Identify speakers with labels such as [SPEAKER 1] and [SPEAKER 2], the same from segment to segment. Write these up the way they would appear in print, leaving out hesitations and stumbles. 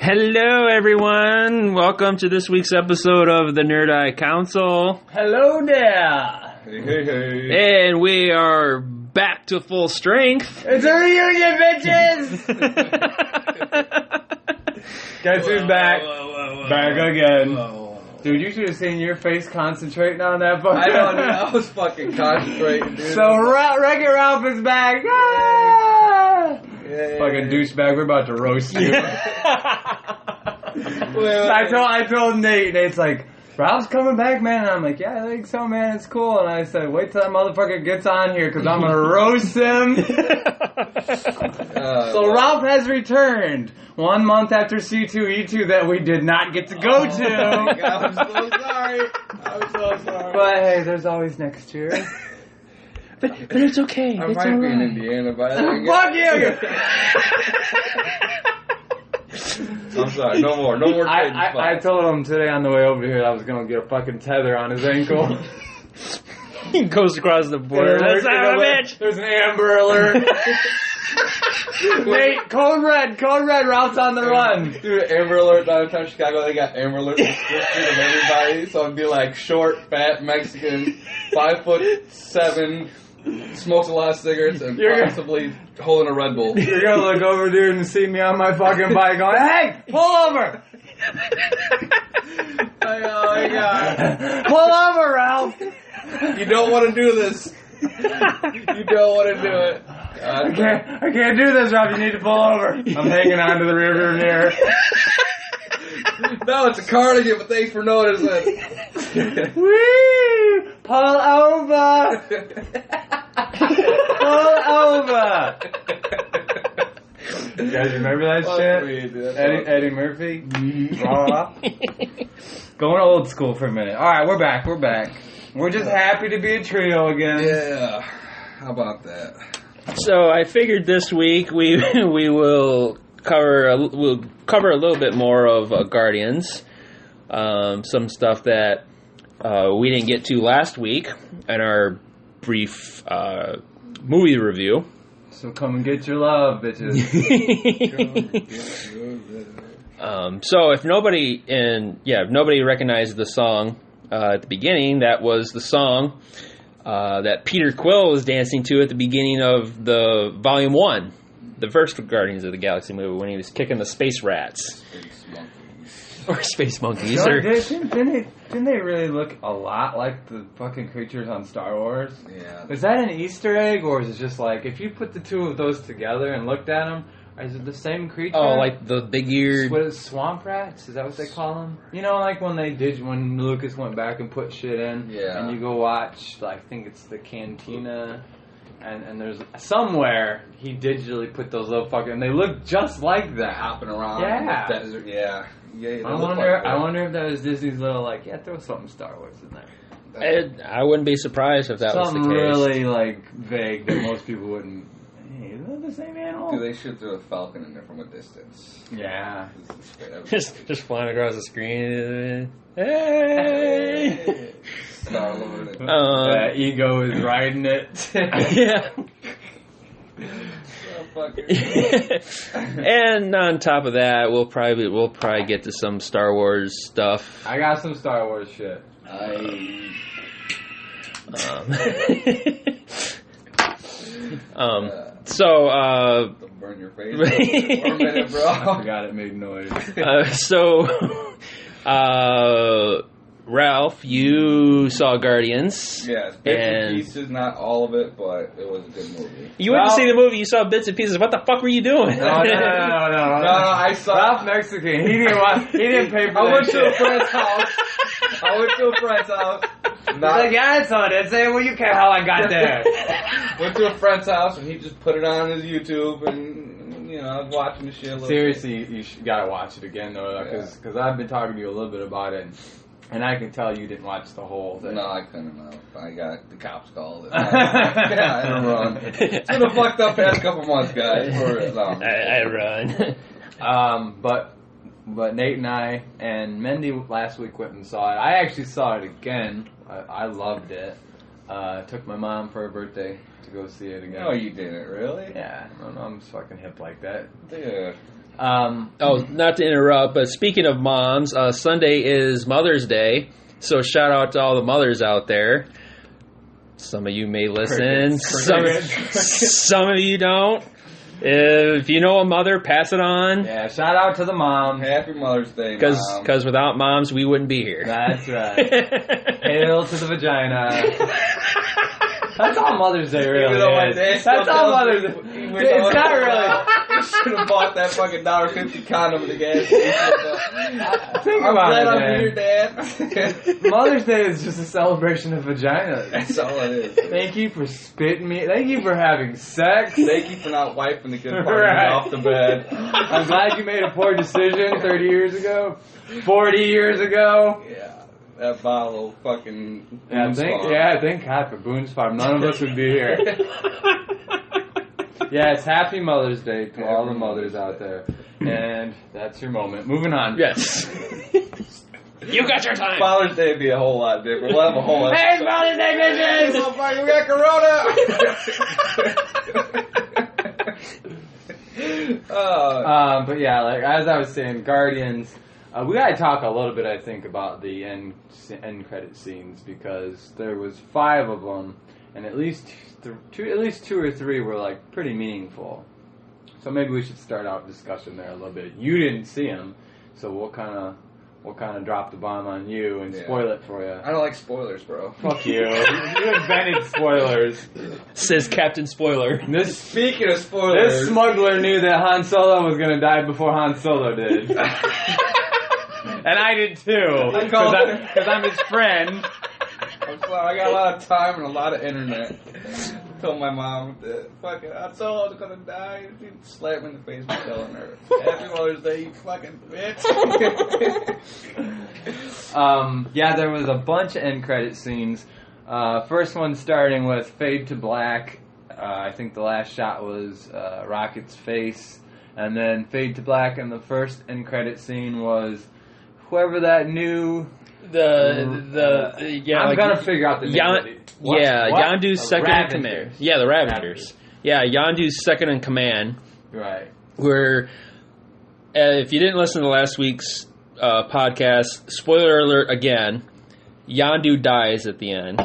[SPEAKER 1] Hello, everyone. Welcome to this week's episode of the Nerd Eye Council.
[SPEAKER 2] Hello there.
[SPEAKER 3] Hey.
[SPEAKER 1] And we are back to full strength.
[SPEAKER 2] It's a reunion, bitches. Guess who's back? Back again. Dude, you should have seen your face concentrating on that fucking...
[SPEAKER 3] I know, dude. I was fucking concentrating, dude.
[SPEAKER 2] So, Wreck-It Ralph is back. Ah!
[SPEAKER 3] Yeah.
[SPEAKER 2] Fucking douchebag, we're about to roast you.
[SPEAKER 3] Wait.
[SPEAKER 2] I told Nate, Nate's like, Ralph's coming back, man. And I'm like, yeah, I think so, man. It's cool. And I said, wait till that motherfucker gets on here, because I'm going to roast him. So Ralph has returned 1 month after C2E2 that we did not get to go to.
[SPEAKER 3] I'm so sorry.
[SPEAKER 2] But hey, there's always next year.
[SPEAKER 1] But it's okay.
[SPEAKER 3] I
[SPEAKER 1] It's
[SPEAKER 3] might
[SPEAKER 1] all
[SPEAKER 3] be in
[SPEAKER 1] right.
[SPEAKER 3] Indiana by then.
[SPEAKER 2] Fuck you!
[SPEAKER 3] I'm sorry. No more trading
[SPEAKER 2] I
[SPEAKER 3] spots.
[SPEAKER 2] told him today on the way over here that I was going to get a fucking tether on his ankle.
[SPEAKER 1] He goes across the border. That's not a bitch.
[SPEAKER 2] There's an Amber Alert. Nate, code red, Ralph's on the run.
[SPEAKER 3] Dude, Amber Alert downtown Chicago, they got Amber Alert description of everybody. So it'd be like short, fat, Mexican, 5'7", smokes a lot of cigarettes, and possibly holding a Red Bull.
[SPEAKER 2] You're gonna look over, dude, and see me on my fucking bike going, hey, pull over!
[SPEAKER 3] Oh my god.
[SPEAKER 2] Pull over, Ralph!
[SPEAKER 3] You don't want to do this. You don't want to do it.
[SPEAKER 2] I can't do this, Ralph. You need to pull over. I'm hanging on to the rearview mirror.
[SPEAKER 3] No, it's a cardigan, but thanks for noticing.
[SPEAKER 2] Woo! Pull over! Pull over! You guys remember that shit? Eddie Murphy? Raw. Going old school for a minute. Alright, we're back. We're just happy to be a trio again.
[SPEAKER 3] Yeah. How about that?
[SPEAKER 1] So I figured this week we will cover a little bit more of Guardians, some stuff that we didn't get to last week in our brief movie review.
[SPEAKER 2] So come and get your love, bitches.
[SPEAKER 1] So if nobody recognized the song at the beginning, that was the song that Peter Quill was dancing to at the beginning of the Volume 1, the first Guardians of the Galaxy movie, when he was kicking the space rats. Or space monkeys.
[SPEAKER 2] So, didn't they really look a lot like the fucking creatures on Star Wars?
[SPEAKER 3] Yeah.
[SPEAKER 2] Is that an Easter egg, or is it just like, if you put the two of those together and looked at them, is it the same creature?
[SPEAKER 1] Oh, like the big-eared...
[SPEAKER 2] What is swamp rats? Is that what they call them? You know, like when Lucas went back and put shit in, and you go watch, I think it's the Cantina, and there's somewhere he digitally put those little fucking, and they look just like that.
[SPEAKER 3] Hopping around
[SPEAKER 2] Yeah.
[SPEAKER 3] in the desert. Yeah.
[SPEAKER 2] I wonder if that was Disney's little, throw something Star Wars in there.
[SPEAKER 1] I wouldn't be surprised if that
[SPEAKER 2] Something
[SPEAKER 1] was the case.
[SPEAKER 2] really, vague that most people wouldn't, hey, isn't that the same animal?
[SPEAKER 3] Dude, they should throw a falcon in there from a distance.
[SPEAKER 2] Yeah.
[SPEAKER 1] just flying across the screen. Hey!
[SPEAKER 3] Star-Lord.
[SPEAKER 2] Ego is riding it.
[SPEAKER 1] Yeah. And on top of that, we'll probably get to some Star Wars stuff.
[SPEAKER 2] I got some Star Wars shit.
[SPEAKER 1] So,
[SPEAKER 3] Don't burn your face for a minute, bro.
[SPEAKER 2] I forgot it made noise.
[SPEAKER 1] Ralph, you saw Guardians.
[SPEAKER 3] Yes, bits and pieces, not all of it, but it was a good movie.
[SPEAKER 1] You went to see the movie, you saw bits and pieces. What the fuck were you doing?
[SPEAKER 2] No,
[SPEAKER 3] I saw
[SPEAKER 2] Ralph Mexican. He didn't pay for
[SPEAKER 3] I
[SPEAKER 2] that
[SPEAKER 3] went
[SPEAKER 2] shit.
[SPEAKER 3] to a friend's house.
[SPEAKER 2] He's like, yeah, I saw it. Say, well, you care how I got there.
[SPEAKER 3] Went to a friend's house, and he just put it on his YouTube, and, I was watching the shit a little
[SPEAKER 2] Seriously, you gotta watch it again, though, because I've been talking to you a little bit about it. And I can tell you didn't watch the whole thing.
[SPEAKER 3] No, I couldn't have. I got the cops called. I had to run. It's been a fucked up past couple months, guys.
[SPEAKER 1] I run.
[SPEAKER 2] But Nate and I and Mendy last week went and saw it. I actually saw it again. I loved it. Took my mom for her birthday to go see it again.
[SPEAKER 3] No, you didn't, really?
[SPEAKER 2] Yeah, I'm fucking hip like that.
[SPEAKER 3] Dude.
[SPEAKER 1] Not to interrupt, but speaking of moms, Sunday is Mother's Day, so shout out to all the mothers out there. Some of you may listen, some of you don't. If you know a mother, pass it on.
[SPEAKER 2] Yeah, shout out to the mom.
[SPEAKER 3] Happy Mother's Day,
[SPEAKER 1] Because without moms, we wouldn't be here.
[SPEAKER 2] That's right. Hail to the vagina. That's all Mother's Day really is. That's all Mother's Day. It's not really.
[SPEAKER 3] You should have bought that fucking $1.50 condom at the gas station.
[SPEAKER 2] Think about it,
[SPEAKER 3] I'm
[SPEAKER 2] man.
[SPEAKER 3] here, Dad.
[SPEAKER 2] Mother's Day is just a celebration of vaginas.
[SPEAKER 3] That's all it is.
[SPEAKER 2] Thank you for spitting me. Thank you for having sex.
[SPEAKER 3] Thank you for not wiping the good part
[SPEAKER 2] Right.
[SPEAKER 3] off the bed.
[SPEAKER 2] I'm glad you made a poor decision 30 years ago. 40 years ago.
[SPEAKER 3] Yeah. That bottle of fucking...
[SPEAKER 2] Thank God for Boone's Farm. None of us would be here. Yes, happy Mother's Day to all the mothers out there. And that's your moment. Moving on.
[SPEAKER 1] Yes. You got your time.
[SPEAKER 3] Father's Day would be a whole lot different. We'll have a whole episode.
[SPEAKER 2] Hey, Mother's Day, bitches!
[SPEAKER 3] Motherfucker, we got Corona!
[SPEAKER 2] But yeah, like as I was saying, Guardians. We gotta talk a little bit, I think, about the end credit scenes because there was 5 of them, and at least two or three were like pretty meaningful. So maybe we should start out discussion there a little bit. You didn't see them, so we'll kind of drop the bomb on you and spoil it for you.
[SPEAKER 3] I don't like spoilers, bro.
[SPEAKER 2] Fuck you! You invented spoilers.
[SPEAKER 1] Says Captain Spoiler.
[SPEAKER 3] Speaking of spoilers,
[SPEAKER 2] This smuggler knew that Han Solo was gonna die before Han Solo did. And I did too, because I'm his friend.
[SPEAKER 3] I'm sorry, I got a lot of time and a lot of internet. I told my mom that fucking Han Solo's gonna die. She slapped me in the face for telling her. Happy Mother's Day, you fucking bitch.
[SPEAKER 2] Yeah, there was a bunch of end credit scenes. First one starting with fade to black. I think the last shot was Rocket's face, and then fade to black. And the first end credit scene was whoever that new. I'm gonna figure out the name.
[SPEAKER 1] Yondu's second in command. Yeah, the Ravagers. Yeah, Yondu's second in command.
[SPEAKER 2] Right.
[SPEAKER 1] Where, if you didn't listen to last week's podcast, spoiler alert again, Yondu dies at the end.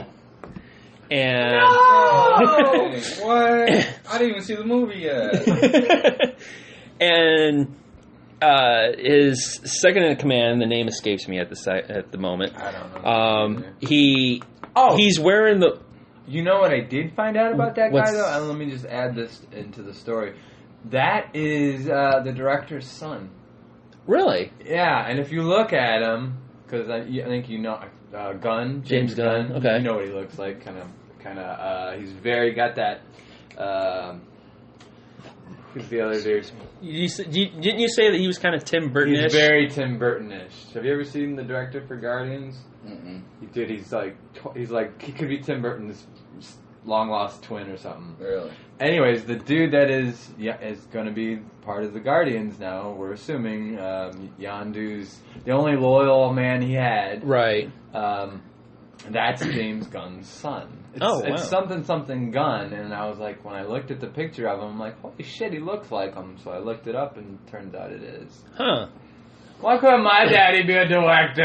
[SPEAKER 1] And
[SPEAKER 3] No! What? I didn't even see the movie yet.
[SPEAKER 1] And his second in command, the name escapes me at the moment.
[SPEAKER 2] I don't know.
[SPEAKER 1] He's wearing the.
[SPEAKER 2] You know what I did find out about that guy though? And let me just add this into the story. That is the director's son.
[SPEAKER 1] Really?
[SPEAKER 2] Yeah, and if you look at him, because I think you know Gunn, James Gunn.
[SPEAKER 1] Okay.
[SPEAKER 2] You know what he looks like, kind of. He's very got that. Who's the other dude?
[SPEAKER 1] Didn't you say that he was kind of Tim Burton-ish?
[SPEAKER 2] He's very Tim Burton-ish. Have you ever seen the director for Guardians?
[SPEAKER 3] Mm-mm.
[SPEAKER 2] Dude, he's like he could be Tim Burton's long lost twin or something.
[SPEAKER 3] Really?
[SPEAKER 2] Anyways, the dude that is going to be part of the Guardians now. We're assuming Yondu's the only loyal man he had.
[SPEAKER 1] Right.
[SPEAKER 2] That's James Gunn's son.
[SPEAKER 1] It's
[SPEAKER 2] something Gunn, and I was like, when I looked at the picture of him, I'm like, holy shit, he looks like him. So I looked it up, and it turns out it is.
[SPEAKER 1] Huh.
[SPEAKER 2] Why couldn't my daddy be a director?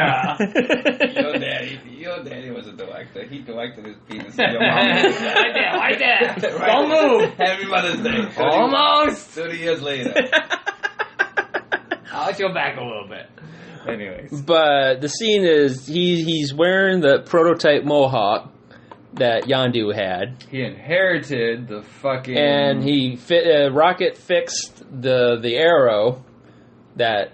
[SPEAKER 3] Your daddy was a director. He directed his penis. Your mom
[SPEAKER 2] Like that. Don't move.
[SPEAKER 3] Happy Mother's Day.
[SPEAKER 2] Almost.
[SPEAKER 3] 30 years later.
[SPEAKER 2] I'll let you back a little bit. Anyways.
[SPEAKER 1] But the scene is he's wearing the prototype mohawk that Yondu had.
[SPEAKER 2] He inherited the fucking...
[SPEAKER 1] And he Rocket fixed the arrow that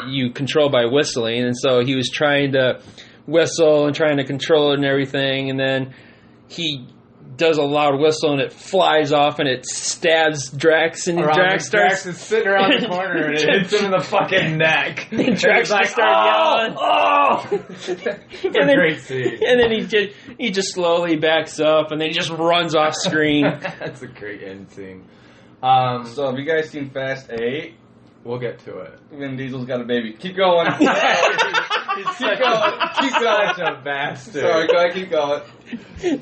[SPEAKER 1] you control by whistling, and so he was trying to whistle and trying to control it and everything, and then he does a loud whistle and it flies off and it stabs Drax, and Drax
[SPEAKER 2] is sitting around the corner and it hits him in the fucking neck.
[SPEAKER 1] And Drax
[SPEAKER 2] like,
[SPEAKER 1] starts yelling.
[SPEAKER 2] Oh! It's a great scene.
[SPEAKER 1] And then he just slowly backs up and then he just runs off screen.
[SPEAKER 2] That's a great end scene.
[SPEAKER 3] So have you guys seen Fast 8?
[SPEAKER 2] We'll get to it.
[SPEAKER 3] Vin Diesel's got a baby. Keep going. Keep going. Keep going.
[SPEAKER 2] Such a bastard.
[SPEAKER 3] Sorry, go ahead, keep going.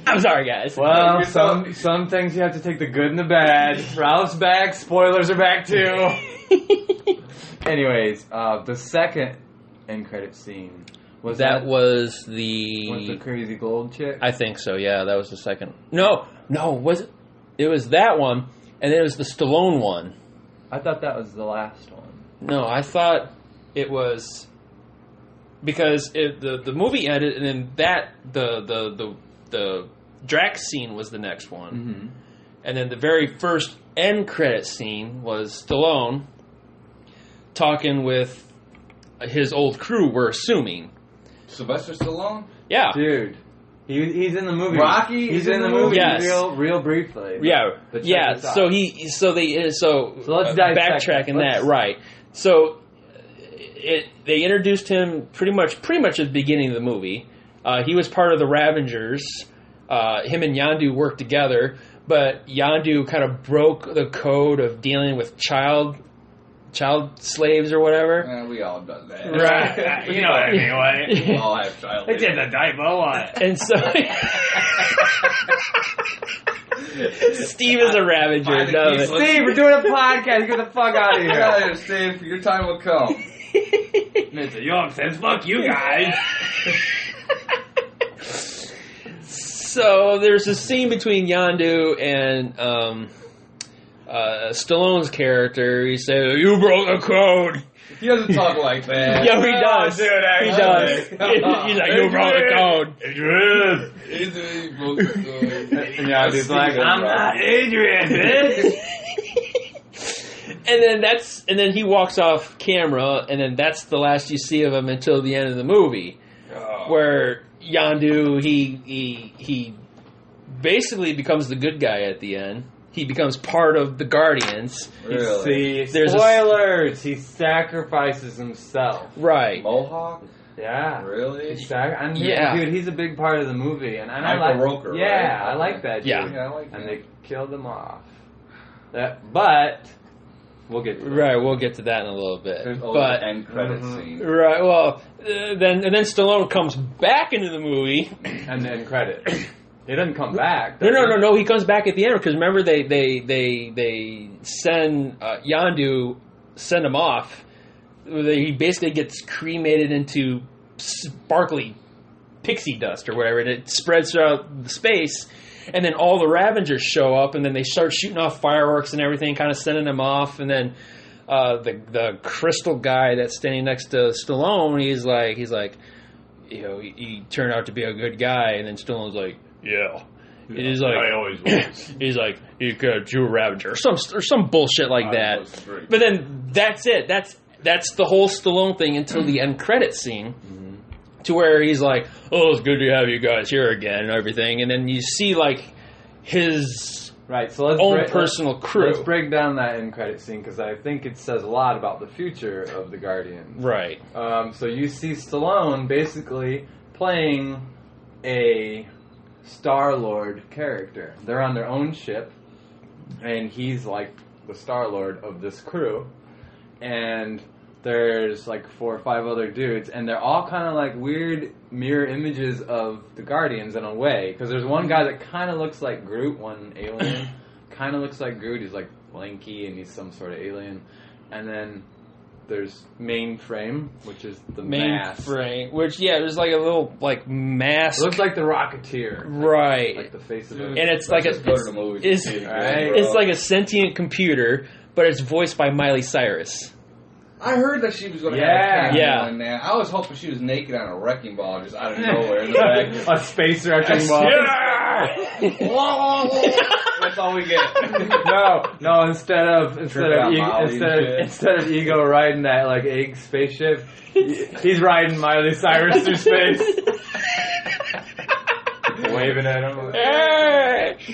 [SPEAKER 1] I'm sorry, guys.
[SPEAKER 2] Well, some things you have to take the good and the bad. Ralph's back. Spoilers are back too. Anyways, the second end credit scene was
[SPEAKER 1] was the
[SPEAKER 2] with the crazy gold chick.
[SPEAKER 1] I think so. Yeah, that was the second. No, was it? It was that one, and then it was the Stallone one.
[SPEAKER 2] I thought that was the last one.
[SPEAKER 1] No, I thought it was because the movie ended, and then the Drax scene was the next one,
[SPEAKER 2] Mm-hmm.
[SPEAKER 1] and then the very first end credit scene was Stallone talking with his old crew. We're assuming
[SPEAKER 3] Sylvester Stallone?
[SPEAKER 1] Yeah.
[SPEAKER 2] Dude. He's in the movie.
[SPEAKER 3] Rocky?
[SPEAKER 2] He's in the movie.
[SPEAKER 1] Yes.
[SPEAKER 2] Real briefly.
[SPEAKER 1] Yeah.
[SPEAKER 2] But
[SPEAKER 1] Yeah.
[SPEAKER 2] check this out.
[SPEAKER 1] So let's backtrack in that, right. So they introduced him pretty much at the beginning of the movie. He was part of the Ravengers. Him and Yondu worked together, but Yondu kind of broke the code of dealing with child slaves or whatever.
[SPEAKER 3] We all done that.
[SPEAKER 1] Right.
[SPEAKER 2] You know what I mean, what?
[SPEAKER 3] We all have child
[SPEAKER 2] It's in the typo one.
[SPEAKER 1] And so Steve is a Ravager. No,
[SPEAKER 2] Steve, we're doing a podcast. Get the fuck out of
[SPEAKER 3] You
[SPEAKER 2] here.
[SPEAKER 3] gotta understand, your time will come.
[SPEAKER 2] Mr. York says, fuck you guys.
[SPEAKER 1] So there's a scene between Yondu and Stallone's character. He said, "You broke the code."
[SPEAKER 3] He doesn't talk like that.
[SPEAKER 1] Yeah, he does.
[SPEAKER 2] Dude,
[SPEAKER 1] He does. He's like, "You broke the code."
[SPEAKER 2] Adrian.
[SPEAKER 3] He broke the code.
[SPEAKER 2] And Yondu's like, I'm not Adrian, bitch.
[SPEAKER 1] And then he walks off camera, and then that's the last you see of him until the end of the movie, where Yondu he basically becomes the good guy at the end. He becomes part of the Guardians.
[SPEAKER 3] Really?
[SPEAKER 2] See, spoilers. He sacrifices himself.
[SPEAKER 1] Right.
[SPEAKER 3] Mohawk?
[SPEAKER 2] Yeah.
[SPEAKER 3] Really?
[SPEAKER 1] Yeah.
[SPEAKER 2] Dude, he's a big part of the movie, and I
[SPEAKER 3] Michael
[SPEAKER 2] like.
[SPEAKER 3] Roker,
[SPEAKER 2] Yeah,
[SPEAKER 3] right?
[SPEAKER 2] I like that. Dude.
[SPEAKER 1] Yeah.
[SPEAKER 3] I like
[SPEAKER 2] And
[SPEAKER 3] that.
[SPEAKER 2] they killed him off. But we'll get to that.
[SPEAKER 1] Right, we'll get to that in a little bit.
[SPEAKER 3] Oh,
[SPEAKER 1] But
[SPEAKER 3] the end credit scene.
[SPEAKER 1] right, well, then Stallone comes back into the movie.
[SPEAKER 2] And then credits. He doesn't come back.
[SPEAKER 1] No. He comes back at the end because remember they send Yondu send him off. He basically gets cremated into sparkly pixie dust or whatever, and it spreads throughout the space. And then all the Ravengers show up, and then they start shooting off fireworks and everything, kind of sending them off. And then the crystal guy that's standing next to Stallone, he's like, you know, he turned out to be a good guy. And then Stallone's like, yeah. He's like,
[SPEAKER 2] I always was.
[SPEAKER 1] He's like, you could Jew Ravager or some bullshit like that. But then that's it. That's the whole Stallone thing until the end credits scene. To where he's like, oh, it's good to have you guys here again and everything. And then you see, like, his
[SPEAKER 2] Right, so let's
[SPEAKER 1] own personal crew.
[SPEAKER 2] Let's break down that end credit scene because I think it says a lot about the future of the Guardians.
[SPEAKER 1] Right.
[SPEAKER 2] So you see Stallone basically playing a Star-Lord character. They're on their own ship, and he's like the Star-Lord of this crew. And there's like 4 or 5 other dudes, and they're all kind of like weird mirror images of the Guardians in a way. Because there's one guy that kind of looks like Groot, one alien. Kind of looks like Groot. He's like lanky, and he's some sort of alien. And then there's Mainframe, which is the mask.
[SPEAKER 1] Mainframe, which, yeah, there's like a little, like, mask.
[SPEAKER 2] It looks like the Rocketeer.
[SPEAKER 1] Right.
[SPEAKER 2] Like the face of it.
[SPEAKER 1] And it's like
[SPEAKER 3] Just go to the movies.
[SPEAKER 1] it's like a sentient computer, but it's voiced by Miley Cyrus.
[SPEAKER 3] I heard that she was going to
[SPEAKER 2] Yeah.
[SPEAKER 3] have a cameo
[SPEAKER 1] Yeah.
[SPEAKER 3] in that. I was hoping she was naked on a wrecking ball just out of nowhere in the back.
[SPEAKER 2] A space wrecking ball.
[SPEAKER 3] That's all we get.
[SPEAKER 2] No. Instead of
[SPEAKER 3] Tripping on Molly and shit.
[SPEAKER 2] instead of Ego riding that like egg spaceship, he's riding Miley Cyrus through space, waving at him.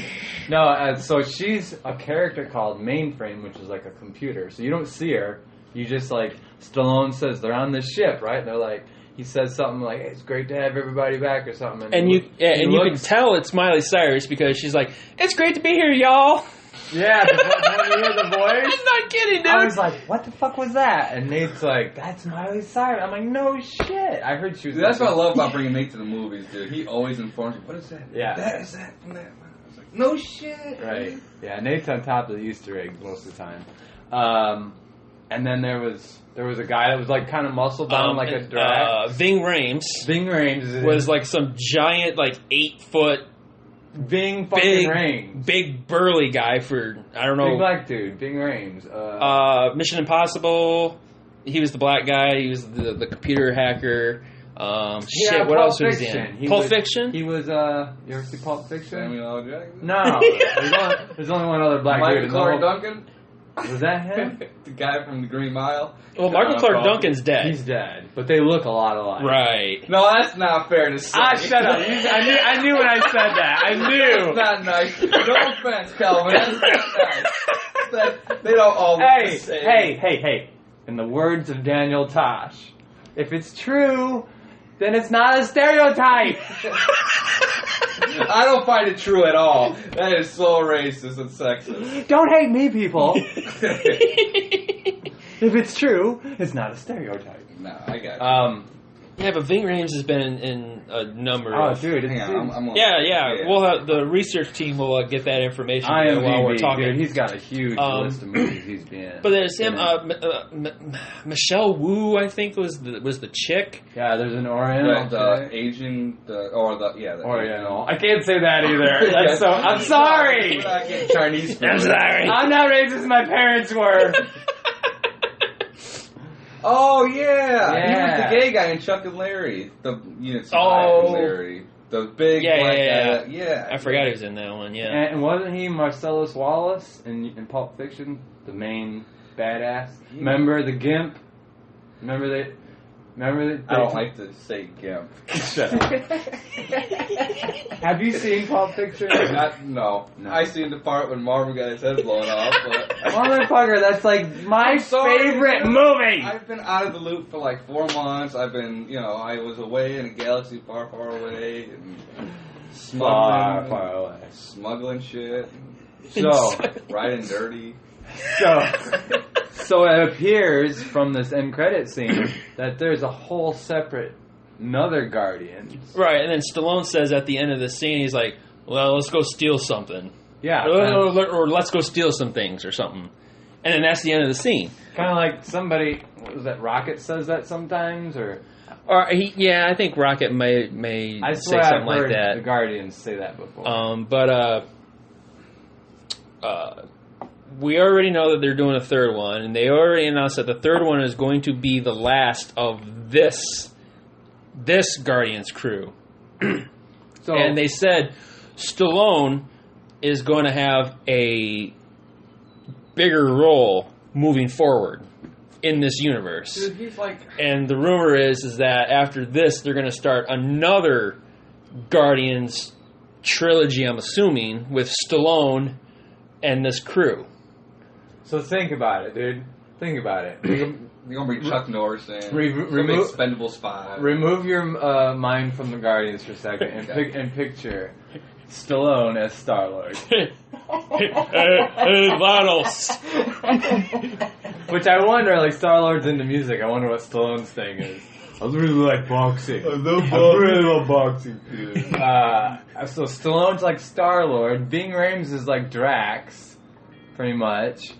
[SPEAKER 2] No, so she's a character called Mainframe, which is like a computer. So you don't see her. You just like Stallone says they're on this ship, right? And they're like, he says something like, "Hey, it's great to have everybody back" or something.
[SPEAKER 1] And you can tell it's Miley Cyrus because she's like, "It's great to be here, y'all."
[SPEAKER 2] Yeah, when you hear the voice.
[SPEAKER 1] I'm not kidding, dude.
[SPEAKER 2] I was like, what the fuck was that? And Nate's like, that's Miley Cyrus. I'm like, no shit. I heard she was.
[SPEAKER 3] Dude, that's what I love about bringing Nate to the movies, dude. He always informs me. What is that?
[SPEAKER 2] Yeah.
[SPEAKER 3] That is that from that. I was like, no shit.
[SPEAKER 2] Right. Yeah, Nate's on top of the Easter eggs most of the time. And then there was a guy that was like kind of muscle bound, like a drag.
[SPEAKER 1] Ving Rhames.
[SPEAKER 2] Ving Rhames
[SPEAKER 1] was like some giant, like 8-foot.
[SPEAKER 2] Ving fucking Rhames.
[SPEAKER 1] Big burly guy for, I don't know.
[SPEAKER 2] Big black dude, Ving Rhames.
[SPEAKER 1] Mission Impossible. He was the black guy. He was the computer hacker. What else was he in? Pulp Fiction?
[SPEAKER 2] He was, you ever see Pulp Fiction?
[SPEAKER 3] Samuel L. Jackson?
[SPEAKER 2] No. There's only one other black dude.
[SPEAKER 3] Michael Clark Duncan?
[SPEAKER 2] Was that him?
[SPEAKER 3] The guy from the Green Mile?
[SPEAKER 1] Well, Michael Clark Duncan's dead.
[SPEAKER 2] He's dead, but they look a lot alike.
[SPEAKER 1] Right.
[SPEAKER 3] No, that's not fair to say.
[SPEAKER 2] Shut up. I knew when I said that. I knew.
[SPEAKER 3] That's not nice. No offense, Calvin. That's not nice. They don't all look the same.
[SPEAKER 2] Hey. In the words of Daniel Tosh, if it's true, then it's not a stereotype.
[SPEAKER 3] I don't find it true at all. That is so racist and sexist.
[SPEAKER 2] Don't hate me, people. If it's true, it's not a stereotype.
[SPEAKER 3] No, I got you.
[SPEAKER 1] Yeah, but Ving Rhames has been in a number of...
[SPEAKER 2] Oh, dude.
[SPEAKER 3] Hang on, I'm
[SPEAKER 1] Yeah. We'll have, the research team will get that information while we're talking.
[SPEAKER 2] Dude, he's got a huge list of movies he's been in.
[SPEAKER 1] But there's him, Michelle Wu, I think, was the chick.
[SPEAKER 2] Yeah, there's an Oriental.
[SPEAKER 3] The Asian,
[SPEAKER 2] Oriental. I can't say that either. That's so... I'm sorry!
[SPEAKER 3] We're not getting Chinese food.
[SPEAKER 1] I'm sorry.
[SPEAKER 2] I'm not racist as my parents were.
[SPEAKER 3] Oh, yeah. He was the gay guy in Chuck and Larry. The Unit 5 and Larry. The big black guy. Yeah.
[SPEAKER 1] I forgot he was in that one, yeah.
[SPEAKER 2] And wasn't he Marcellus Wallace in Pulp Fiction? The main badass? Yeah. Remember the Gimp? Remember that? I
[SPEAKER 3] don't like to say Gimp.
[SPEAKER 2] Shut up. Have you seen Pulp Fiction?
[SPEAKER 3] No. I seen the part when Marvin got his head blown off, but...
[SPEAKER 2] Motherfucker, that's like my favorite movie!
[SPEAKER 3] I've been out of the loop for like 4 months. I've been, I was away in a galaxy far, far away, and smuggling.
[SPEAKER 2] Far away.
[SPEAKER 3] Smuggling shit.
[SPEAKER 2] So...
[SPEAKER 3] riding dirty.
[SPEAKER 2] So it appears from this end credit scene that there's a whole separate another Guardians.
[SPEAKER 1] Right, and then Stallone says at the end of the scene, he's like, well, let's go steal something.
[SPEAKER 2] Yeah.
[SPEAKER 1] Or let's go steal some things or something. And then that's the end of the scene.
[SPEAKER 2] Kind of like somebody, what was that, Rocket says that sometimes?
[SPEAKER 1] I think Rocket may say something like that.
[SPEAKER 2] The Guardians say that before.
[SPEAKER 1] We already know that they're doing a third one, and they already announced that the third one is going to be the last of this Guardians crew. And they said Stallone is going to have a bigger role moving forward in this universe.
[SPEAKER 3] Dude, he's like...
[SPEAKER 1] And the rumor is that after this, they're going to start another Guardians trilogy, I'm assuming, with Stallone and this crew.
[SPEAKER 2] So think about it, dude. Think about it.
[SPEAKER 3] You're going to bring Chuck Norris in.
[SPEAKER 2] Remove
[SPEAKER 3] Expendables 5.
[SPEAKER 2] Remove your mind from the Guardians for a second and picture Stallone as Star-Lord.
[SPEAKER 1] Hey, Vados.
[SPEAKER 2] Which I wonder, like, Star-Lord's into music. I wonder what Stallone's thing is. I really like boxing. I really love boxing. So Stallone's like Star-Lord. Bing Rhames is like Drax, pretty much.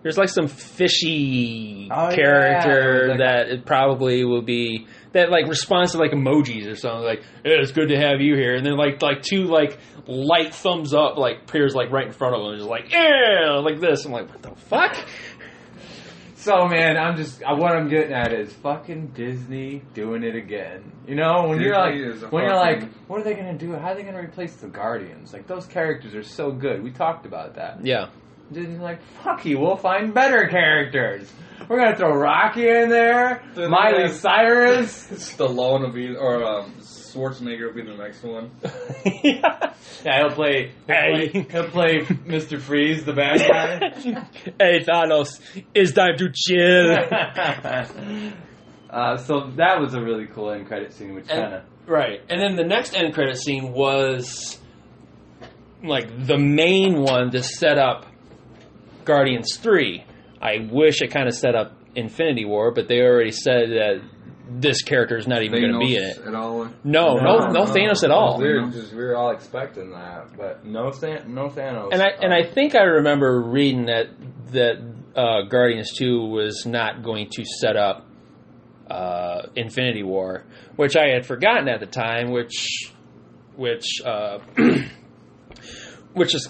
[SPEAKER 1] There's like some fishy character that it probably will be that like responds to like emojis or something like, yeah, it's good to have you here, and then like two like light thumbs up like appears like right in front of him, and just like yeah, like this. I'm like, what the fuck?
[SPEAKER 2] So man, what I'm getting at is fucking Disney doing it again. You know, when you're like, what are they gonna do? How are they gonna replace the Guardians? Like those characters are so good. We talked about that.
[SPEAKER 1] Yeah.
[SPEAKER 2] Disney's like, fuck you, we'll find better characters. We're gonna throw Rocky in there, Miley Cyrus,
[SPEAKER 3] Stallone will be, or Schwarzenegger will be the next one.
[SPEAKER 2] Yeah, he'll play Mr. Freeze, the bad guy.
[SPEAKER 1] Hey Thanos, it's time to chill.
[SPEAKER 2] So that was a really cool end credit scene, which kind of
[SPEAKER 1] right. And then the next end credit scene was like the main one to set up Guardians 3. I wish it kind of set up Infinity War, but they already said that this character is not even going to be in it.
[SPEAKER 3] At all?
[SPEAKER 1] No Thanos at all.
[SPEAKER 2] We were all expecting that, but no Thanos.
[SPEAKER 1] And I think I remember reading that Guardians 2 was not going to set up Infinity War, which I had forgotten at the time, which is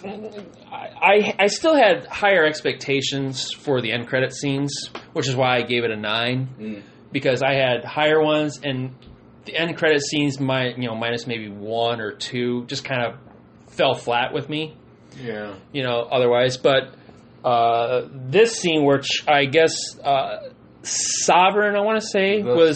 [SPEAKER 1] I still had higher expectations for the end credit scenes, which is why I gave it a 9 because I had higher ones, and the end credit scenes minus maybe 1 or 2 just kind of fell flat with me.
[SPEAKER 2] Yeah.
[SPEAKER 1] Otherwise, but this scene, which I guess Sovereign, I want to say, the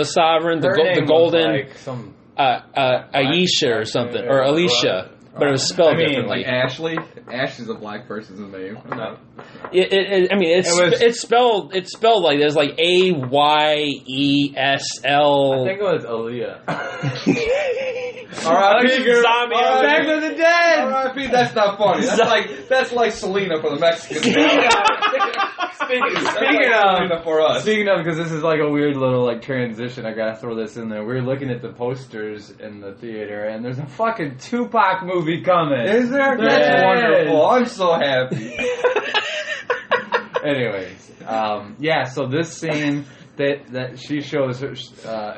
[SPEAKER 1] Sovereign, the golden
[SPEAKER 2] like some
[SPEAKER 1] Aisha or something, or Alicia. But it was spelled differently.
[SPEAKER 3] Like Ashley. Ashley's a black person's name. No.
[SPEAKER 1] It's spelled like there's like AYESL.
[SPEAKER 2] I think it was Aaliyah.
[SPEAKER 1] R.I.P. Zombie.
[SPEAKER 2] Back from the dead.
[SPEAKER 3] R.I.P. That's not funny. That's like Selena for the Mexicans.
[SPEAKER 2] Speaking of, because this is like a weird little like transition, I gotta throw this in there. We were looking at the posters in the theater, and there's a fucking Tupac movie coming.
[SPEAKER 3] Is there? That's wonderful. I'm so happy.
[SPEAKER 2] Anyways, so this scene that she shows her,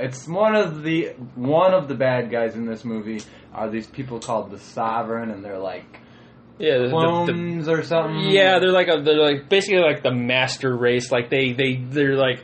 [SPEAKER 2] it's one of the bad guys in this movie are these people called the Sovereign, and they're like clones or something.
[SPEAKER 1] Yeah, they're basically like the master race. Like they're like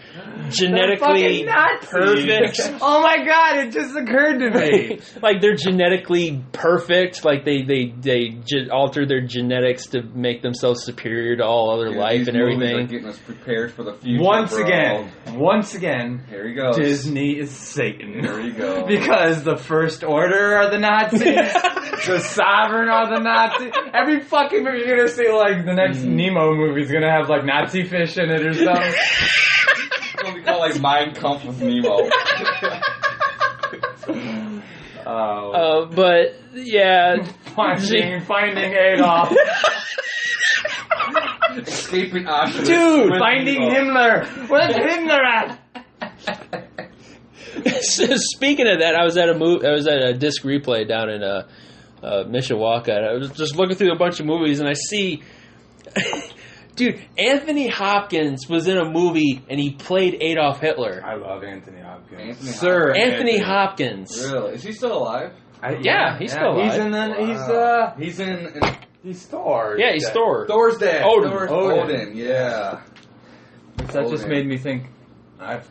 [SPEAKER 1] genetically perfect.
[SPEAKER 2] Oh my god, it just occurred to me.
[SPEAKER 1] Like they're genetically perfect. Like they alter their genetics to make themselves superior to all other life and everything.
[SPEAKER 3] Are getting us prepared for the future.
[SPEAKER 2] Once again,
[SPEAKER 3] here he goes.
[SPEAKER 2] Disney is Satan.
[SPEAKER 3] Here we go.
[SPEAKER 2] Because the First Order are the Nazis. The Sovereign are the Nazis. Every fucking movie you're gonna see, like the next Nemo movie is gonna have like Nazi fish in it or something.
[SPEAKER 3] It's gonna be called like Mein Kampf with Nemo.
[SPEAKER 1] But yeah,
[SPEAKER 2] finding Adolf.
[SPEAKER 3] Escaping Auschwitz.
[SPEAKER 2] Dude, finding Himmler. Where's Himmler at?
[SPEAKER 1] Speaking of that, I was at a disc replay down in Mishawaka, and I was just looking through a bunch of movies, and I see, dude, Anthony Hopkins was in a movie, and he played Adolf Hitler.
[SPEAKER 2] I love Anthony Hopkins.
[SPEAKER 1] Anthony Hopkins.
[SPEAKER 3] Really? Is he still alive?
[SPEAKER 1] Yeah, he's still alive.
[SPEAKER 2] He's Thor.
[SPEAKER 1] Yeah, he's Thor.
[SPEAKER 3] Thor's dad.
[SPEAKER 2] Odin.
[SPEAKER 3] Yeah.
[SPEAKER 2] That just made me think.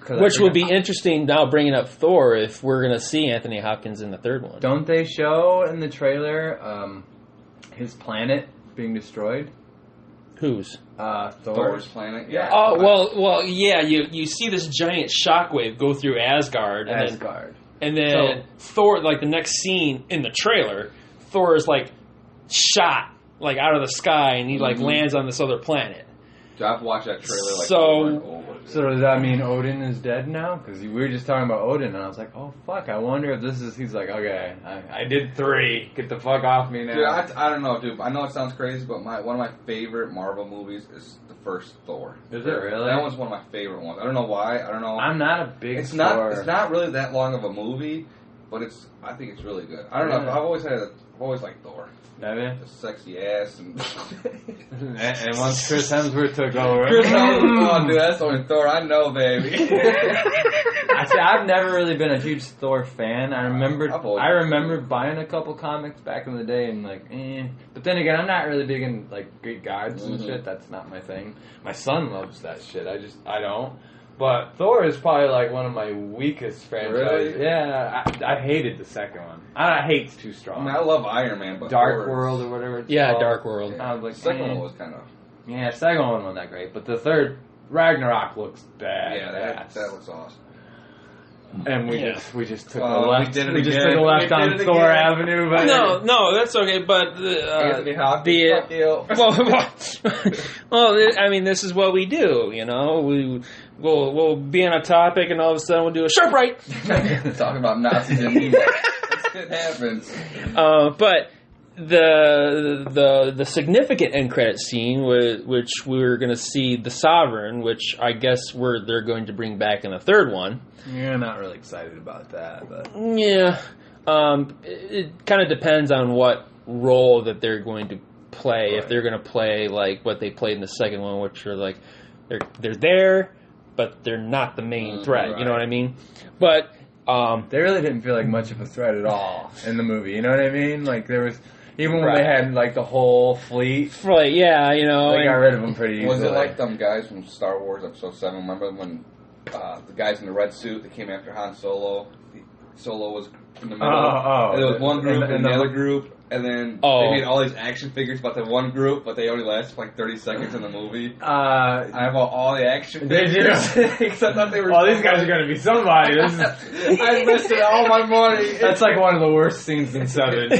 [SPEAKER 1] Which will be interesting now, bringing up Thor, if we're going to see Anthony Hopkins in the third one.
[SPEAKER 2] Don't they show in the trailer his planet being destroyed?
[SPEAKER 1] Whose?
[SPEAKER 3] Thor's planet. Yeah.
[SPEAKER 1] Oh well, yeah. You see this giant shockwave go through Asgard. And then Thor, like the next scene in the trailer, Thor is like shot like out of the sky, and he like lands on this other planet.
[SPEAKER 3] I've watched that trailer like over and over.
[SPEAKER 2] So does that mean Odin is dead now? Because we were just talking about Odin, and I was like, oh fuck, I wonder if this is. He's like, okay, I did 3. Get the fuck off me now.
[SPEAKER 3] Dude, I don't know, dude. I know it sounds crazy, but one of my favorite Marvel movies is the first Thor.
[SPEAKER 2] Is it really?
[SPEAKER 3] That one's one of my favorite ones. I don't know why. I don't know.
[SPEAKER 2] I'm not a big.
[SPEAKER 3] It's
[SPEAKER 2] Thor.
[SPEAKER 3] It's not really that long of a movie, but I think it's really good. I don't know. I've always liked Thor.
[SPEAKER 2] The
[SPEAKER 3] sexy ass and
[SPEAKER 2] once Chris Hemsworth took over.
[SPEAKER 3] Chris Hemsworth, dude, that's only Thor. I know, baby.
[SPEAKER 2] I've never really been a huge Thor fan. I remember buying a couple comics back in the day and like, But then again, I'm not really big in like Greek gods and shit. That's not my thing. My son loves that shit. I don't. But Thor is probably like one of my weakest franchises.
[SPEAKER 3] Really?
[SPEAKER 2] Yeah, I hated the second one. Hate's too strong.
[SPEAKER 3] I mean, I love Iron Man, but
[SPEAKER 2] Dark World or whatever it's called.
[SPEAKER 1] Dark World.
[SPEAKER 3] Yeah.
[SPEAKER 2] I was like,
[SPEAKER 3] the second one was kind of...
[SPEAKER 2] Yeah, the second one wasn't that great. But the third, Ragnarok, looks bad.
[SPEAKER 3] Yeah, that looks awesome.
[SPEAKER 2] And we just took a left.
[SPEAKER 3] We just took
[SPEAKER 2] a left on Thor Avenue. But
[SPEAKER 1] no, that's okay. But I mean, this is what we do. You know, we'll be on a topic, and all of a sudden we'll do a sharp right.
[SPEAKER 3] Talking about Nazis and Nemo. It happens.
[SPEAKER 1] But the significant end credit scene, which we're going to see the Sovereign, which I guess they're going to bring back in the third one.
[SPEAKER 2] You're not really excited about that, but
[SPEAKER 1] yeah, it kind of depends on what role that they're going to play. Right. If they're going to play like what they played in the second one, which are like they're there, but they're not the main threat. Right. You know what I mean? But
[SPEAKER 2] they really didn't feel like much of a threat at all in the movie. You know what I mean? Like there was. Even when they had, like, the whole fleet.
[SPEAKER 1] Right, yeah, you know.
[SPEAKER 2] They got rid of them pretty easily.
[SPEAKER 3] Was it like them guys from Star Wars Episode 7? Remember when the guys in the red suit that came after Han Solo? Solo was in the middle. And there was one group and the other group. And then they made all these action figures about the one group, but they only lasted like 30 seconds in the movie. I have all the action figures. Except that they were.
[SPEAKER 2] Oh, these guys are going to be somebody.
[SPEAKER 3] I invested all my money.
[SPEAKER 2] That's like one of the worst scenes in 7.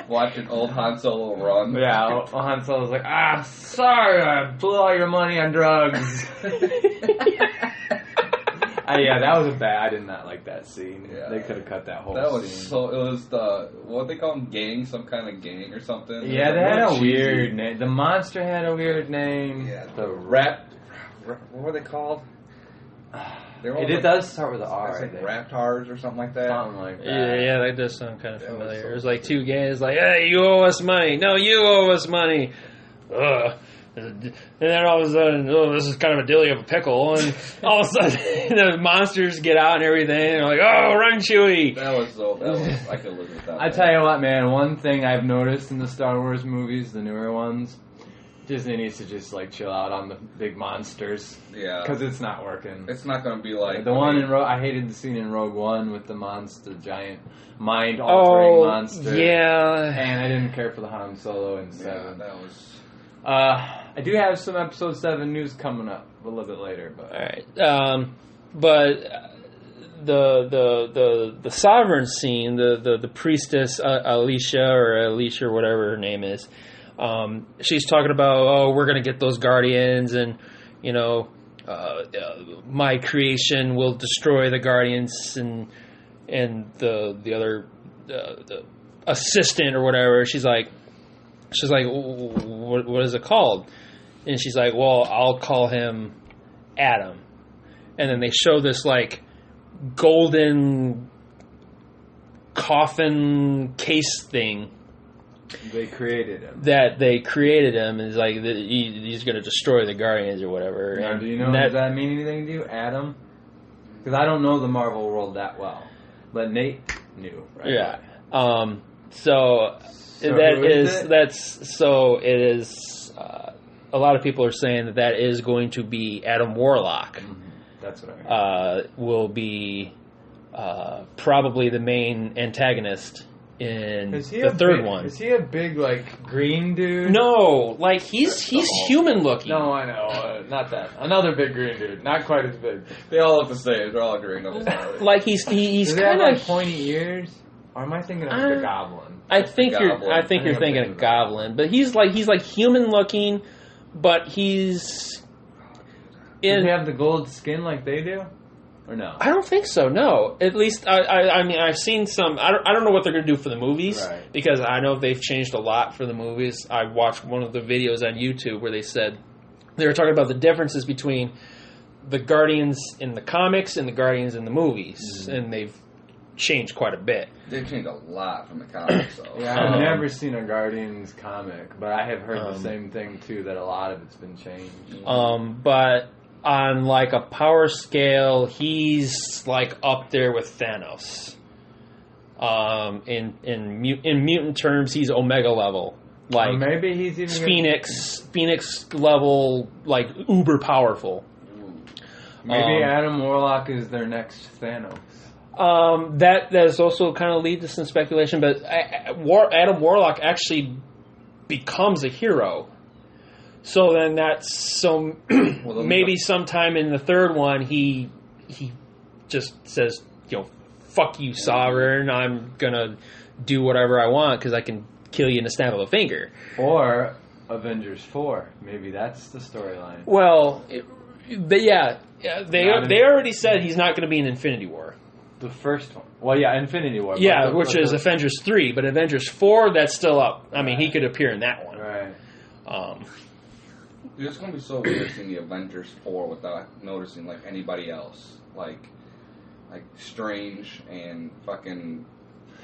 [SPEAKER 3] Watching old Han Solo run.
[SPEAKER 2] Yeah, Han Solo's like, sorry, I blew all your money on drugs. Yeah, that was I did not like that scene. Yeah. They could have cut that whole scene.
[SPEAKER 3] That was so, it was the, what they call them, gang, some kind of gang or something.
[SPEAKER 2] Yeah, they had a weird name. The monster had a weird name.
[SPEAKER 3] Yeah, the what were they called?
[SPEAKER 2] It does start with an R.
[SPEAKER 3] Like Raptors or something like that.
[SPEAKER 2] Something like that.
[SPEAKER 1] Yeah, that does sound kind of familiar. There's like two gangs like, hey, you owe us money. No, you owe us money. Ugh. And then all of a sudden, this is kind of a dilly of a pickle. And all of a sudden, the monsters get out and everything. And they're like, oh, run, Chewie.
[SPEAKER 3] I could live with that.
[SPEAKER 2] I tell you what, man, one thing I've noticed in the Star Wars movies, the newer ones, Disney needs to just, like, chill out on the big monsters.
[SPEAKER 3] Yeah.
[SPEAKER 2] Because it's not working.
[SPEAKER 3] It's not going to be like...
[SPEAKER 2] The one in I hated the scene in Rogue One with the monster, giant, mind-altering monster.
[SPEAKER 1] Yeah.
[SPEAKER 2] And I didn't care for the Han Solo in 7.
[SPEAKER 3] Yeah, that was...
[SPEAKER 2] I do have some Episode 7 news coming up a little bit later. But.
[SPEAKER 1] All right. But the Sovereign scene, the priestess Alicia or whatever her name is, she's talking about, we're going to get those Guardians, and you know, my creation will destroy the Guardians, and the other the assistant or whatever. She's like, what is it called? And she's like, well, I'll call him Adam. And then they show this like golden coffin case thing.
[SPEAKER 2] They created him.
[SPEAKER 1] And it's like he's going to destroy the Guardians or whatever.
[SPEAKER 2] Now, do you know, does that mean anything to you, Adam? Because I don't know the Marvel world that well. But Nate knew, right?
[SPEAKER 1] Yeah. It is. A lot of people are saying that is going to be Adam Warlock.
[SPEAKER 2] Mm-hmm. That's what I heard.
[SPEAKER 1] Will be probably the main antagonist in the third one.
[SPEAKER 2] Is he a big, like, green dude?
[SPEAKER 1] No, like he's human looking.
[SPEAKER 2] No, I know, not that. Another big green dude, not quite as big.
[SPEAKER 3] They all look the same. They're all green.
[SPEAKER 1] Like he's kind of
[SPEAKER 2] like pointy ears. Or am I thinking of the Goblin?
[SPEAKER 1] I think you're thinking of Goblin, but he's like human looking, but he's
[SPEAKER 2] Does he have the gold skin like they do, or no?
[SPEAKER 1] I don't think so. No, at least I mean I've seen some. I don't know what they're going to do for the movies,
[SPEAKER 2] right,
[SPEAKER 1] because I know they've changed a lot for the movies. I watched one of the videos on YouTube where they said they were talking about the differences between the Guardians in the comics and the Guardians in the movies, and they've changed quite a bit.
[SPEAKER 3] They've changed a lot from the comics. So.
[SPEAKER 2] Yeah, I've never seen a Guardians comic, but I have heard the same thing too, that a lot of it's been changed.
[SPEAKER 1] But on like a power scale, he's like up there with Thanos. In mutant terms, he's Omega level. Like
[SPEAKER 2] maybe he's even
[SPEAKER 1] Phoenix level, like uber powerful.
[SPEAKER 2] Maybe Adam Warlock is their next Thanos.
[SPEAKER 1] That has also kind of lead to some speculation, but Adam Warlock actually becomes a hero. So then maybe sometime in the third one he just says, fuck you, Sovereign, I'm gonna do whatever I want because I can kill you in a snap of a finger.
[SPEAKER 2] Or Avengers 4, maybe that's the storyline.
[SPEAKER 1] Well, they already said he's not going to be in Infinity War.
[SPEAKER 2] The first one. Well, yeah, Infinity War.
[SPEAKER 1] Yeah, which is Avengers 3, but Avengers 4, that's still up. I mean, he could appear in that one.
[SPEAKER 2] Right.
[SPEAKER 3] Dude, it's going to be so weird seeing the Avengers 4 without noticing, like, anybody else. Like Strange and fucking...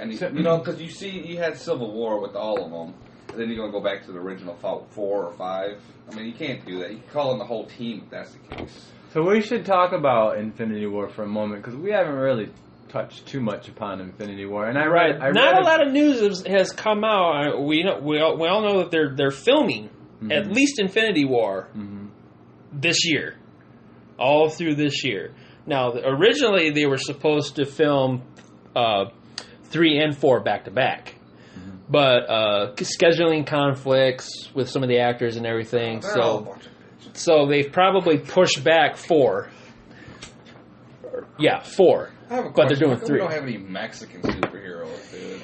[SPEAKER 3] you know, because you had Civil War with all of them, and then you're going to go back to the original 4 or 5. I mean, you can't do that. You can call in the whole team if that's the case.
[SPEAKER 2] So we should talk about Infinity War for a moment, because we haven't really touched too much upon Infinity War. And
[SPEAKER 1] Not a lot of news has come out. We all know that they're filming at least Infinity War this year, all through this year. Now, originally they were supposed to film 3 and 4 back to back, but scheduling conflicts with some of the actors and everything, so they've probably pushed back 4. Yeah, 4.
[SPEAKER 3] I have a question.
[SPEAKER 1] But they're doing 3.
[SPEAKER 3] We don't have any Mexican superheroes, dude.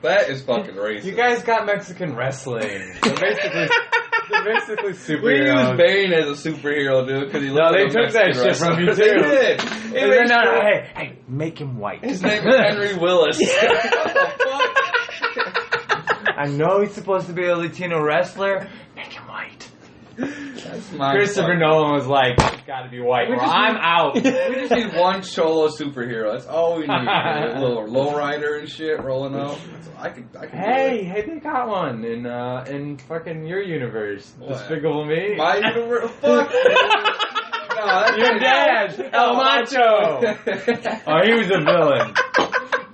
[SPEAKER 3] That is fucking racist.
[SPEAKER 2] You guys got Mexican wrestling. They're basically superheroes.
[SPEAKER 3] We use Bane as a superhero, dude, because he looks
[SPEAKER 2] they
[SPEAKER 3] like a
[SPEAKER 2] took that
[SPEAKER 3] Mexican
[SPEAKER 2] shit from you,
[SPEAKER 3] wrestler.
[SPEAKER 2] too.
[SPEAKER 3] They did.
[SPEAKER 2] Hey, make him white.
[SPEAKER 3] His name is Henry Willis. What the fuck?
[SPEAKER 2] I know he's supposed to be a Latino wrestler. Make him white.
[SPEAKER 3] That's my
[SPEAKER 2] Christopher
[SPEAKER 3] fuck.
[SPEAKER 2] Nolan was like, gotta be white, or I'm out.
[SPEAKER 3] We just need one cholo superhero. That's all we need. A little lowrider and shit rolling out. I can
[SPEAKER 2] Hey, they got one in fucking your universe.
[SPEAKER 3] What?
[SPEAKER 2] Despicable Me.
[SPEAKER 3] My universe. Fuck. No,
[SPEAKER 2] Your dad, El Macho. Oh, he was a villain.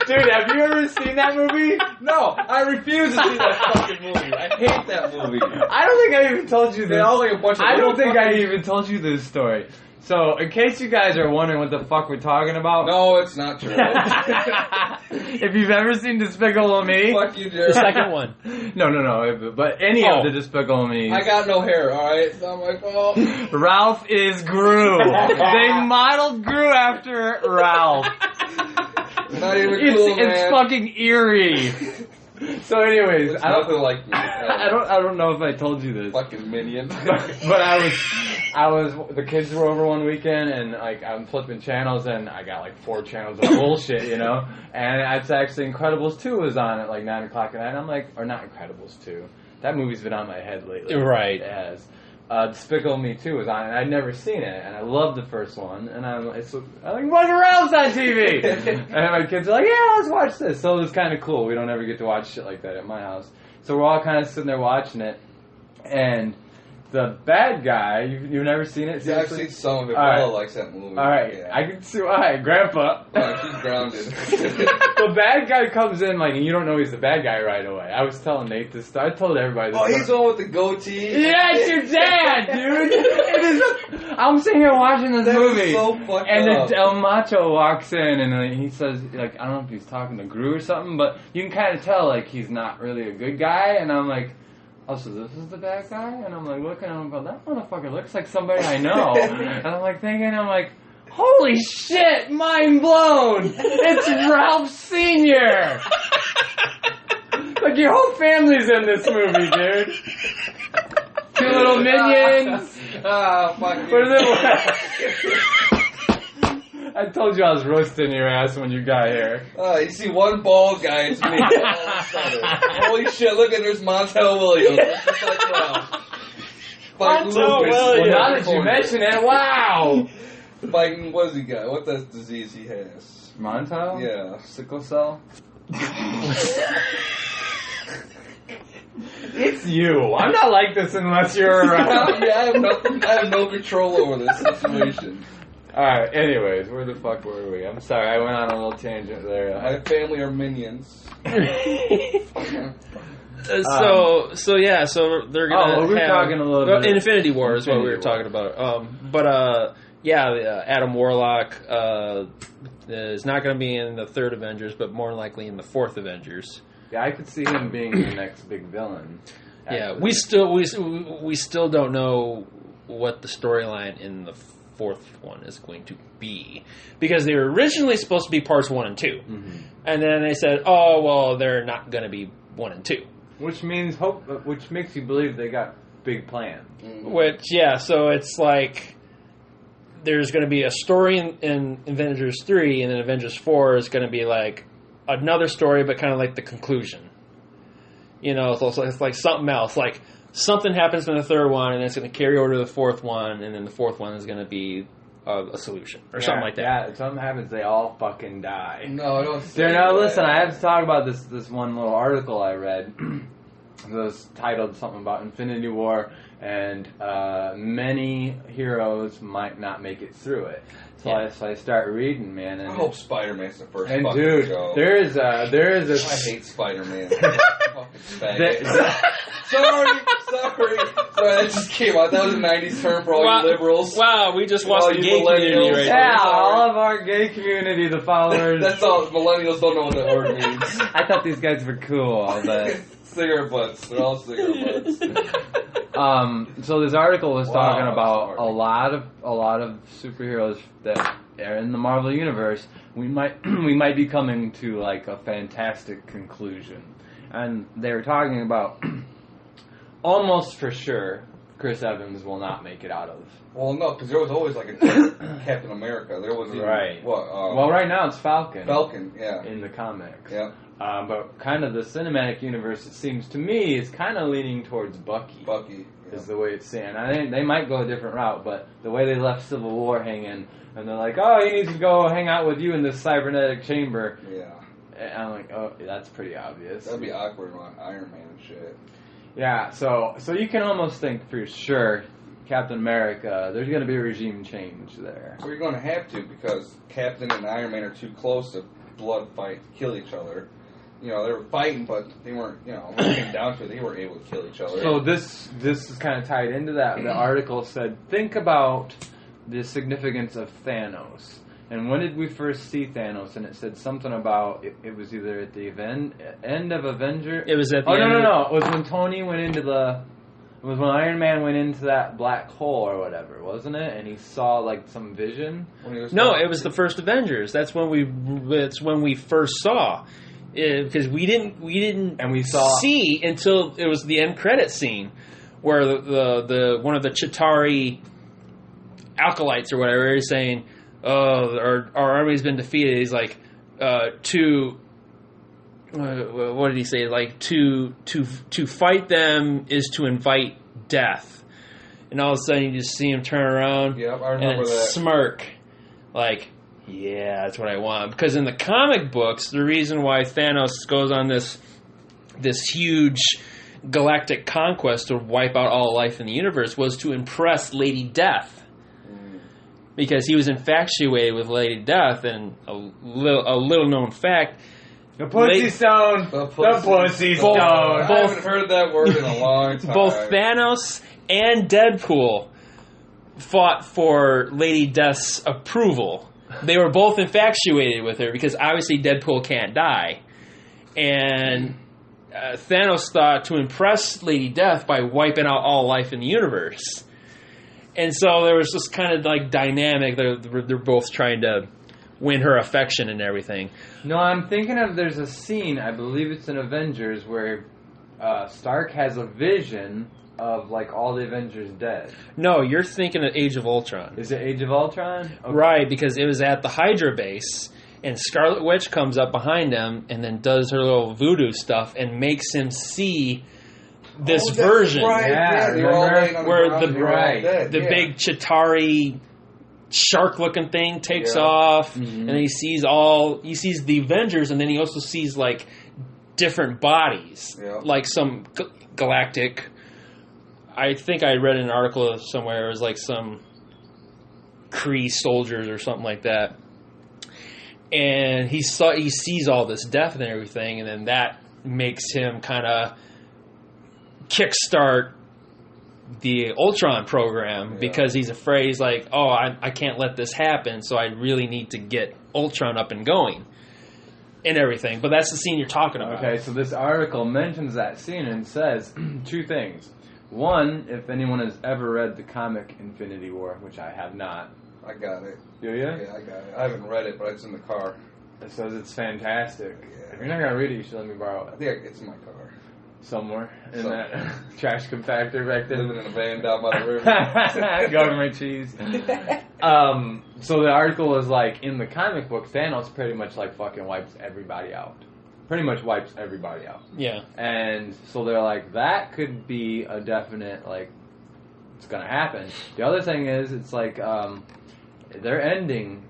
[SPEAKER 2] Dude, have you ever seen that movie?
[SPEAKER 3] No, I refuse to see that fucking movie. I hate that movie.
[SPEAKER 2] I don't think I even told you this.
[SPEAKER 3] They all like a bunch of
[SPEAKER 2] I don't think I
[SPEAKER 3] fucking-
[SPEAKER 2] even told you this story. So, in case you guys are wondering what the fuck we're talking about,
[SPEAKER 3] No, it's not true.
[SPEAKER 2] if you've ever seen Despicable Me,
[SPEAKER 3] Fuck you,
[SPEAKER 1] The
[SPEAKER 3] Jared.
[SPEAKER 1] second one.
[SPEAKER 2] no, but any of the Despicable Me,
[SPEAKER 3] I got no hair, alright? It's not my fault.
[SPEAKER 2] Ralph is Gru. They modeled Gru after Ralph.
[SPEAKER 3] Not even cool, man.
[SPEAKER 2] It's fucking eerie. So, anyways,
[SPEAKER 3] It's nothing like me.
[SPEAKER 2] I don't know if I told you this.
[SPEAKER 3] Fucking minion.
[SPEAKER 2] But I was the kids were over one weekend, and like I'm flipping channels, and I got like 4 channels of bullshit, you know. And it's actually Incredibles 2 was on at like 9 o'clock at night. I'm like, or not Incredibles 2. That movie's been on my head lately.
[SPEAKER 1] Right.
[SPEAKER 2] It has. Despicable Me 2 was on, and I'd never seen it, and I loved the first one, and I'm like, Roger Rabbit's on TV! And my kids are like, yeah, let's watch this. So it was kind of cool. We don't ever get to watch shit like that at my house. So we're all kind of sitting there watching it, and the bad guy, you've never seen it?
[SPEAKER 3] Yeah, I've
[SPEAKER 2] Seriously?
[SPEAKER 3] seen some of it.
[SPEAKER 2] All right.
[SPEAKER 3] Bella likes that movie.
[SPEAKER 2] All right,
[SPEAKER 3] Yeah.
[SPEAKER 2] I can see why. Grandpa.
[SPEAKER 3] Oh, she's grounded.
[SPEAKER 2] The bad guy comes in, like, and you don't know he's the bad guy right away. I was telling Nate this stuff. I told everybody this
[SPEAKER 3] Oh,
[SPEAKER 2] stuff.
[SPEAKER 3] he's the one with the goatee?
[SPEAKER 2] Yeah, it's your dad, dude. It is. I'm sitting here watching this
[SPEAKER 3] That
[SPEAKER 2] movie,
[SPEAKER 3] is so fucked
[SPEAKER 2] and
[SPEAKER 3] up.
[SPEAKER 2] then El Macho walks in, and he says, like, I don't know if he's talking to Gru or something, but you can kind of tell, like, he's not really a good guy. And I'm like, oh, so this is the bad guy? And I'm like looking at him, but that motherfucker looks like somebody I know. And I'm like thinking, holy shit, mind blown! It's Ralph Sr. Like, your whole family's in this movie, dude. 2 little minions.
[SPEAKER 3] Ah, fuck
[SPEAKER 2] What is it? I told you I was roasting your ass when you got here.
[SPEAKER 3] You see one bald guy, it's me. All of a sudden. Holy shit, look at there's Montel Williams. It's just like Ralph. Fighting
[SPEAKER 1] Montel
[SPEAKER 3] lupus.
[SPEAKER 1] Williams.
[SPEAKER 2] Well, now that you mention it, wow.
[SPEAKER 3] Fighting, what has he got? What's that disease he has?
[SPEAKER 2] Montel?
[SPEAKER 3] Yeah.
[SPEAKER 2] Sickle cell? It's you. I'm not like this unless you're around.
[SPEAKER 3] Yeah, I have no control over this situation.
[SPEAKER 2] Alright, anyways, where the fuck were we? I'm sorry, I went on a little tangent there.
[SPEAKER 3] My family are minions.
[SPEAKER 1] So they're gonna.
[SPEAKER 2] we're
[SPEAKER 1] have,
[SPEAKER 2] talking a little bit.
[SPEAKER 1] Infinity War is what we were
[SPEAKER 2] Infinity
[SPEAKER 1] talking about. Adam Warlock is not going to be in the 3rd Avengers, but more likely in the 4th Avengers.
[SPEAKER 2] Yeah, I could see him being the next big villain.
[SPEAKER 1] Yeah, we still don't know what the storyline in the 4th one is going to be, because they were originally supposed to be parts 1 and 2, and then they said, oh well, they're not going to be 1 and 2,
[SPEAKER 2] which makes you believe they got big plans.
[SPEAKER 1] which so it's like there's going to be a story in Avengers 3, and then Avengers 4 is going to be like another story, but kind of like the conclusion. You know, so it's like something else. Like something happens in the third one, and it's going to carry over to the fourth one, and then the fourth one is going to be a solution or something like that.
[SPEAKER 2] Yeah, if something happens, they all fucking die.
[SPEAKER 3] No, I don't.
[SPEAKER 2] Dude, now listen, I have to talk about this one little article I read. It was titled something about Infinity War, and many heroes might not make it through it. So, I start reading, man. And
[SPEAKER 3] I hope Spider-Man's the first
[SPEAKER 2] and
[SPEAKER 3] fucking
[SPEAKER 2] dude,
[SPEAKER 3] go.
[SPEAKER 2] there is a.
[SPEAKER 3] I hate Spider-Man. Sorry. That just came out. That was a 90s term for all you liberals.
[SPEAKER 1] Wow, we just lost the gay community right
[SPEAKER 2] now. Yeah,
[SPEAKER 1] now.
[SPEAKER 2] all of our gay community, the followers.
[SPEAKER 3] That's all. Millennials don't know what that word means.
[SPEAKER 2] I thought these guys were cool, but...
[SPEAKER 3] Cigarette butts. They're all cigarette butts.
[SPEAKER 2] So this article was talking about a lot of superheroes that are in the Marvel universe. We might be coming to like a fantastic conclusion, and they were talking about almost for sure Chris Evans will not make it out of.
[SPEAKER 3] Well, no, because there was always like a Captain America. There was
[SPEAKER 2] right.
[SPEAKER 3] What?
[SPEAKER 2] Well, right now it's Falcon.
[SPEAKER 3] Falcon, yeah.
[SPEAKER 2] In the comics.
[SPEAKER 3] Yeah.
[SPEAKER 2] But kind of the cinematic universe, it seems to me, is kind of leaning towards Bucky.
[SPEAKER 3] Bucky. Yeah.
[SPEAKER 2] Is the way it's saying. I think they might go a different route, but the way they left Civil War hanging, and they're like, oh, he needs to go hang out with you in this cybernetic chamber.
[SPEAKER 3] Yeah.
[SPEAKER 2] And I'm like, oh, that's pretty obvious.
[SPEAKER 3] That'd be awkward on Iron Man and shit.
[SPEAKER 2] Yeah, so you can almost think for sure, Captain America, there's going to be a regime change there.
[SPEAKER 3] So you're going to have to, because Captain and Iron Man are too close to blood fight, kill each other. You know, they were fighting, but they weren't, you know, when it came down to it, they weren't able to kill each other.
[SPEAKER 2] So this is kind of tied into that. The article said, think about the significance of Thanos. And when did we first see Thanos? And it said something about, it was either at the end of Avenger.
[SPEAKER 1] It was at the end.
[SPEAKER 2] No. It was when Tony went into it was when Iron Man went into that black hole or whatever, wasn't it? And he saw like some vision.
[SPEAKER 1] No, it was the first Avengers. That's when we first saw. Because we didn't
[SPEAKER 2] and we saw
[SPEAKER 1] see until it was the end credit scene where the one of the Chitauri acolytes or whatever is saying, "Oh, our army's been defeated." He's like, what did he say? Like to fight them is to invite death. And all of a sudden you just see him turn around
[SPEAKER 3] I remember
[SPEAKER 1] and
[SPEAKER 3] that.
[SPEAKER 1] smirk like, yeah, that's what I want. Because in the comic books, the reason why Thanos goes on this huge galactic conquest to wipe out all life in the universe was to impress Lady Death. Because he was infatuated with Lady Death, and a little known fact,
[SPEAKER 2] the Pussy Stone. The Pussy Stone.
[SPEAKER 3] I haven't heard that word in a long time.
[SPEAKER 1] Both Thanos and Deadpool fought for Lady Death's approval. They were both infatuated with her because obviously Deadpool can't die. And Thanos thought to impress Lady Death by wiping out all life in the universe. And so there was this kind of like dynamic. They're both trying to win her affection and everything.
[SPEAKER 2] No, I'm thinking of there's a scene, I believe it's in Avengers, where Stark has a vision of like all the Avengers dead.
[SPEAKER 1] No, you're thinking of Age of Ultron.
[SPEAKER 2] Is it Age of Ultron? Okay.
[SPEAKER 1] Right, because it was at the Hydra base, and Scarlet Witch comes up behind him and then does her little voodoo stuff and makes him see this version.
[SPEAKER 3] Right.
[SPEAKER 2] Yeah,
[SPEAKER 1] where the big Chitauri shark-looking thing takes off, and then he sees the Avengers, and then he also sees like different bodies, like some galactic. I think I read an article somewhere. It was like some Kree soldiers or something like that, and he sees all this death and everything, and then that makes him kind of kickstart the Ultron program because he's afraid. He's like, oh, I can't let this happen, so I really need to get Ultron up and going and everything. But that's the scene you're talking about.
[SPEAKER 2] Okay, so this article mentions that scene and says two things. One, if anyone has ever read the comic Infinity War, which I have not.
[SPEAKER 3] I got it.
[SPEAKER 2] Do you?
[SPEAKER 3] Yeah, I got it. I haven't read it, but it's in the car.
[SPEAKER 2] It says it's fantastic.
[SPEAKER 3] Yeah.
[SPEAKER 2] If you're not going to read it, you should let me borrow
[SPEAKER 3] I
[SPEAKER 2] it.
[SPEAKER 3] think it's in my car.
[SPEAKER 2] somewhere in that trash compactor back then.
[SPEAKER 3] Living in a van down by the river.
[SPEAKER 2] Government cheese. So the article was like, in the comic books, Thanos pretty much like fucking wipes everybody out. Pretty much wipes everybody out.
[SPEAKER 1] Yeah.
[SPEAKER 2] And so they're like, that could be a definite, like, it's gonna happen. The other thing is, it's like, they're ending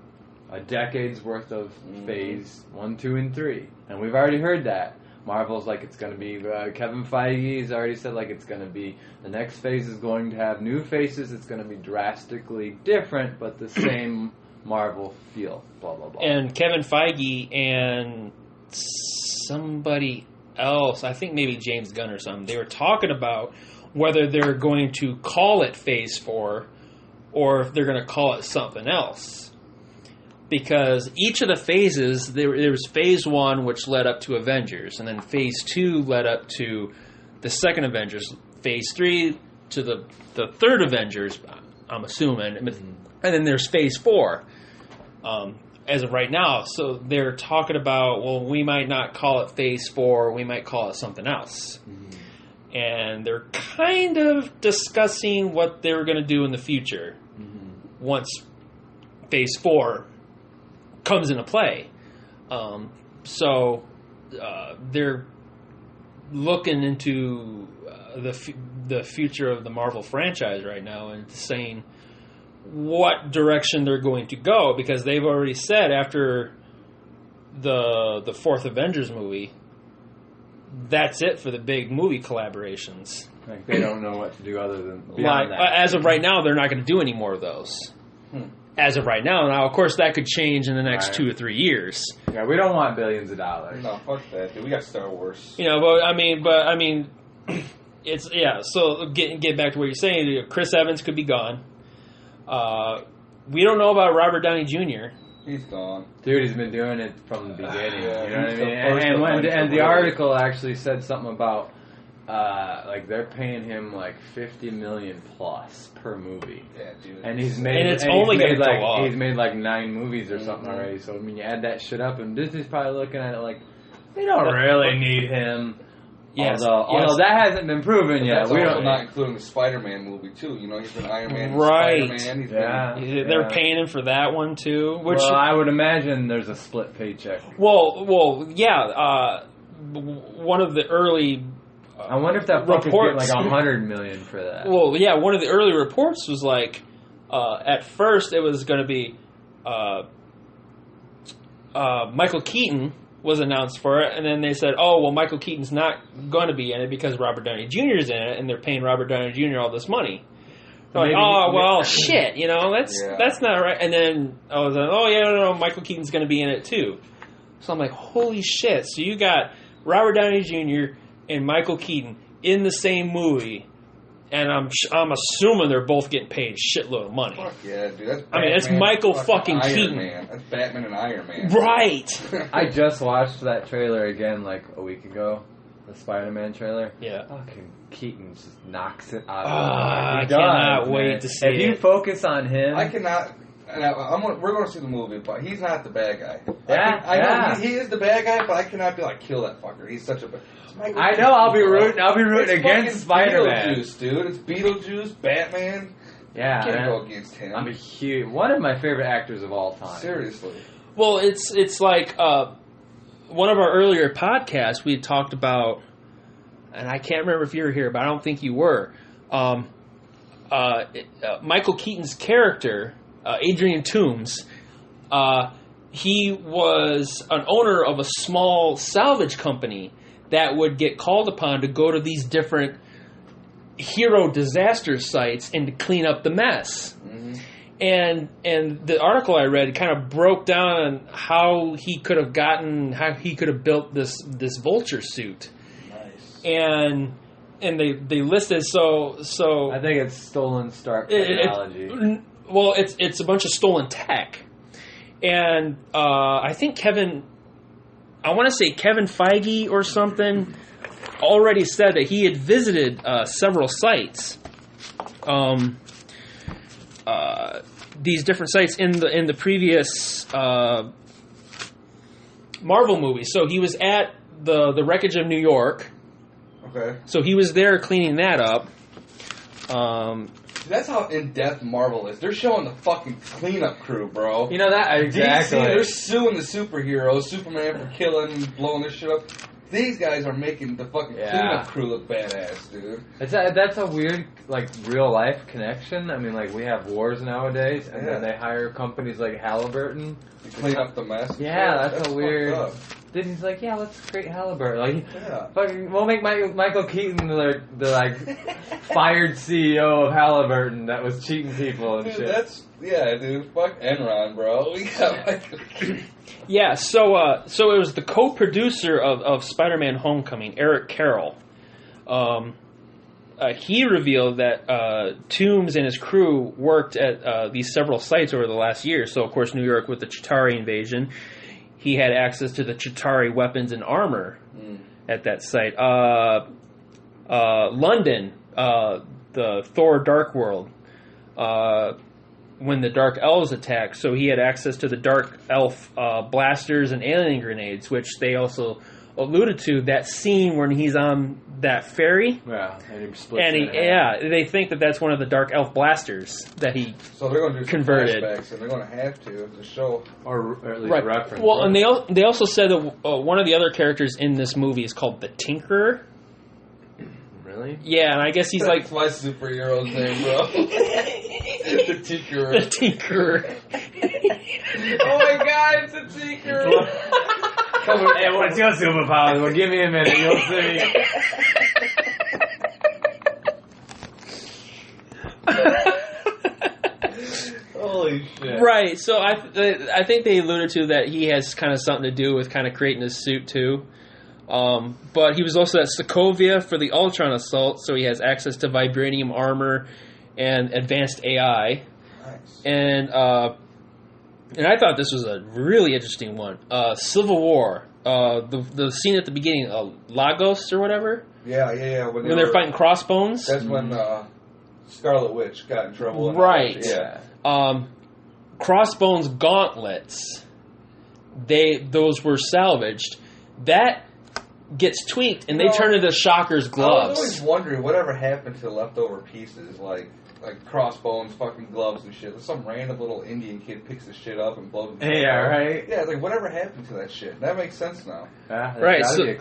[SPEAKER 2] a decade's worth of phase 1, 2, and 3. And we've already heard that. Marvel's like, it's gonna be, Kevin Feige has already said, like, it's gonna be, the next phase is going to have new faces, it's gonna be drastically different, but the same Marvel feel, blah, blah, blah.
[SPEAKER 1] And Kevin Feige and somebody else, I think maybe James Gunn or something, they were talking about whether they're going to call it Phase 4 or if they're going to call it something else. Because each of the phases, there was Phase 1, which led up to Avengers, and then Phase 2 led up to the second Avengers, Phase 3 to the third Avengers, I'm assuming, and then there's Phase 4. As of right now, so they're talking about, well, we might not call it Phase 4, we might call it something else. Mm-hmm. And they're kind of discussing what they were going to do in the future once Phase 4 comes into play. So they're looking into the future of the Marvel franchise right now and saying what direction they're going to go, because they've already said after the fourth Avengers movie, that's it for the big movie collaborations.
[SPEAKER 2] Like, they don't know what to do other than beyond that.
[SPEAKER 1] As of right now, they're not going to do any more of those. As of right now, of course, that could change in the next 2 or 3 years.
[SPEAKER 2] Yeah, we don't want billions of dollars.
[SPEAKER 3] No, fuck that, dude. We got Star Wars.
[SPEAKER 1] You know, but I mean, it's So get back to what you're saying. Chris Evans could be gone. We don't know about Robert Downey Jr.
[SPEAKER 3] He's gone.
[SPEAKER 2] Dude, he's been doing it from the beginning.
[SPEAKER 3] Yeah,
[SPEAKER 2] you know what I mean? And the article actually said something about like they're paying him like $50 million plus per movie.
[SPEAKER 3] Yeah, dude.
[SPEAKER 2] And he's made,
[SPEAKER 1] and it's only going to go up.
[SPEAKER 2] He's made like 9 movies or something already. So I mean, you add that shit up, and Disney's probably looking at it like they don't really need him.
[SPEAKER 1] Yes,
[SPEAKER 2] although that hasn't been proven yet.
[SPEAKER 3] We don't, not including the Spider-Man movie too. You know, he's been Iron Man,
[SPEAKER 1] right?
[SPEAKER 3] Spider-Man.
[SPEAKER 1] They're paying him for that one too. Which,
[SPEAKER 2] well, I would imagine there's a split paycheck.
[SPEAKER 1] Well, yeah. One of the early.
[SPEAKER 2] I wonder if that reports like $100 million for that.
[SPEAKER 1] Well, yeah. One of the early reports was like, at first it was going to be Michael Keaton was announced for it, and then they said, oh, well, Michael Keaton's not going to be in it because Robert Downey Jr. is in it, and they're paying Robert Downey Jr. all this money. They're like, shit, you know, that's not right. And then I was like, no, Michael Keaton's going to be in it too. So I'm like, holy shit. So you got Robert Downey Jr. and Michael Keaton in the same movie, and I'm assuming they're both getting paid shitload of money.
[SPEAKER 3] Fuck yeah, dude. That's
[SPEAKER 1] Batman, it's Michael fucking
[SPEAKER 3] Iron
[SPEAKER 1] Keaton.
[SPEAKER 3] Man. That's Batman and Iron Man.
[SPEAKER 1] Right.
[SPEAKER 2] I just watched that trailer again like a week ago, the Spider-Man trailer.
[SPEAKER 1] Yeah.
[SPEAKER 2] Fucking Keaton just knocks it out.
[SPEAKER 1] I cannot wait to see it.
[SPEAKER 2] If you focus on him,
[SPEAKER 3] I cannot. We're going to see the movie, but he's not the bad guy.
[SPEAKER 2] Yeah,
[SPEAKER 3] I know he is the bad guy, but I cannot be like, kill that fucker. He's such a.
[SPEAKER 2] I know. I'll be rooting against Spider-Man.
[SPEAKER 3] Beetlejuice, dude. It's Beetlejuice, Batman.
[SPEAKER 2] Yeah,
[SPEAKER 3] you can't go against him.
[SPEAKER 2] I'm one of my favorite actors of all time.
[SPEAKER 3] Seriously.
[SPEAKER 1] Well, it's like one of our earlier podcasts we had talked about, and I can't remember if you were here, but I don't think you were. Michael Keaton's character, Adrian Toomes, he was an owner of a small salvage company that would get called upon to go to these different hero disaster sites and to clean up the mess. Mm-hmm. And the article I read kind of broke down how he could have built this Vulture suit. Nice. And they listed so
[SPEAKER 2] I think it's stolen Stark technology.
[SPEAKER 1] Well, it's a bunch of stolen tech, and I think Kevin Feige or something already said that he had visited several sites, these different sites in the previous Marvel movies. So he was at the wreckage of New York.
[SPEAKER 3] Okay.
[SPEAKER 1] So he was there cleaning that up.
[SPEAKER 3] That's how in-depth Marvel is. They're showing the fucking cleanup crew, bro.
[SPEAKER 2] You know that? Exactly.
[SPEAKER 3] DC, they're suing the superheroes, Superman for killing, blowing their shit up. These guys are making the fucking cleanup crew look badass, dude.
[SPEAKER 2] That's a weird, like, real-life connection. I mean, like, we have wars nowadays, and then they hire companies like Halliburton
[SPEAKER 3] to clean up the mess.
[SPEAKER 2] Yeah, that's a weird... Disney's like, yeah, let's create Halliburton. Like, fucking, we'll make Michael Keaton the like fired CEO of Halliburton that was cheating people and shit.
[SPEAKER 3] Dude. Fuck Enron, bro. We got Michael Keaton.
[SPEAKER 1] Yeah, so it was the co-producer of Spider-Man: Homecoming, Eric Carroll. He revealed that Toomes and his crew worked at these several sites over the last year. So, of course, New York with the Chitauri invasion. He had access to the Chitauri weapons and armor at that site. London, the Thor Dark World, when the Dark Elves attacked, so he had access to the Dark Elf blasters and alien grenades, which they also alluded to. That scene when he's on that ferry,
[SPEAKER 2] and he splits
[SPEAKER 1] they think that that's one of the Dark Elf blasters that he
[SPEAKER 3] so they're going to do
[SPEAKER 1] converted.
[SPEAKER 3] Some flashbacks, and they're going to have to show
[SPEAKER 2] or at least reference.
[SPEAKER 1] Well, and they also said that one of the other characters in this movie is called the Tinkerer.
[SPEAKER 2] Really?
[SPEAKER 1] Yeah, and I guess he's
[SPEAKER 3] that's my superhero's name, bro. The Tinkerer.
[SPEAKER 1] The Tinkerer.
[SPEAKER 2] Oh my God, it's a Tinkerer. Hey, what's your superpower? Well, give me a minute, you'll see.
[SPEAKER 3] Holy shit!
[SPEAKER 1] Right, so I think they alluded to that he has kind of something to do with kind of creating his suit too. But he was also at Sokovia for the Ultron assault, so he has access to vibranium armor and advanced AI.
[SPEAKER 3] Nice.
[SPEAKER 1] And I thought this was a really interesting one. Civil War. The scene at the beginning, Lagos or whatever.
[SPEAKER 3] Yeah.
[SPEAKER 1] When they're fighting Crossbones.
[SPEAKER 3] That's when Scarlet Witch got in trouble.
[SPEAKER 1] Right. Crossbones gauntlets. Those were salvaged. That gets tweaked, and they turn into Shocker's gloves.
[SPEAKER 3] I was always wondering whatever happened to the leftover pieces, like Crossbones, fucking gloves and shit. Some random little Indian kid picks the shit up and blows it.
[SPEAKER 2] Yeah, right.
[SPEAKER 3] Yeah, it's like whatever happened to that shit. That makes sense now.
[SPEAKER 1] Right. So,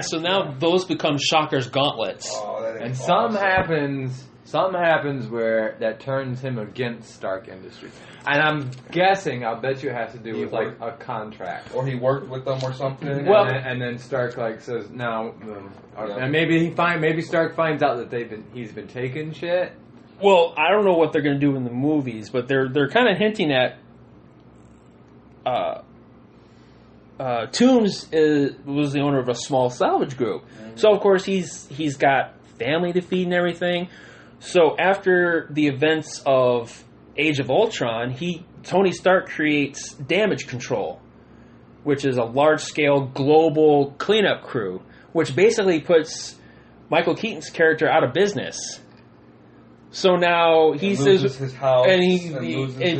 [SPEAKER 1] so now those become Shocker's gauntlets.
[SPEAKER 3] Oh, that
[SPEAKER 2] and
[SPEAKER 3] awesome.
[SPEAKER 2] Something happens where that turns him against Stark Industries. And I'm guessing, I'll bet you it has to do with like a contract.
[SPEAKER 3] Or he worked with them or something.
[SPEAKER 2] Well, and then Stark like says, no. And maybe Stark finds out that he's been taking shit.
[SPEAKER 1] Well, I don't know what they're going to do in the movies, but they're kind of hinting at Toomes was the owner of a small salvage group. Mm-hmm. So, of course, he's got family to feed and everything. So, after the events of Age of Ultron, Tony Stark creates Damage Control, which is a large-scale global cleanup crew, which basically puts Michael Keaton's character out of business. So now he
[SPEAKER 3] loses his house,
[SPEAKER 1] and he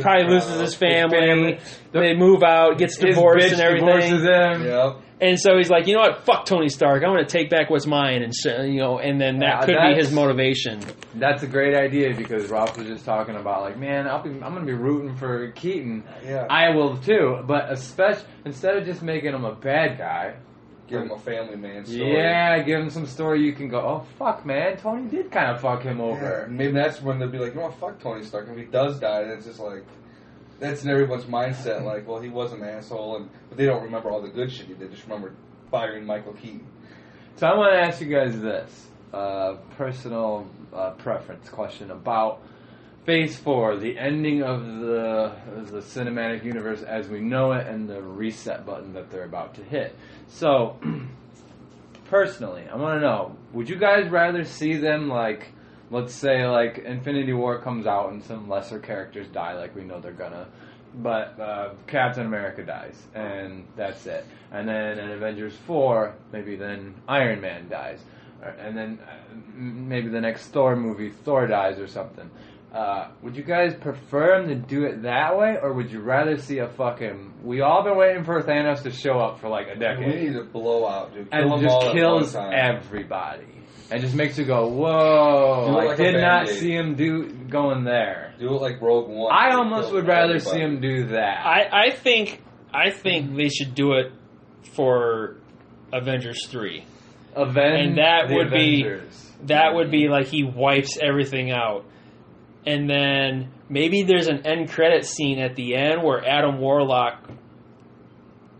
[SPEAKER 1] probably loses his family. They move out, gets divorced and everything.
[SPEAKER 2] Divorces him.
[SPEAKER 3] Yep.
[SPEAKER 1] And so he's like, you know what? Fuck Tony Stark. I'm going to take back what's mine, and and then that could be his motivation.
[SPEAKER 2] That's a great idea because Ralph was just talking about like, man, I'm going to be rooting for Keaton.
[SPEAKER 3] Yeah.
[SPEAKER 2] I will too, but especially instead of just making him a bad guy.
[SPEAKER 3] Give him a family man story.
[SPEAKER 2] Yeah, give him some story you can go, oh, fuck, man, Tony did kind of fuck him over.
[SPEAKER 3] Yeah, maybe that's when they'll be like, no, fuck Tony Stark. If he does die, then it's just like, that's in everyone's mindset. Like, well, he was an asshole, but they don't remember all the good shit he did. Just remember firing Michael Keaton.
[SPEAKER 2] So I want to ask you guys this personal preference question about Phase 4, the ending of the cinematic universe as we know it, and the reset button that they're about to hit. So, personally, I want to know, would you guys rather see them, like, let's say, like, Infinity War comes out and some lesser characters die, like we know they're gonna, but Captain America dies, and that's it. And then in Avengers 4, maybe then Iron Man dies. And then maybe the next Thor movie, Thor dies or something. Would you guys prefer him to do it that way, or would you rather see a fucking... We all been waiting for Thanos to show up for like a decade.
[SPEAKER 3] We need a blowout, dude.
[SPEAKER 2] And just kills everybody. And just makes you go, whoa, I did not see him going there.
[SPEAKER 3] Do it like Rogue One.
[SPEAKER 2] I almost would rather see him do that.
[SPEAKER 1] I think they should do it for Avengers 3. And that would be like he wipes everything out. And then maybe there's an end credit scene at the end where Adam Warlock,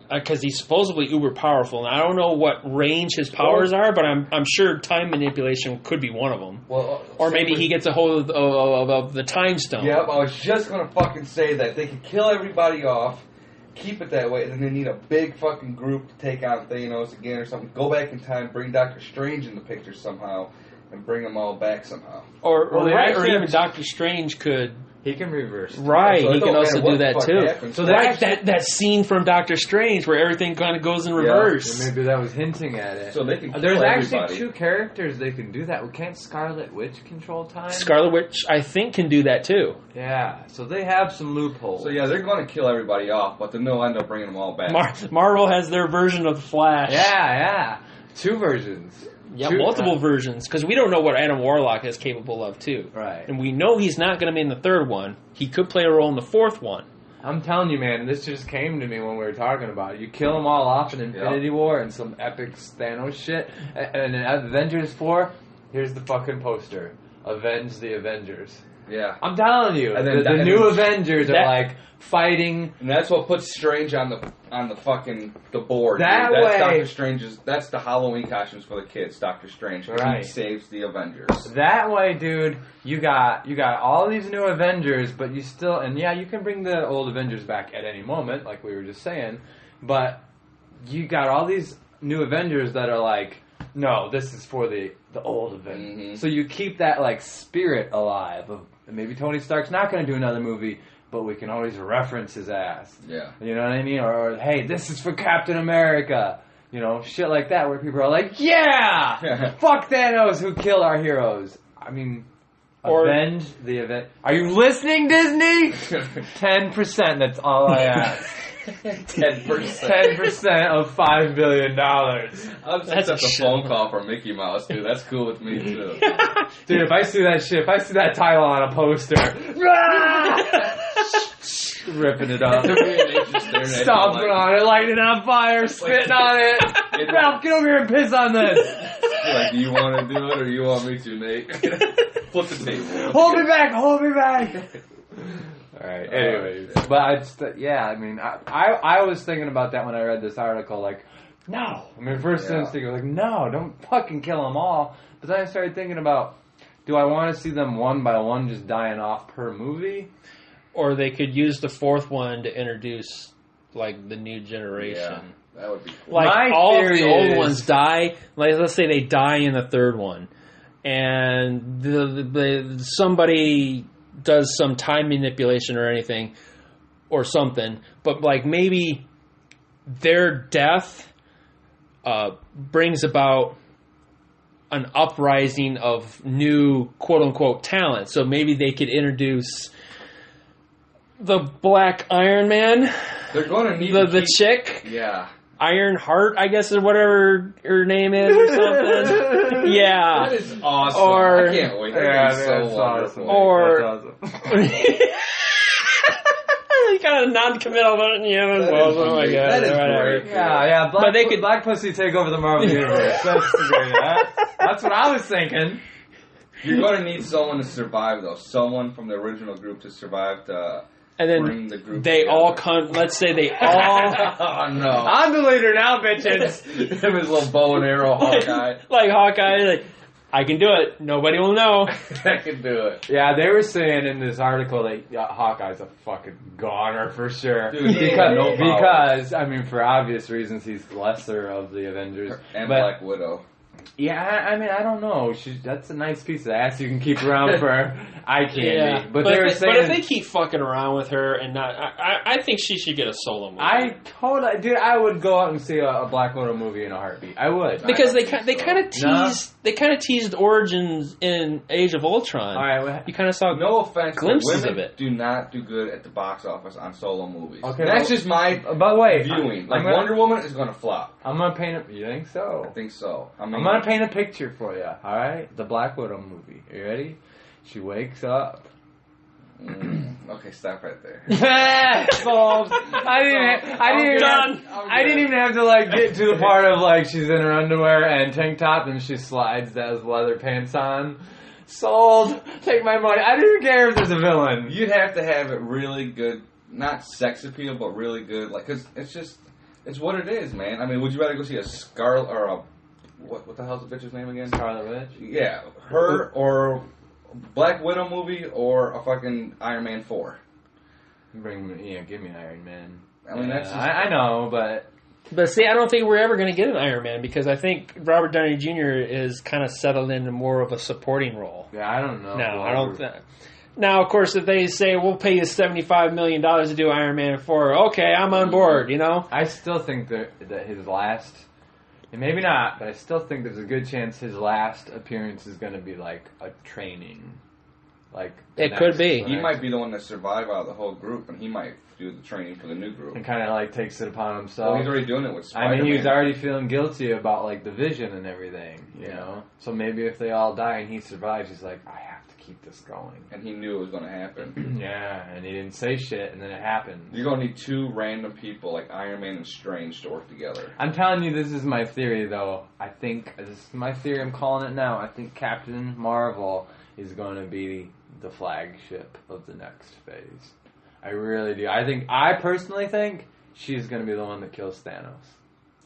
[SPEAKER 1] because he's supposedly uber powerful, and I don't know what range his powers are, but I'm sure time manipulation could be one of them.
[SPEAKER 3] Well,
[SPEAKER 1] or maybe he gets a hold of the time stone.
[SPEAKER 3] Yep, I was just gonna fucking say that they could kill everybody off, keep it that way, and then they need a big fucking group to take on Thanos again or something. Go back in time, bring Doctor Strange in the picture somehow, and bring them all back somehow.
[SPEAKER 1] Or even Doctor Strange could...
[SPEAKER 2] He can reverse.
[SPEAKER 1] Right, he can also do that too.
[SPEAKER 3] Happens.
[SPEAKER 1] So that scene from Doctor Strange where everything kind of goes in reverse.
[SPEAKER 2] Yeah, maybe that was hinting at it.
[SPEAKER 3] So they can kill
[SPEAKER 2] There's
[SPEAKER 3] everybody.
[SPEAKER 2] actually 2 characters they can do that. Can't Scarlet Witch control time?
[SPEAKER 1] Scarlet Witch, I think, can do that too.
[SPEAKER 2] Yeah, so they have some loopholes.
[SPEAKER 3] So yeah, they're going to kill everybody off, but then they'll end up bringing them all back.
[SPEAKER 1] Marvel has their version of the Flash.
[SPEAKER 2] Yeah. 2 versions.
[SPEAKER 1] Yeah, multiple versions, because we don't know what Adam Warlock is capable of, too.
[SPEAKER 2] Right.
[SPEAKER 1] And we know he's not going to be in the 3rd one. He could play a role in the 4th one.
[SPEAKER 2] I'm telling you, man, this just came to me when we were talking about it. You kill them all off in Infinity War and some epic Thanos shit. And in Avengers 4, here's the fucking poster. Avenge the Avengers.
[SPEAKER 3] Yeah.
[SPEAKER 2] I'm telling you,
[SPEAKER 3] and then
[SPEAKER 2] the new Avengers are like fighting.
[SPEAKER 3] And that's what puts Strange on the fucking the board.
[SPEAKER 2] That
[SPEAKER 3] that's
[SPEAKER 2] way,
[SPEAKER 3] Doctor Strange's. That's the Halloween costumes for the kids. Doctor Strange,
[SPEAKER 2] right?
[SPEAKER 3] He saves the Avengers.
[SPEAKER 2] That way, dude, you got all these new Avengers, but you still, and yeah, you can bring the old Avengers back at any moment, like we were just saying. But you got all these new Avengers that are like, no, this is for the old Avengers. Mm-hmm. So you keep that like spirit alive of maybe Tony Stark's not going to do another movie, but we can always reference his ass.
[SPEAKER 3] Yeah.
[SPEAKER 2] You know what I mean? Or hey, this is for Captain America. You know, shit like that where people are like, yeah! Fuck Thanos who killed our heroes. I mean, avenge the event. Are you listening, Disney? 10%, that's all I ask.
[SPEAKER 3] 10%.
[SPEAKER 2] 10% of $5 billion.
[SPEAKER 3] I'll just accept a phone call from Mickey Mouse, dude. That's cool with me, too.
[SPEAKER 2] Dude, if I see that shit, if I see that title on a poster, ripping it up, stomping on it, lighting it on fire, spitting on it. Ralph, get over here and piss on this.
[SPEAKER 3] Like, do you want to do it or do you want me to, Nate? Flip the table.
[SPEAKER 2] Hold me back. Alright, anyways. But I mean, I was thinking about that when I read this article, like, no. I mean, first instinct was like, no, don't fucking kill them all. But then I started thinking about, do I want to see them one by one just dying off per movie?
[SPEAKER 1] Or they could use the 4th one to introduce, like, the new generation.
[SPEAKER 3] Yeah, that would be cool.
[SPEAKER 1] Like, all of the old ones die. Like, let's say they die in the 3rd one. And somebody does some time manipulation or anything or something, but like maybe their death brings about an uprising of new quote-unquote talent. So maybe they could introduce the Black Iron Man.
[SPEAKER 3] They're going to need
[SPEAKER 1] the chick.
[SPEAKER 3] Yeah.
[SPEAKER 1] Iron Heart, I guess, or whatever her name is, or something. Yeah.
[SPEAKER 3] That is awesome.
[SPEAKER 1] Or,
[SPEAKER 3] I can't wait. That's so wonderful.
[SPEAKER 1] Awesome. Or... you kind of non-committal, but oh my god.
[SPEAKER 3] That is great.
[SPEAKER 2] Yeah. Black Pussy take over the Marvel Universe. That's what I was thinking.
[SPEAKER 3] You're going to need someone to survive, though. Someone from the original group to survive to...
[SPEAKER 1] And then
[SPEAKER 3] bring the group
[SPEAKER 1] they
[SPEAKER 3] together.
[SPEAKER 1] all come. Let's say they all.
[SPEAKER 3] Oh no!
[SPEAKER 2] I'm the leader now, bitches.
[SPEAKER 3] Him his little bow and arrow Hawkeye.
[SPEAKER 1] Like Hawkeye, like I can do it. Nobody will know.
[SPEAKER 3] I can do it.
[SPEAKER 2] Yeah, they were saying in this article that Hawkeye's a fucking goner for sure.
[SPEAKER 3] Dude,
[SPEAKER 2] because I mean, for obvious reasons, he's the lesser of the Avengers.
[SPEAKER 3] And Black Widow.
[SPEAKER 2] Yeah, I mean, I don't know. That's a nice piece of ass you can keep around for eye candy.
[SPEAKER 1] Yeah,
[SPEAKER 2] but if
[SPEAKER 1] they keep fucking around with her and not, I think she should get a solo movie.
[SPEAKER 2] I would go out and see a Black Widow movie in a heartbeat. I would,
[SPEAKER 1] because they kind of teased origins in Age of Ultron.
[SPEAKER 2] All right, well,
[SPEAKER 1] you kind of saw glimpses of it.
[SPEAKER 3] Do not do good at the box office on solo movies.
[SPEAKER 2] Okay,
[SPEAKER 3] that's just my viewing. Wonder Woman is going to flop.
[SPEAKER 2] I'm gonna paint a. You think so?
[SPEAKER 3] I think so.
[SPEAKER 2] I'm gonna paint a picture for you. All right, the Black Widow movie. Are you ready? She wakes up.
[SPEAKER 3] Okay, stop right there.
[SPEAKER 2] Solved. I didn't even have to get to the part of she's in her underwear and tank top and she slides those leather pants on. Sold. Take my money. I don't care if there's a villain.
[SPEAKER 3] You'd have to have it really good, not sex appeal, but really good. Because it's what it is, man. I mean, would you rather go see a Scarlet or a what the hell's the bitch's name again?
[SPEAKER 2] Scarlet Witch.
[SPEAKER 3] Yeah, her or Black Widow movie or a fucking Iron Man 4.
[SPEAKER 2] Give me Iron Man.
[SPEAKER 3] I mean, that's just,
[SPEAKER 2] I know,
[SPEAKER 1] but see, I don't think we're ever going to get an Iron Man because I think Robert Downey Jr. is kind of settled into more of a supporting role.
[SPEAKER 2] Yeah, I don't know.
[SPEAKER 1] No, I don't. Now, of course, if they say we'll pay you $75 million to do Iron Man 4, okay, I'm on board. You know,
[SPEAKER 2] I still think that his last. And maybe not, but I still think there's a good chance his last appearance is going to be a training.
[SPEAKER 1] It could be.
[SPEAKER 3] He might be the one that survived out of the whole group, and he might do the training for the new group.
[SPEAKER 2] And kind of takes it upon himself.
[SPEAKER 3] Well, he's already doing it with Spider-Man.
[SPEAKER 2] I mean, he was already feeling guilty about the Vision and everything, you know? So maybe if they all die and he survives, he's like, I have to keep this going.
[SPEAKER 3] And he knew it was going to happen.
[SPEAKER 2] Yeah, and he didn't say shit, and then it happened.
[SPEAKER 3] You're going to need two random people like Iron Man and Strange to work together.
[SPEAKER 2] I'm telling you, this is my theory, though. I think, this is my theory, I'm calling it now. I think Captain Marvel is going to be the flagship of the next phase. I really do. I personally think she's going to be the one that kills Thanos.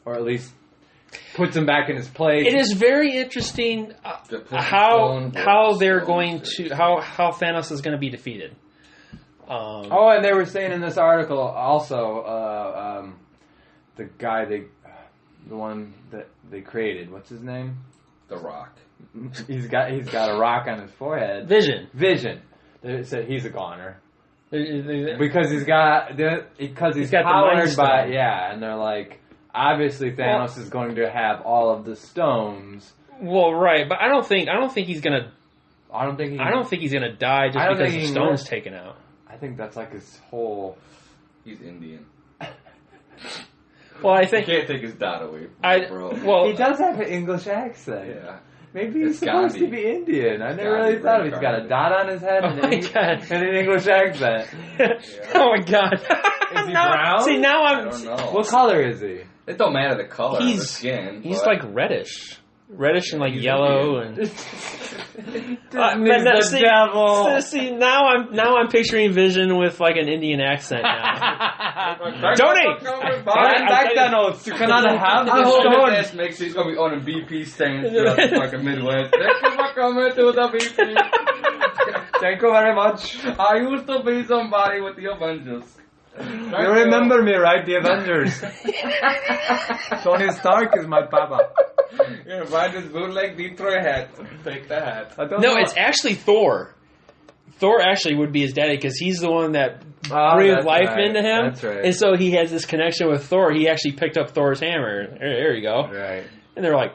[SPEAKER 2] Or at least puts him back in his place.
[SPEAKER 1] It is very how they're going to how Thanos is going to be defeated.
[SPEAKER 2] And they were saying in this article also the guy the one that they created, what's his name?
[SPEAKER 3] The Rock.
[SPEAKER 2] He's got a rock on his forehead.
[SPEAKER 1] Vision.
[SPEAKER 2] They said he's a goner.
[SPEAKER 1] Because
[SPEAKER 2] he's powered by and they're like, obviously Thanos is going to have all of the stones.
[SPEAKER 1] Well, right, but I don't think he's gonna.
[SPEAKER 2] I don't think
[SPEAKER 1] he's gonna die just because the stone's taken out.
[SPEAKER 2] I think that's his whole.
[SPEAKER 3] He's Indian.
[SPEAKER 1] Well, I think
[SPEAKER 3] you can't take his dot away.
[SPEAKER 2] He does have an English accent.
[SPEAKER 3] Yeah.
[SPEAKER 2] Maybe he's supposed to be Indian. I never really thought of it. He's got a dot on his head and an English accent.
[SPEAKER 1] Oh my god.
[SPEAKER 2] Is he brown?
[SPEAKER 1] See, now
[SPEAKER 3] I don't know.
[SPEAKER 2] What color is he?
[SPEAKER 3] It don't matter the color of the skin.
[SPEAKER 1] He's reddish. Reddish and yellow and See, now I'm picturing Vision with an Indian accent now. Tony!
[SPEAKER 2] You cannot have
[SPEAKER 3] the stone. Makes he's gonna be on a BP stand throughout the Midwest. Thank you for coming to the BP.
[SPEAKER 2] Thank you very much.
[SPEAKER 3] I used to be somebody with the Avengers.
[SPEAKER 2] You remember me, right? The Avengers. Tony Stark is my papa.
[SPEAKER 3] You're gonna buy this bootleg Detroit hat. Take the hat.
[SPEAKER 1] No, it's actually Thor. Thor actually would be his daddy because he's the one that breathed life into him.
[SPEAKER 2] That's right.
[SPEAKER 1] And so he has this connection with Thor. He actually picked up Thor's hammer. There you go.
[SPEAKER 2] Right.
[SPEAKER 1] And they're like,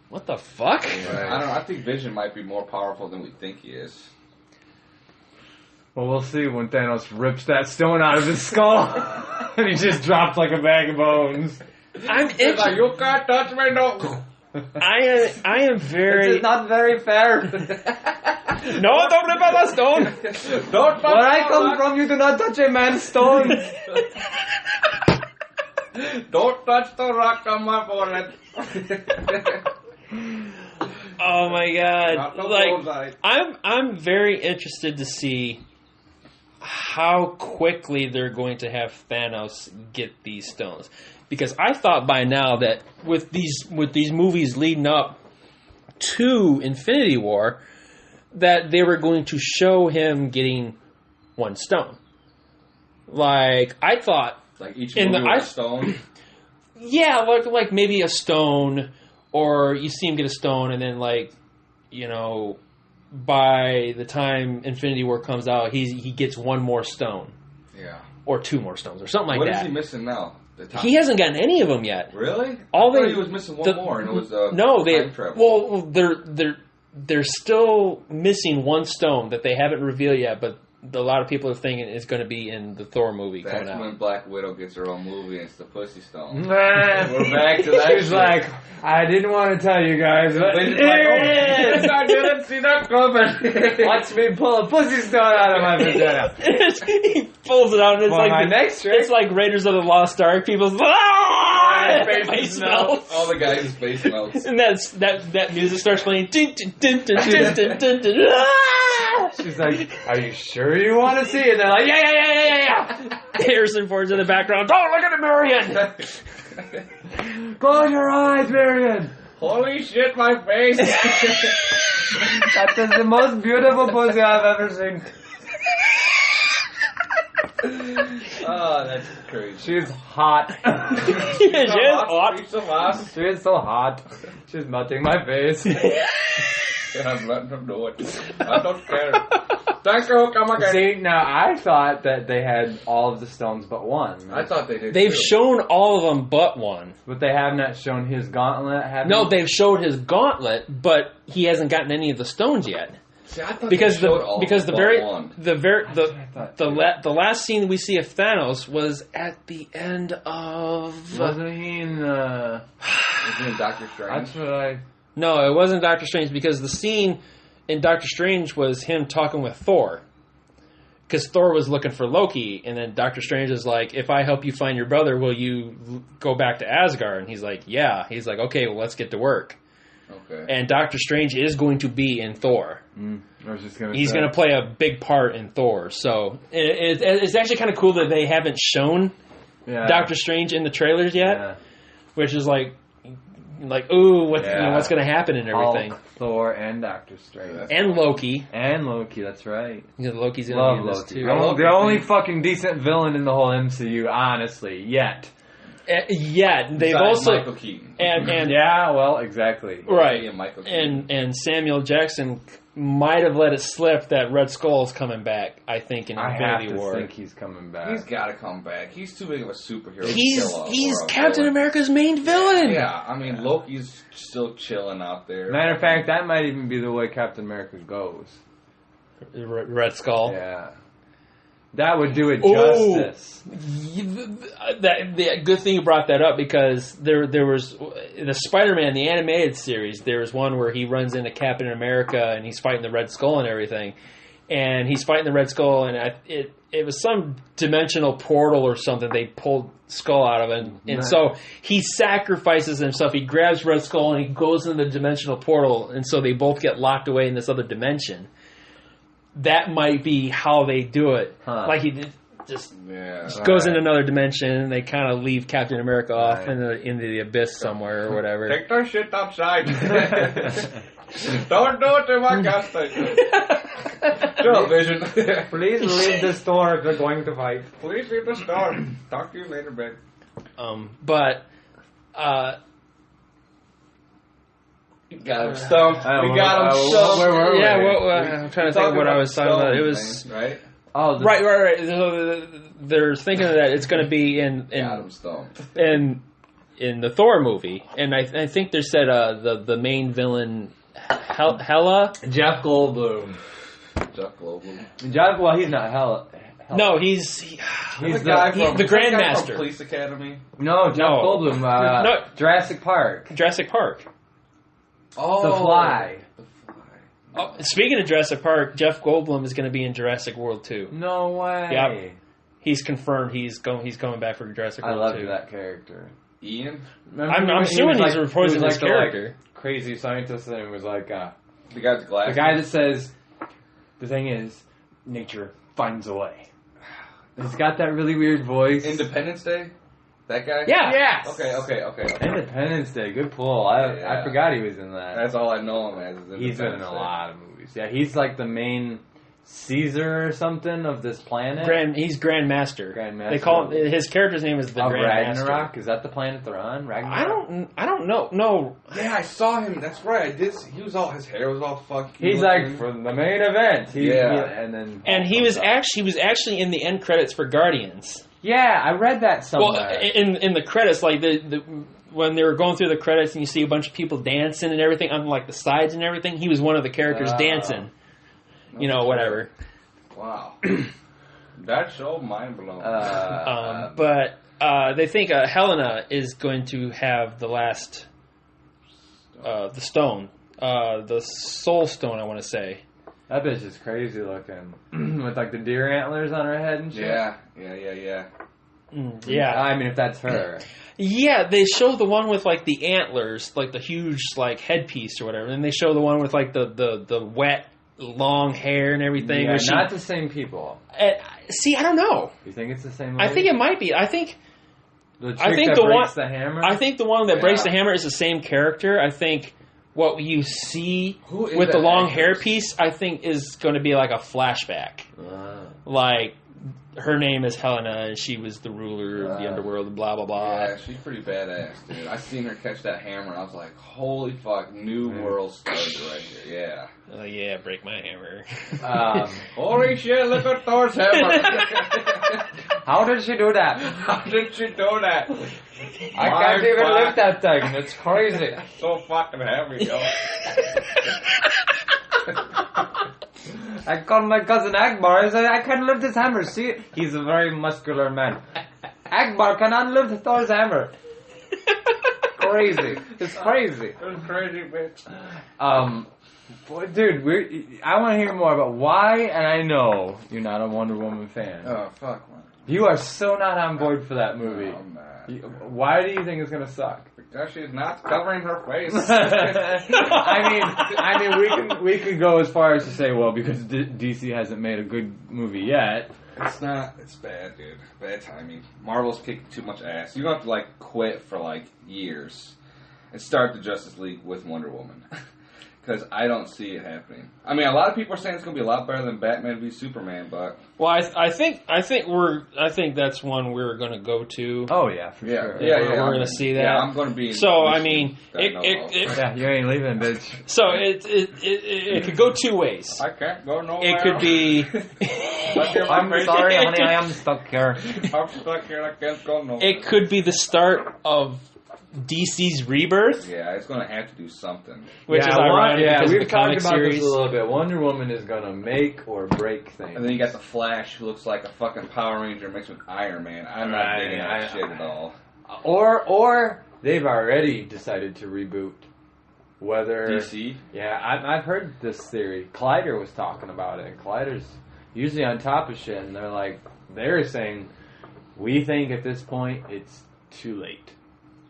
[SPEAKER 1] what the fuck?
[SPEAKER 3] Right. I don't know. I think Vision might be more powerful than we think he is.
[SPEAKER 2] Well, we'll see when Thanos rips that stone out of his skull. And he just drops like a bag of bones.
[SPEAKER 1] I'm itching.
[SPEAKER 3] You can't touch me, no.
[SPEAKER 1] I am very...
[SPEAKER 2] This is not very fair.
[SPEAKER 1] No, don't rip out that stone.
[SPEAKER 3] Don't touch
[SPEAKER 2] Where I come from, you do not touch a man's stone.
[SPEAKER 3] Don't touch the rock on my forehead.
[SPEAKER 1] Oh my god! I'm very interested to see how quickly they're going to have Thanos get these stones, because I thought by now that with these movies leading up to Infinity War, that they were going to show him getting one stone. I thought
[SPEAKER 3] each movie was a stone.
[SPEAKER 1] Yeah, like maybe a stone. or you see him get a stone, and then like, you know, by the time Infinity War comes out, he gets one more stone.
[SPEAKER 3] Yeah.
[SPEAKER 1] Or 2 more stones, or something like
[SPEAKER 3] What
[SPEAKER 1] that.
[SPEAKER 3] is he missing now?
[SPEAKER 1] He hasn't gotten any of them yet.
[SPEAKER 3] Really?
[SPEAKER 1] All
[SPEAKER 3] I thought he was missing one more, and it was time travel.
[SPEAKER 1] Well, they're still missing one stone that they haven't revealed yet, but a lot of people are thinking it's going to be in the Thor movie coming out.
[SPEAKER 3] That's when Black Widow gets her own movie, and it's the Pussy Stone.
[SPEAKER 2] We're back to that. She's like, I didn't want to tell you guys, but here it is! I didn't see that coming. Watch me pull a pussy stone out of my vagina.
[SPEAKER 1] He pulls it out, and it's
[SPEAKER 2] Well,
[SPEAKER 1] like
[SPEAKER 2] my next trick.
[SPEAKER 1] It's like Raiders of the Lost Ark. People's face melts.
[SPEAKER 3] All the guys' face melts.
[SPEAKER 1] And that music starts playing. Dun, dun, dun, dun, dun, dun, dun, dun, ah!
[SPEAKER 2] She's like, are you sure you want to see it? They're like, yeah.
[SPEAKER 1] Harrison Ford's in the background. Oh, look at it, Marion!
[SPEAKER 2] Close your eyes, Marion.
[SPEAKER 3] Holy shit, my face!
[SPEAKER 2] That is the most beautiful pussy I've ever seen.
[SPEAKER 3] Oh, that's crazy.
[SPEAKER 2] She's hot.
[SPEAKER 1] She is hot.
[SPEAKER 3] She's so hot.
[SPEAKER 2] She is so hot. She's melting my face.
[SPEAKER 3] And I'm letting them do it. I don't care. Thank you, come again.
[SPEAKER 2] See, now I thought that they had all of the stones but one.
[SPEAKER 3] I thought they did.
[SPEAKER 1] They've
[SPEAKER 3] too.
[SPEAKER 1] shown all of them but one.
[SPEAKER 2] But they have not shown his gauntlet.
[SPEAKER 1] No, they've showed his gauntlet, but he hasn't gotten any of the stones yet.
[SPEAKER 3] See, I thought
[SPEAKER 1] Because
[SPEAKER 3] they showed all
[SPEAKER 1] the last scene we see of Thanos was at the end of.
[SPEAKER 2] Wasn't he in
[SPEAKER 3] Isn't it Doctor Strange?
[SPEAKER 2] That's what I.
[SPEAKER 1] No, it wasn't Doctor Strange, because the scene in Doctor Strange was him talking with Thor. Because Thor was looking for Loki, and then Doctor Strange is like, if I help you find your brother, will you go back to Asgard? And he's like, yeah. He's like, okay, well, let's get to work.
[SPEAKER 3] Okay.
[SPEAKER 1] And Doctor Strange is going to be in Thor. He's going to play a big part in Thor. So it's actually kind of cool that they haven't shown Doctor Strange in the trailers yet, which is like, ooh, what's going to happen and everything.
[SPEAKER 2] Hulk, Thor, and Doctor Strange.
[SPEAKER 1] And Loki.
[SPEAKER 2] And Loki, that's right.
[SPEAKER 1] Yeah, Loki's going to be in this too.
[SPEAKER 2] The only fucking decent villain in the whole MCU, honestly, yet.
[SPEAKER 1] They've
[SPEAKER 3] Besides
[SPEAKER 1] also
[SPEAKER 3] Michael Keaton.
[SPEAKER 1] and
[SPEAKER 2] yeah, well, exactly.
[SPEAKER 1] Right.
[SPEAKER 3] Yeah, Michael Keaton.
[SPEAKER 1] And Samuel Jackson might have let it slip that Red Skull's coming back, I think, in Infinity War.
[SPEAKER 2] I think he's coming back.
[SPEAKER 3] He's got to come back. He's too big of a superhero.
[SPEAKER 1] He's Captain America's main villain.
[SPEAKER 3] Yeah, I mean, Loki's still chilling out there.
[SPEAKER 2] Matter of fact, that might even be the way Captain America goes.
[SPEAKER 1] Red Skull.
[SPEAKER 2] Yeah. That would do it justice.
[SPEAKER 1] The good thing you brought that up, because there was the Spider-Man, the animated series, there was one where he runs into Captain America and he's fighting the Red Skull and everything. And he's fighting the Red Skull, and it was some dimensional portal or something they pulled Skull out of it. And so he sacrifices himself. He grabs Red Skull and he goes into the dimensional portal, and so they both get locked away in this other dimension. That might be how they do it. Like he just goes into another dimension, and they kind of leave Captain America off into the abyss somewhere or whatever.
[SPEAKER 3] Take that shit outside. Don't do it to my gas station. Sure, Vision.
[SPEAKER 2] Please leave the store if you're going to fight.
[SPEAKER 3] Please leave the store. Talk to you later, Ben. We got him stumped. We got him stumped.
[SPEAKER 2] Where were we?
[SPEAKER 1] I'm trying to think of what I was talking about. It was
[SPEAKER 3] right.
[SPEAKER 1] Oh, right. So they're thinking that it's going to be in the Thor movie, and I think they said the main villain Hela.
[SPEAKER 2] Jeff Goldblum. Well, he's not Hela.
[SPEAKER 1] No, he's
[SPEAKER 3] the guy from
[SPEAKER 1] the Grandmaster.
[SPEAKER 3] Police Academy.
[SPEAKER 2] No, Jeff Goldblum.
[SPEAKER 1] No,
[SPEAKER 2] Jurassic Park.
[SPEAKER 3] Oh,
[SPEAKER 2] The Fly.
[SPEAKER 1] Oh, speaking of Jurassic Park, Jeff Goldblum is going to be in Jurassic World 2.
[SPEAKER 2] No way.
[SPEAKER 1] Yep. He's confirmed he's coming back for Jurassic World 2.
[SPEAKER 2] I loved that character.
[SPEAKER 3] Ian?
[SPEAKER 1] I'm assuming he's replacing his character.
[SPEAKER 2] Crazy scientist, and it was like
[SPEAKER 3] the guy with the glasses.
[SPEAKER 2] The guy that says, the thing is, nature finds a way. He's got that really weird voice.
[SPEAKER 3] Independence Day? That guy?
[SPEAKER 1] Yeah.
[SPEAKER 2] Yes.
[SPEAKER 3] Okay.
[SPEAKER 2] Independence Day. Good pull. I forgot he was in that.
[SPEAKER 3] That's all I know him as.
[SPEAKER 2] He's been in a lot of movies. Yeah, he's like the main Caesar or something of this planet.
[SPEAKER 1] He's Grandmaster.
[SPEAKER 2] Grandmaster.
[SPEAKER 1] They call him, his character's name is the Grandmaster.
[SPEAKER 2] Ragnarok. Is that the planet they're on? Ragnarok.
[SPEAKER 1] I don't know. No.
[SPEAKER 3] Yeah, I saw him. That's right. I did. His hair was all fucked.
[SPEAKER 2] He's like from the main event.
[SPEAKER 1] And he was actually in the end credits for Guardians.
[SPEAKER 2] Yeah, I read that somewhere.
[SPEAKER 1] Well, in the credits, like the when they were going through the credits and you see a bunch of people dancing and everything on like the sides and everything, he was one of the characters dancing. You know, whatever.
[SPEAKER 3] Wow. That's so mind-blowing.
[SPEAKER 1] But they think Helena is going to have the last... the stone. The soul stone, I want to say.
[SPEAKER 2] That bitch is crazy looking. With like the deer antlers on her head and shit.
[SPEAKER 3] Yeah.
[SPEAKER 1] Yeah.
[SPEAKER 2] I mean, if that's her.
[SPEAKER 1] Yeah, they show the one with like the antlers, like the huge like headpiece or whatever. And they show the one with like the wet... long hair and everything.
[SPEAKER 2] Yeah, not the same people.
[SPEAKER 1] See, I don't know.
[SPEAKER 2] You think it's the same?
[SPEAKER 1] I think it might be. I think
[SPEAKER 2] the hammer.
[SPEAKER 1] I think the one that breaks the hammer is the same character. I think what you see with the long hairpiece, I think, is going to be like a flashback. Like her name is Helena, and she was the ruler of the underworld, and blah blah blah.
[SPEAKER 3] Yeah, she's pretty badass, dude. I seen her catch that hammer, and I was like, "Holy fuck, new world started right here." Yeah.
[SPEAKER 1] Oh yeah, break my hammer.
[SPEAKER 3] Holy shit! Look at Thor's hammer.
[SPEAKER 2] How did she do that?
[SPEAKER 3] How did she do that?
[SPEAKER 2] I can't even lift that thing. It's crazy.
[SPEAKER 3] So fucking heavy, yo.
[SPEAKER 2] I called my cousin Akbar. I said, I can't lift this hammer. See, he's a very muscular man. Akbar cannot lift Thor's hammer. Crazy. It's crazy.
[SPEAKER 3] It's crazy, bitch.
[SPEAKER 2] Boy, dude, I want to hear more about why, and I know you're not a Wonder Woman fan.
[SPEAKER 3] Oh, fuck, man.
[SPEAKER 2] You are so not on board for that movie.
[SPEAKER 3] Oh, man.
[SPEAKER 2] Why do you think it's going to suck?
[SPEAKER 3] Because she's not covering her face.
[SPEAKER 2] I mean, we could go as far as to say, well, because DC hasn't made a good movie yet.
[SPEAKER 3] It's not. It's bad, dude. Bad timing. Marvel's kicking too much ass. You have to like quit for like years and start the Justice League with Wonder Woman. Because I don't see it happening. I mean, a lot of people are saying it's going to be a lot better than Batman v Superman, but
[SPEAKER 1] I think that's one we're going to go to.
[SPEAKER 2] Oh yeah, for sure.
[SPEAKER 1] Yeah, we're going to see that.
[SPEAKER 3] Yeah, I'm going to be.
[SPEAKER 1] So I mean,
[SPEAKER 2] yeah, you ain't leaving, bitch.
[SPEAKER 1] So it could go two ways.
[SPEAKER 3] I can't go nowhere.
[SPEAKER 1] It could be.
[SPEAKER 2] I'm sorry, honey, I am stuck here.
[SPEAKER 3] I'm stuck here. I can't go nowhere.
[SPEAKER 1] It could be the start of DC's rebirth.
[SPEAKER 3] Yeah, it's going to have to do something.
[SPEAKER 1] Which is ironic because
[SPEAKER 2] we've
[SPEAKER 1] of the comic
[SPEAKER 2] talked about
[SPEAKER 1] series.
[SPEAKER 2] this a little bit. Wonder Woman is going to make or break things.
[SPEAKER 3] And then you got the Flash, who looks like a fucking Power Ranger mixed with Iron Man. I'm not digging that shit at all.
[SPEAKER 2] Or they've already decided to reboot. Whether
[SPEAKER 3] DC?
[SPEAKER 2] Yeah, I've heard this theory. Collider was talking about it. And Collider's usually on top of shit, and they're saying, we think at this point it's too late.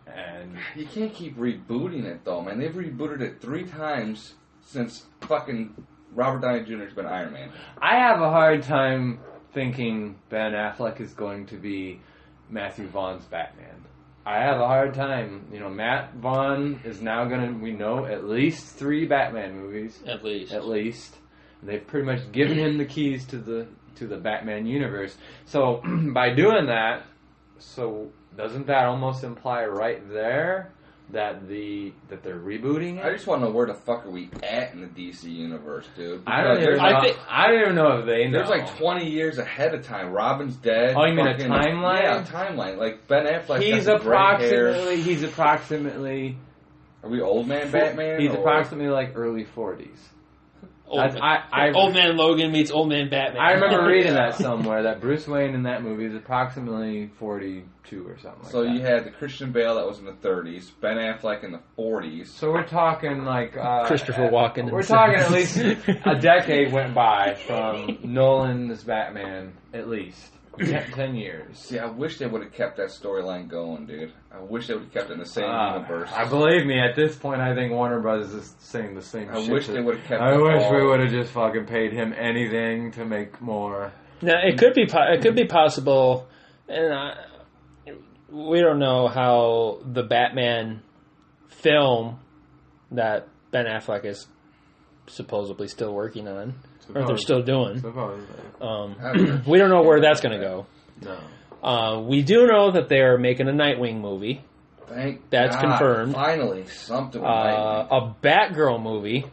[SPEAKER 2] And
[SPEAKER 3] you can't keep rebooting it, though, man. They've rebooted it 3 times since fucking Robert Downey Jr. has been Iron Man.
[SPEAKER 2] I have a hard time thinking Ben Affleck is going to be Matthew Vaughn's Batman. I have a hard time. You know, Matt Vaughn is now going to, we know, at least 3 Batman movies.
[SPEAKER 1] At least.
[SPEAKER 2] They've pretty much given him the keys to the Batman universe. So, by doing that, doesn't that almost imply right there that they're rebooting it?
[SPEAKER 3] I just want to know where the fuck are we at in the DC universe, dude.
[SPEAKER 2] I don't even know if they know.
[SPEAKER 3] There's like 20 years ahead of time. Robin's dead.
[SPEAKER 2] Oh, you mean a timeline?
[SPEAKER 3] Yeah, a timeline. Like Ben Affleck.
[SPEAKER 2] He's approximately.
[SPEAKER 3] Are we old man Batman?
[SPEAKER 2] He's approximately like early 40s.
[SPEAKER 1] Old Man Logan meets Old Man Batman.
[SPEAKER 2] I remember reading that somewhere, that Bruce Wayne in that movie is approximately 42 or something like
[SPEAKER 3] so
[SPEAKER 2] that.
[SPEAKER 3] You had the Christian Bale that was in the 30s, Ben Affleck in the 40s.
[SPEAKER 2] So we're talking like...
[SPEAKER 1] Christopher Walken.
[SPEAKER 2] We're talking at least a decade went by from Nolan's Batman, at least. 10 years.
[SPEAKER 3] See, I wish they would have kept that storyline going, dude. I wish they would have kept it in the same universe.
[SPEAKER 2] I believe me, at this point, I think Warner Brothers is saying the same shit.
[SPEAKER 3] I wish they would have kept it.
[SPEAKER 2] I wish we would have just fucking paid him anything to make more.
[SPEAKER 1] Now, it could be possible, and we don't know how the Batman film that Ben Affleck is supposedly still working on. or they're still doing.
[SPEAKER 2] Supposedly.
[SPEAKER 1] We don't know where that's going to go.
[SPEAKER 2] No.
[SPEAKER 1] We do know that they are making a Nightwing movie. That's
[SPEAKER 3] God,
[SPEAKER 1] confirmed.
[SPEAKER 3] Finally, something with Nightwing.
[SPEAKER 1] A Batgirl movie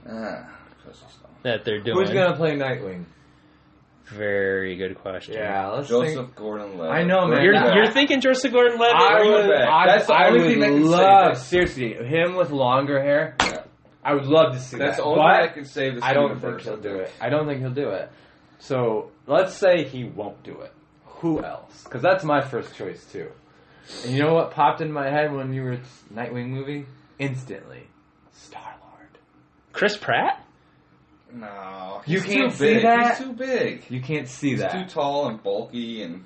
[SPEAKER 1] that they're doing.
[SPEAKER 2] Who's gonna play Nightwing?
[SPEAKER 1] Very good question.
[SPEAKER 2] Yeah, let's
[SPEAKER 3] Joseph Gordon-Levitt.
[SPEAKER 2] I know, man.
[SPEAKER 1] You're thinking Joseph Gordon-Levitt?
[SPEAKER 3] That's the only thing that can
[SPEAKER 2] love,
[SPEAKER 3] save
[SPEAKER 2] seriously, him with longer hair. Yeah. I would love to see
[SPEAKER 3] That's
[SPEAKER 2] that.
[SPEAKER 3] the only thing that can save this
[SPEAKER 2] I don't
[SPEAKER 3] universe.
[SPEAKER 2] think he'll do it. I don't think he'll do it. So let's say he won't do it. Who else? Because that's my first choice too. And you know what popped in my head when you were Nightwing movie? Instantly, Star-Lord.
[SPEAKER 1] Chris Pratt?
[SPEAKER 3] No,
[SPEAKER 2] You
[SPEAKER 3] he's
[SPEAKER 2] can't
[SPEAKER 3] too
[SPEAKER 2] see
[SPEAKER 3] big.
[SPEAKER 2] that?
[SPEAKER 3] He's too big.
[SPEAKER 2] You can't see that.
[SPEAKER 3] He's too tall and bulky, and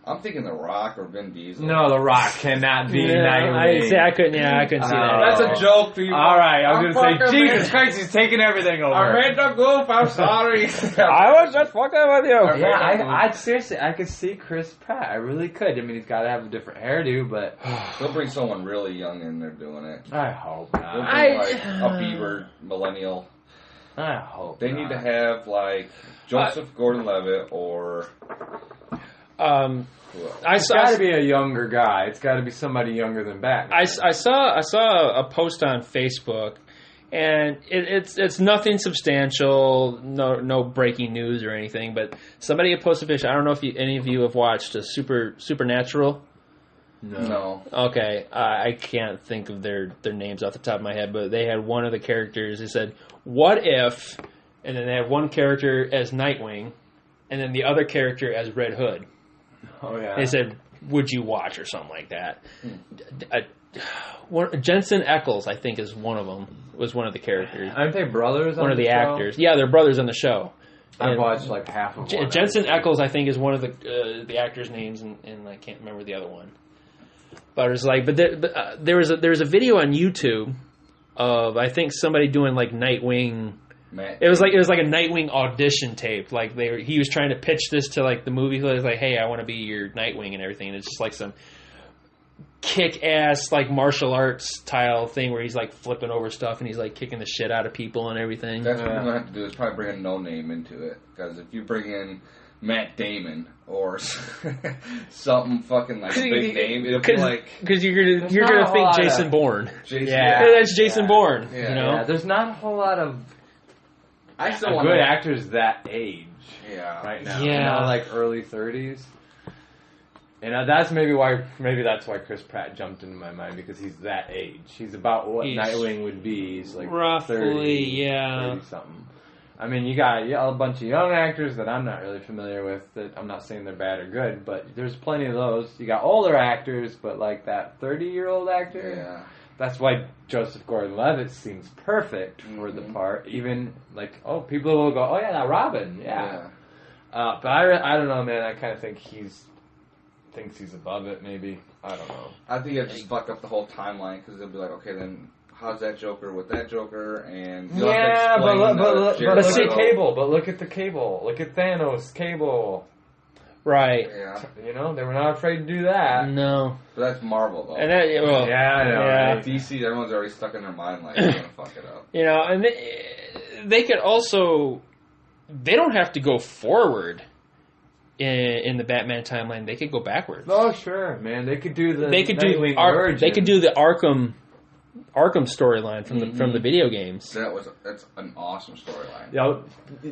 [SPEAKER 3] I'm thinking The Rock or Vin Diesel.
[SPEAKER 2] No, The Rock cannot be Nightwing.
[SPEAKER 1] I couldn't see that.
[SPEAKER 3] That's a joke to you.
[SPEAKER 2] All right, I was going to say,
[SPEAKER 3] fucking
[SPEAKER 2] Jesus Christ, he's taking everything over.
[SPEAKER 3] I made the goof. I'm sorry.
[SPEAKER 1] I was just fucking with you.
[SPEAKER 2] Yeah, I'd seriously, I could see Chris Pratt. I really could. I mean, he's got to have a different hairdo, but
[SPEAKER 3] They'll bring someone really young in there doing it.
[SPEAKER 2] I hope
[SPEAKER 3] They'll
[SPEAKER 2] not.
[SPEAKER 3] bring like a Bieber millennial.
[SPEAKER 2] I hope
[SPEAKER 3] They need to have like Joseph Gordon-Levitt or
[SPEAKER 2] It's got to be a younger guy. It's got to be somebody younger than Batman.
[SPEAKER 1] I saw a post on Facebook, and it's nothing substantial, no breaking news or anything. But somebody had posted a picture. I don't know if any of you have watched Supernatural.
[SPEAKER 3] No.
[SPEAKER 1] Okay, I can't think of their names off the top of my head, but they had one of the characters. They said, "What if?" And then they had one character as Nightwing, and then the other character as Red Hood.
[SPEAKER 2] Oh yeah.
[SPEAKER 1] They said, "Would you watch?" or something like that. Jensen Ackles, I think, is one of them. Was one of the characters.
[SPEAKER 2] Aren't they brothers?
[SPEAKER 1] One of the actors. Yeah, they're brothers on the show.
[SPEAKER 2] I've watched like half of one.
[SPEAKER 1] Jensen Ackles, I think, is one of the actors' names, and I can't remember the other one. But it's like, there was a video on YouTube of I think somebody doing like Nightwing. It was like a Nightwing audition tape. Like he was trying to pitch this to like the movie. He was like, "Hey, I want to be your Nightwing and everything." And it's just like some kick-ass like martial arts style thing where he's like flipping over stuff and he's like kicking the shit out of people and everything.
[SPEAKER 3] That's what you're gonna have to do is probably bring a no name into it, because if you bring in Matt Damon or something fucking like big name, it'll be like
[SPEAKER 1] because you're gonna think Jason Bourne. That's Jason Bourne.
[SPEAKER 3] Yeah.
[SPEAKER 1] You know,
[SPEAKER 2] yeah, there's not a whole lot of
[SPEAKER 3] I still want
[SPEAKER 2] good actors that age.
[SPEAKER 3] Yeah.
[SPEAKER 2] Right now.
[SPEAKER 1] Yeah.
[SPEAKER 2] You know, like early 30s. And that's maybe that's why Chris Pratt jumped into my mind, because he's that age. He's about what Nightwing would be. He's like
[SPEAKER 1] roughly
[SPEAKER 2] 30 something. I mean, you got a bunch of young actors that I'm not really familiar with. That I'm not saying they're bad or good, but there's plenty of those. You got older actors, but like that 30-year-old actor.
[SPEAKER 3] Yeah.
[SPEAKER 2] That's why Joseph Gordon-Levitt seems perfect for the part. Even like, people will go, "Oh yeah, that Robin, yeah." But I don't know, man. I kind of think thinks he's above it. Maybe, I don't know.
[SPEAKER 3] I think it just fuck up the whole timeline, because they'll be like, okay, then how's that Joker with that Joker? And
[SPEAKER 2] but look at Cable. But look at the Cable. Look at Thanos. Cable.
[SPEAKER 1] right?
[SPEAKER 3] Yeah.
[SPEAKER 2] You know, they were not afraid to do that.
[SPEAKER 1] No,
[SPEAKER 3] But that's Marvel, though.
[SPEAKER 1] and that
[SPEAKER 2] I know.
[SPEAKER 1] yeah.
[SPEAKER 2] Right?
[SPEAKER 3] DC, everyone's already stuck in their mind like, they're gonna fuck it up.
[SPEAKER 1] You know, and they could also, they don't have to go forward in the Batman timeline. They could go backwards.
[SPEAKER 2] Oh sure, man. They could do the.
[SPEAKER 1] They could do
[SPEAKER 2] Nightwing origin.
[SPEAKER 1] they could do the Arkham storyline from the video games.
[SPEAKER 3] That's an awesome storyline.
[SPEAKER 2] Yeah,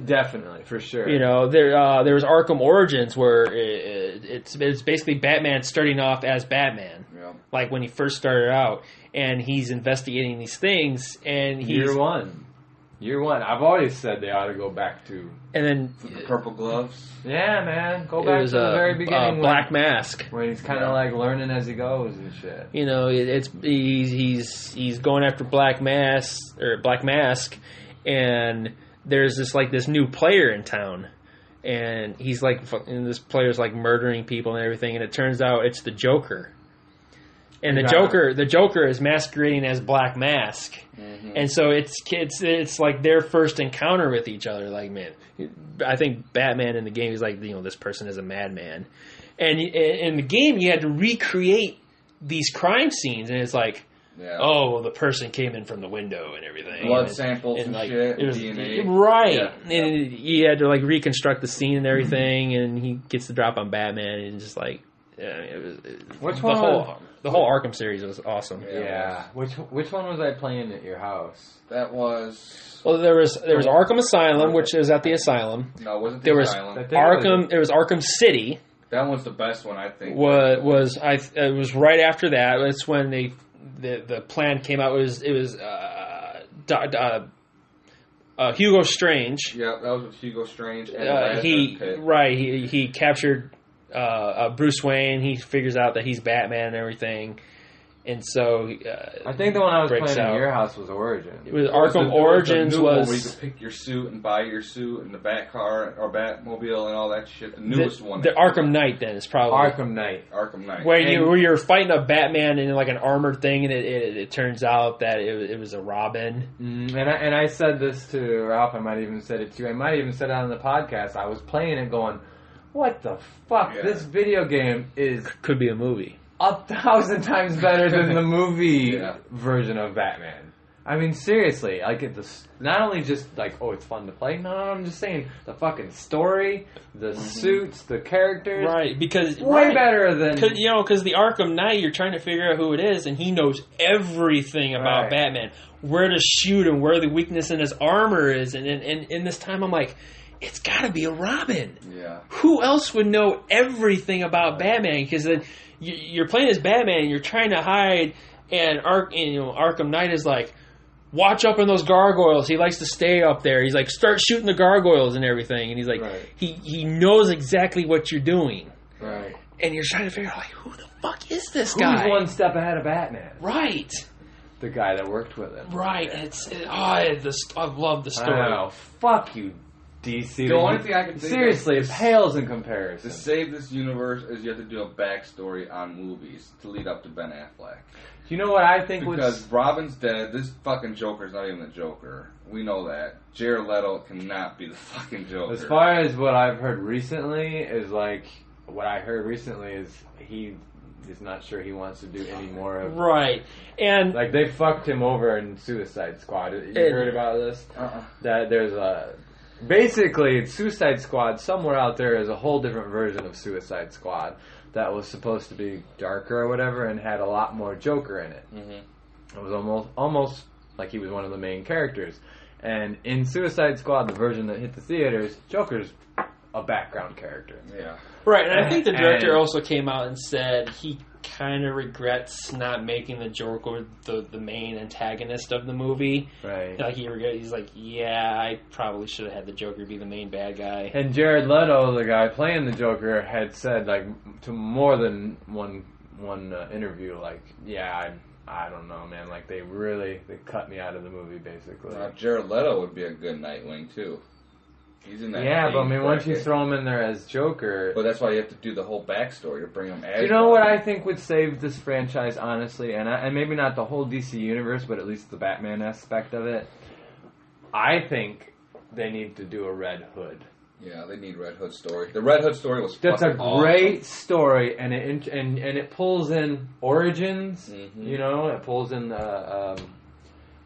[SPEAKER 2] definitely for sure.
[SPEAKER 1] You know, there was Arkham Origins where it's basically Batman starting off as Batman, like when he first started out, and he's investigating these things, and he's
[SPEAKER 2] Year one. I've always said they ought to go back to.
[SPEAKER 1] And then
[SPEAKER 3] With the purple gloves.
[SPEAKER 2] Yeah, man. Go
[SPEAKER 1] it
[SPEAKER 2] back
[SPEAKER 1] was
[SPEAKER 2] to the very beginning.
[SPEAKER 1] Black Mask.
[SPEAKER 2] When he's kind of like learning as he goes and shit.
[SPEAKER 1] You know, he's going after Black Mask, and there's this new player in town, and he's like, and this player's like murdering people and everything, and it turns out it's the Joker. And the Joker is masquerading as Black Mask, and so it's like their first encounter with each other. Like, man, I think Batman in the game is like, this person is a madman, and in the game you had to recreate these crime scenes, and it's like, oh, the person came in from the window and everything.
[SPEAKER 3] Blood samples and
[SPEAKER 1] like,
[SPEAKER 3] shit,
[SPEAKER 1] it was,
[SPEAKER 3] DNA.
[SPEAKER 1] Right.
[SPEAKER 3] Yeah.
[SPEAKER 1] And he had to, like, reconstruct the scene and everything, and he gets the drop on Batman, and just, like,
[SPEAKER 2] Which one?
[SPEAKER 1] The whole Arkham series was awesome.
[SPEAKER 2] Yeah. Which one was I playing at your house?
[SPEAKER 3] That was...
[SPEAKER 1] Well, there was Arkham Asylum, which is at the Asylum.
[SPEAKER 3] No, it wasn't
[SPEAKER 1] there was
[SPEAKER 3] Asylum.
[SPEAKER 1] Arkham. There was Arkham City.
[SPEAKER 3] That one's the best one, I think.
[SPEAKER 1] It was right after that. That's when the plan came out. It was Hugo Strange.
[SPEAKER 3] Yeah, that was with Hugo Strange. And
[SPEAKER 1] he captured Bruce Wayne. He figures out that he's Batman and everything. And so
[SPEAKER 2] I think the one I was playing
[SPEAKER 1] out.
[SPEAKER 2] at your house was Origins.
[SPEAKER 1] It was Arkham Origins
[SPEAKER 3] where you could pick your suit and buy your suit and the Batcar or Batmobile and all that shit. The newest one.
[SPEAKER 1] The Arkham Knight then is probably
[SPEAKER 2] Arkham Knight.
[SPEAKER 1] Where you're fighting a Batman in like an armored thing, and it turns out that it was a Robin.
[SPEAKER 2] And I said this to Ralph. I might have even said it to you. I might have even said it on the podcast. I was playing it going, what the fuck? Yeah. This video game
[SPEAKER 1] could be a movie.
[SPEAKER 2] 1,000 times better than the movie version of Batman. I mean, seriously, like not only just like, oh, it's fun to play. No, I'm just saying the fucking story, the suits, the characters,
[SPEAKER 1] right? Because
[SPEAKER 2] way better than
[SPEAKER 1] because the Arkham Knight, you're trying to figure out who it is, and he knows everything about Batman, where to shoot him, where the weakness in his armor is, and in this time, I'm like, it's got to be a Robin.
[SPEAKER 3] Yeah.
[SPEAKER 1] Who else would know everything about Batman? Because then you're playing as Batman, and you're trying to hide, and Arkham Knight is like, watch up on those gargoyles. He likes to stay up there. He's like, start shooting the gargoyles and everything. And he's like, he knows exactly what you're doing.
[SPEAKER 2] Right.
[SPEAKER 1] And you're trying to figure out, like, who the fuck is this guy?
[SPEAKER 2] Who's one step ahead of Batman?
[SPEAKER 1] Right.
[SPEAKER 2] The guy that worked with him.
[SPEAKER 1] Right. I love the story.
[SPEAKER 2] I know. Fuck you, DC.
[SPEAKER 3] The only thing I can think
[SPEAKER 2] seriously, it pales in comparison.
[SPEAKER 3] To save this universe is you have to do a backstory on movies to lead up to Ben Affleck.
[SPEAKER 2] Do you know what I think
[SPEAKER 3] because Robin's dead, this fucking Joker's not even the Joker. We know that. Jared Leto cannot be the fucking Joker.
[SPEAKER 2] As far as what I've heard recently is he is not sure he wants to do any more of...
[SPEAKER 1] Right. And...
[SPEAKER 2] like, they fucked him over in Suicide Squad. You heard about this? That there's a... basically, Suicide Squad, somewhere out there is a whole different version of Suicide Squad that was supposed to be darker or whatever and had a lot more Joker in it. Mm-hmm. It was almost like he was one of the main characters. And in Suicide Squad, the version that hit the theaters, Joker's a background character.
[SPEAKER 3] Yeah.
[SPEAKER 1] Right, and I think the director also came out and said he kind of regrets not making the Joker the main antagonist of the movie.
[SPEAKER 2] Right.
[SPEAKER 1] Like he's like, yeah, I probably should have had the Joker be the main bad guy.
[SPEAKER 2] And Jared Leto, the guy playing the Joker, had said like to more than one interview, like, yeah, I don't know, man. Like they cut me out of the movie, basically.
[SPEAKER 3] Jared Leto would be a good Nightwing too. He's in that.
[SPEAKER 2] Yeah, but I mean, once you throw him in there as Joker...
[SPEAKER 3] But that's why you have to do the whole backstory to bring him as...
[SPEAKER 2] You know what I think would save this franchise, honestly? And maybe not the whole DC universe, but at least the Batman aspect of it. I think they need to do a Red Hood.
[SPEAKER 3] Yeah, they need Red Hood story. The Red Hood story was
[SPEAKER 2] That's a
[SPEAKER 3] awesome.
[SPEAKER 2] great story, and it pulls in Origins, you know? It pulls in the...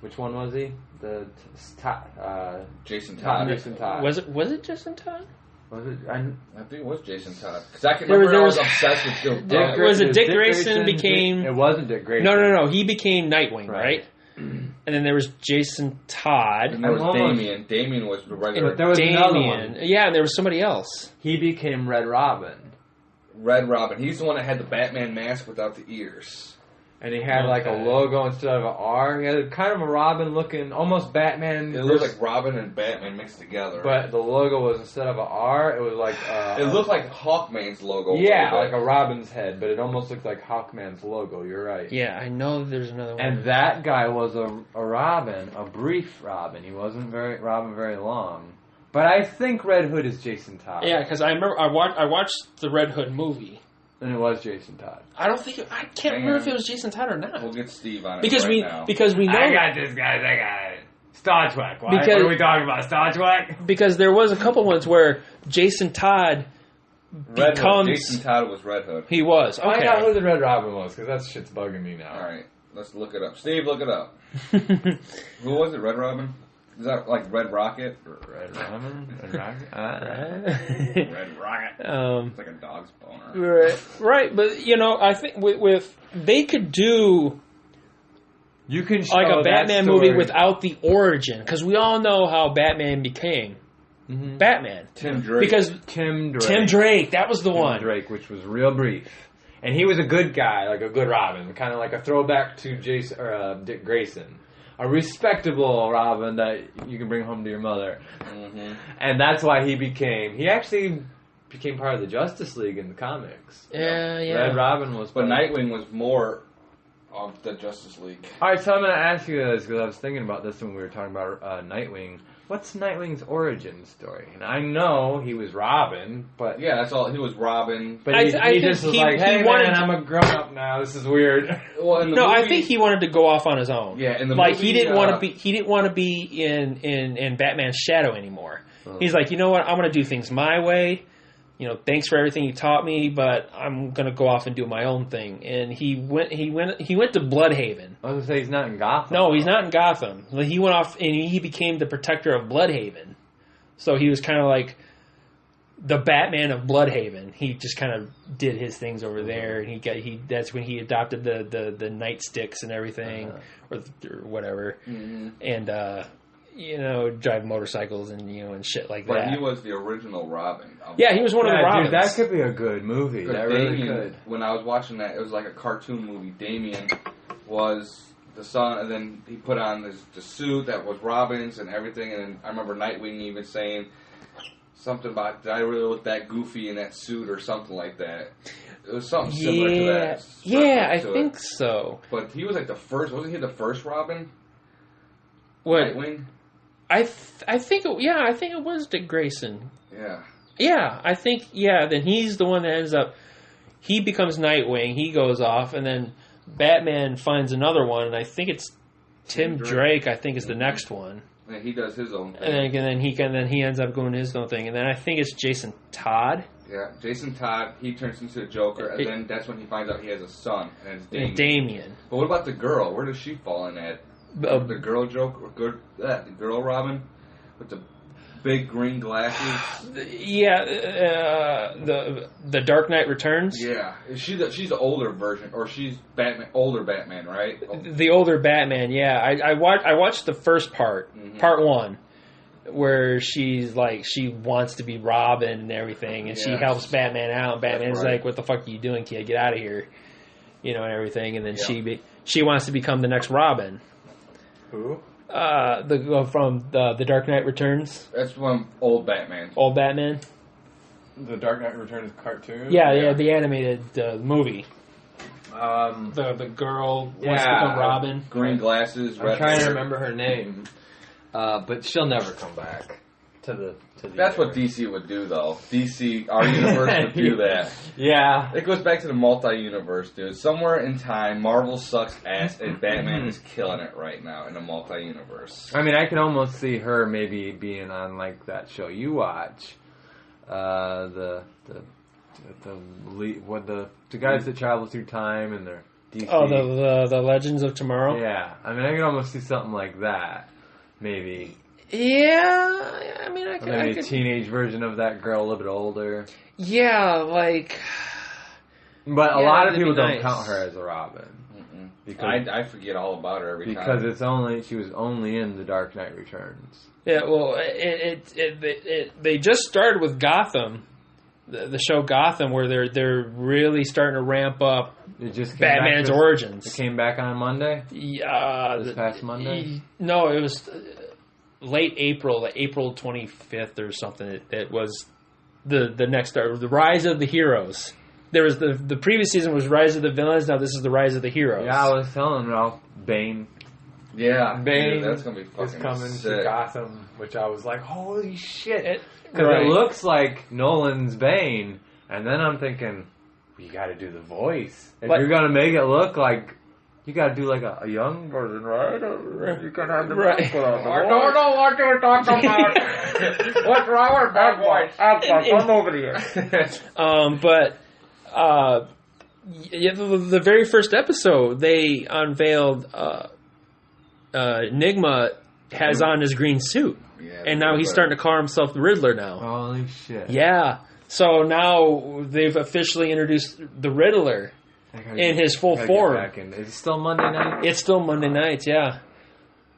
[SPEAKER 2] which one was he?
[SPEAKER 3] Jason Todd.
[SPEAKER 2] Jason Todd.
[SPEAKER 1] Was it Jason Todd?
[SPEAKER 2] Was it?
[SPEAKER 3] I think it was Jason Todd. Because I can remember I was obsessed with
[SPEAKER 1] Dick Grayson became...
[SPEAKER 2] It wasn't Dick Grayson.
[SPEAKER 1] No. He became Nightwing, right? And then there was Jason Todd.
[SPEAKER 3] And there was Damian. Damian was the regular...
[SPEAKER 2] But there was another one.
[SPEAKER 1] Yeah, and there was somebody else.
[SPEAKER 2] He became Red Robin.
[SPEAKER 3] Red Robin. He's the one that had the Batman mask without the ears.
[SPEAKER 2] And he had like a logo instead of an R. He had kind of a Robin looking, almost Batman.
[SPEAKER 3] It looked like Robin and Batman mixed together.
[SPEAKER 2] But the logo was instead of an R, it was like...
[SPEAKER 3] it looked like Hawkman's logo.
[SPEAKER 2] Yeah, like a Robin's head, but it almost looked like Hawkman's logo. You're right.
[SPEAKER 1] Yeah, I know there's another one.
[SPEAKER 2] And that guy was a Robin, a brief Robin. He wasn't Robin very long. But I think Red Hood is Jason Todd.
[SPEAKER 1] Yeah, because I remember I watched the Red Hood movie.
[SPEAKER 2] And it was Jason Todd.
[SPEAKER 1] I can't remember if it was Jason Todd or not.
[SPEAKER 3] We'll get Steve on it
[SPEAKER 1] because
[SPEAKER 3] now.
[SPEAKER 1] Because we know...
[SPEAKER 2] I got this, guys. I got it. Star Trek. What are we talking about? Star Trek?
[SPEAKER 1] Because there was a couple ones where Jason Todd becomes...
[SPEAKER 3] Jason Todd was Red Hood.
[SPEAKER 1] He was. Okay.
[SPEAKER 2] Find out who the Red Robin was, because that shit's bugging me now.
[SPEAKER 3] All right. Let's look it up. Steve, look it up. Who was it? Red Robin? Is that like Red Rocket?
[SPEAKER 2] Red Robin? Red Rocket?
[SPEAKER 3] Red Rocket. It's like a dog's boner.
[SPEAKER 1] Right, but I think with they could do
[SPEAKER 2] you can show
[SPEAKER 1] like a Batman movie without the origin, because we all know how Batman became Batman.
[SPEAKER 3] Tim Drake.
[SPEAKER 1] Because
[SPEAKER 2] Tim
[SPEAKER 1] Drake, that was the one.
[SPEAKER 2] Tim Drake, which was real brief. And he was a good guy, like a good Robin, kind of like a throwback to Dick Grayson. A respectable Robin that you can bring home to your mother. Mm-hmm. And that's why he actually became part of the Justice League in the comics.
[SPEAKER 1] Yeah.
[SPEAKER 2] Red Robin was...
[SPEAKER 3] But Nightwing was more of the Justice League.
[SPEAKER 2] Alright, so I'm going to ask you this, because I was thinking about this when we were talking about Nightwing. What's Nightwing's origin story? And I know he was Robin, but...
[SPEAKER 3] Yeah, that's all. He was Robin.
[SPEAKER 2] But he just was like, hey man, I'm a grown-up now. This is weird.
[SPEAKER 3] Well, in the
[SPEAKER 1] movie,
[SPEAKER 3] I
[SPEAKER 1] think he wanted to go off on his own.
[SPEAKER 3] Yeah, in the
[SPEAKER 1] movie,
[SPEAKER 3] he
[SPEAKER 1] didn't want to be in Batman's shadow anymore. He's like, you know what? I'm going to do things my way. Thanks for everything you taught me, but I'm going to go off and do my own thing. And he went to Bloodhaven.
[SPEAKER 2] I was going to say he's not in Gotham.
[SPEAKER 1] No, he's not in Gotham. He went off and he became the protector of Bloodhaven. So he was kind of like the Batman of Bloodhaven. He just kind of did his things over there, and that's when he adopted the nightsticks and everything, or whatever, and drive motorcycles and shit like that.
[SPEAKER 3] But he was the original Robin.
[SPEAKER 1] Yeah, he was one of the Robins.
[SPEAKER 2] Dude, that could be a good movie. That really could.
[SPEAKER 3] When I was watching that, it was like a cartoon movie. Damian was the son, and then he put on the suit that was Robin's and everything, and then I remember Nightwing even saying something about, did I really look that goofy in that suit or something like that? It was something similar to that.
[SPEAKER 1] Yeah, I think so.
[SPEAKER 3] But he was like the first, wasn't he the first Robin?
[SPEAKER 1] What?
[SPEAKER 3] Nightwing?
[SPEAKER 1] I think it was Dick Grayson.
[SPEAKER 3] Yeah.
[SPEAKER 1] Yeah, I think, then he's the one that ends up, he becomes Nightwing, he goes off, and then Batman finds another one, and I think it's Tim Drake, I think is the next one.
[SPEAKER 3] And he does his own thing.
[SPEAKER 1] And then he ends up doing his own thing, and then I think it's Jason Todd.
[SPEAKER 3] Yeah, Jason Todd, he turns into the Joker, and then that's when he finds out he has a son, and it's Damian. But what about the girl? Where does she fall in at? The girl Joker, the girl Robin, with the big green glasses.
[SPEAKER 1] The Dark Knight Returns.
[SPEAKER 3] Yeah, she's the older version, or she's older Batman, right?
[SPEAKER 1] The older Batman. Yeah, I watched the first part, part one, where she's like she wants to be Robin and everything, and she helps Batman out. And Batman's like, "What the fuck are you doing, kid? Get out of here," and everything. And then she wants to become the next Robin.
[SPEAKER 2] Who?
[SPEAKER 1] From the Dark Knight Returns.
[SPEAKER 3] That's from old Batman.
[SPEAKER 1] Old Batman.
[SPEAKER 2] The Dark Knight Returns cartoon.
[SPEAKER 1] Yeah, the animated movie.
[SPEAKER 2] The
[SPEAKER 1] girl wants to become Robin.
[SPEAKER 3] Green glasses.
[SPEAKER 2] I'm trying to remember her name, but she'll never come back to the.
[SPEAKER 3] That's what DC would do, though. Our universe would do that.
[SPEAKER 2] Yeah.
[SPEAKER 3] It goes back to the multi-universe, dude. Somewhere in time, Marvel sucks ass, and Batman is killing it right now in the multi-universe.
[SPEAKER 2] I mean, I can almost see her maybe being on, like, that show you watch. The guys that travel through time and they're DC.
[SPEAKER 1] Oh, the Legends of Tomorrow?
[SPEAKER 2] Yeah. I mean, I can almost see something like that, maybe.
[SPEAKER 1] Yeah, I mean, I could...
[SPEAKER 2] Maybe a teenage version of that girl, a little bit older.
[SPEAKER 1] Yeah, like...
[SPEAKER 2] But a lot of people don't count her as a Robin.
[SPEAKER 3] Because I forget all about her every
[SPEAKER 2] time.
[SPEAKER 3] Because
[SPEAKER 2] she was only in The Dark Knight Returns.
[SPEAKER 1] Yeah, well, they just started with Gotham, the show Gotham, where they're really starting to ramp up Batman's origins.
[SPEAKER 2] It came back on Monday?
[SPEAKER 1] Yeah.
[SPEAKER 2] This past Monday?
[SPEAKER 1] No, it was... late April, April 25th or something. It was the next start, the Rise of the Heroes. There was the previous season was Rise of the Villains. Now this is the Rise of the Heroes.
[SPEAKER 2] Yeah, I was telling Ralph, Bane.
[SPEAKER 3] Yeah,
[SPEAKER 2] Bane.
[SPEAKER 3] Dude, that's gonna be fucking
[SPEAKER 2] coming
[SPEAKER 3] sick.
[SPEAKER 2] to Gotham, which I was like, holy shit! Because it looks like Nolan's Bane, and then I'm thinking, you got to do the voice if you're gonna make it look like. You gotta do like a young version, right? You can have the
[SPEAKER 1] right.
[SPEAKER 3] I don't know what you're talking about. What's wrong with that voice?
[SPEAKER 2] Come over here.
[SPEAKER 1] the very first episode, they unveiled Enigma has on his green suit.
[SPEAKER 3] Yeah,
[SPEAKER 1] and now he's starting to call himself the Riddler now.
[SPEAKER 2] Holy shit.
[SPEAKER 1] Yeah. So now they've officially introduced the Riddler in his full form.
[SPEAKER 2] Is it still Monday night?
[SPEAKER 1] It's still Monday nights, yeah.